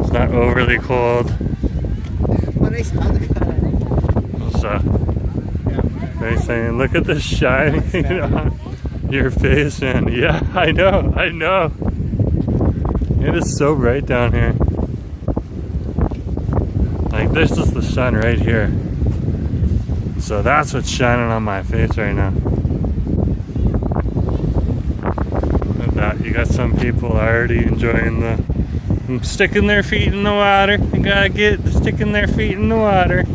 It's not overly cold. So, they're saying, look at the shining on your face, man. Yeah, I know. It is so bright down here. Like, this is the sun right here. So that's what's shining on my face right now. Look at that. You got some people already enjoying the sticking their feet in the water. You gotta get sticking their feet in the water.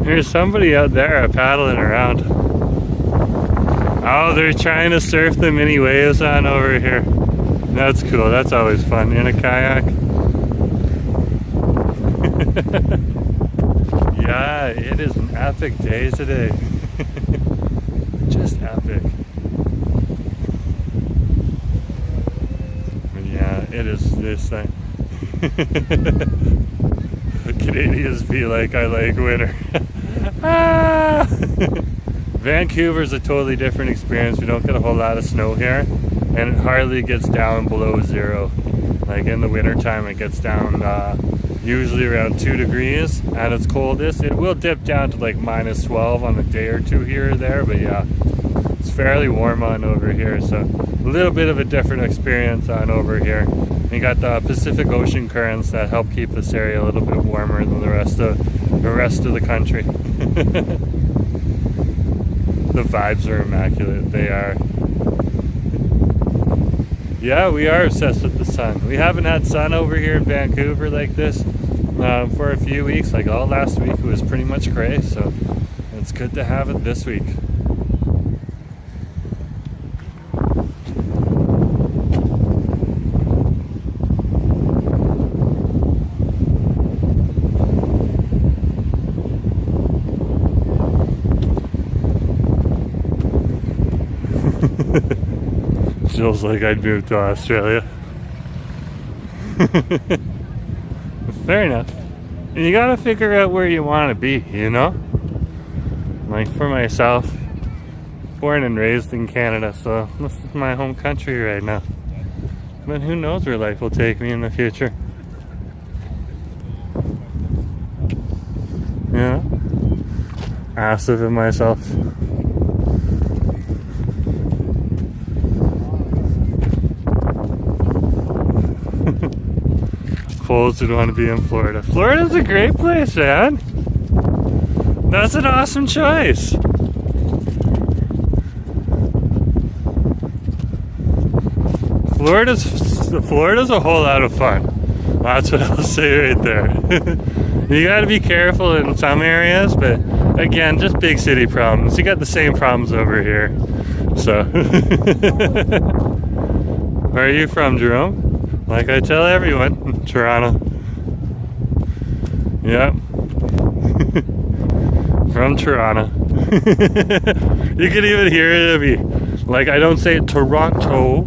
There's somebody out there paddling around. Oh, they're trying to surf the mini waves on over here. That's cool. That's always fun in a kayak. Yeah, it is an epic day today. Just epic. Yeah, it is this thing. Canadians be like, I like winter. Ah! Vancouver's a totally different experience. We don't get a whole lot of snow here, and it hardly gets down below 0. Like in the winter time, it gets down usually around 2 degrees at its coldest. It will dip down to like -12 on a day or two here or there, but yeah, it's fairly warm on over here, so a little bit of a different experience on over here. You got the Pacific Ocean currents that help keep this area a little bit warmer than the rest of the country. The vibes are immaculate. They are. Yeah, we are obsessed with the sun. We haven't had sun over here in Vancouver like this for a few weeks. Like all last week it was pretty much gray, so it's good to have it this week. Feels like I'd moved to Australia. Fair enough. And you gotta figure out where you want to be, you know? Like for myself, born and raised in Canada, so this is my home country right now. But who knows where life will take me in the future? You know? Asked of it myself. Fools would want to be in Florida. Florida's a great place, man. That's an awesome choice. Florida's a whole lot of fun. That's what I'll say right there. You got to be careful in some areas, but again, just big city problems. You got the same problems over here. So, where are you from, Jerome? Like I tell everyone, Toronto. Yep. From Toronto. You can even hear it of me. Like I don't say Toronto.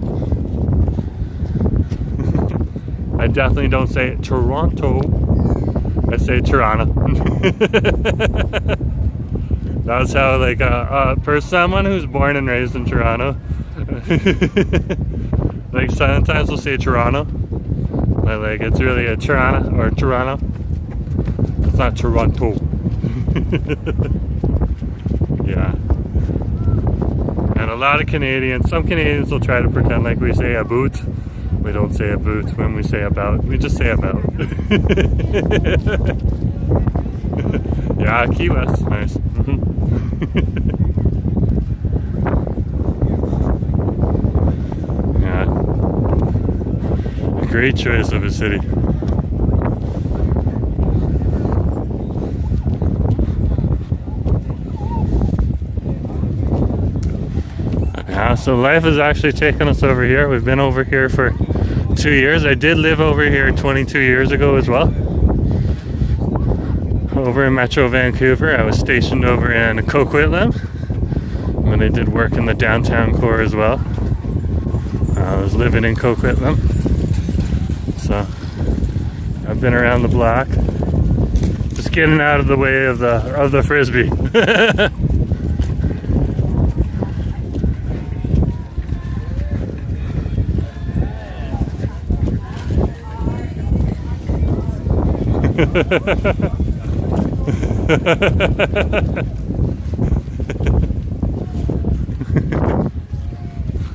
I definitely don't say Toronto. I say Toronto. That's how, like, for someone who's born and raised in Toronto, like sometimes we'll say Toronto, but like it's really a Toronto or Toronto. It's not Toronto. Yeah. And a lot of Canadians, some Canadians will try to pretend like we say a boot. We don't say a boot when we say about. We just say about. Yeah, Key West, nice. Yeah, a great choice of a city. Yeah, so life has actually taken us over here. We've been over here for 2 years. I did live over here 22 years ago as well. Over in Metro Vancouver. I was stationed over in Coquitlam when I did work in the downtown core as well. I was living in Coquitlam, so I've been around the block, just getting out of the way of the frisbee.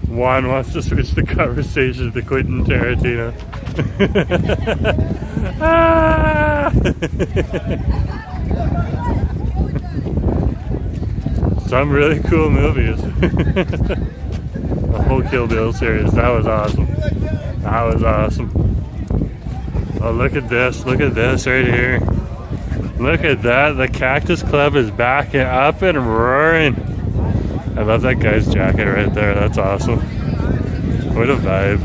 Juan wants to switch the conversation to Quentin Tarantino. Ah! Some really cool movies. The whole Kill Bill series, that was awesome. That was awesome. Oh, look at this right here. Look at that, the Cactus Club is back and up and roaring. I love that guy's jacket right there, that's awesome. What a vibe.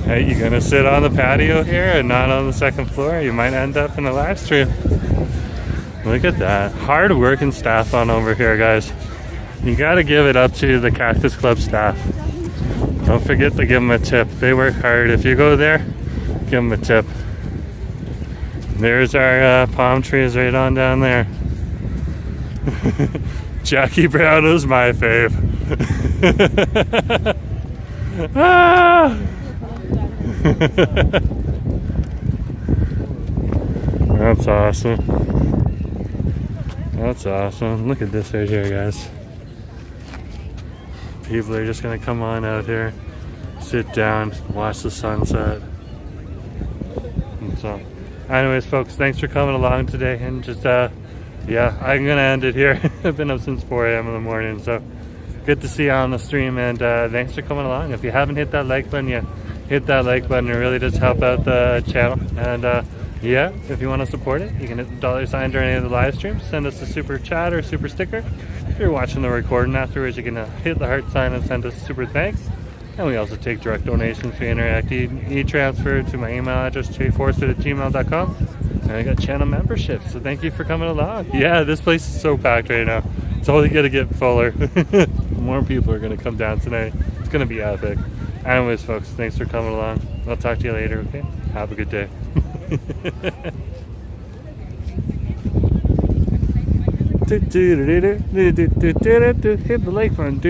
Hey, you gonna sit on the patio here and not on the second floor? You might end up in a live stream. Look at that, hard working staff on over here, guys. You gotta give it up to the Cactus Club staff. Don't forget to give them a tip, they work hard. If you go there, give them a tip. There's our palm trees right on down there. Jackie Brown is my fave. Ah! That's awesome. That's awesome. Look at this right here, guys. People are just gonna come on out here, sit down, watch the sunset. And so, anyways, folks, thanks for coming along today. And just, yeah, I'm gonna end it here. I've been up since 4 a.m. in the morning, so good to see you on the stream. And thanks for coming along. If you haven't hit that like button yet, hit that like button. It really does help out the channel. And yeah, if you want to support it, you can hit the $sign during any of the live streams. Send us a super chat or super sticker. If you're watching the recording afterwards, you can hit the heart sign and send us a super thanks. And we also take direct donations for Interact e-transfer to my email address, jforestwood@gmail.com. And I got channel memberships, so thank you for coming along. Yeah, this place is so packed right now. It's only gonna get fuller. More people are gonna come down tonight. It's gonna be epic. Anyways, folks, thanks for coming along. I'll talk to you later, okay? Have a good day. Hit the like button.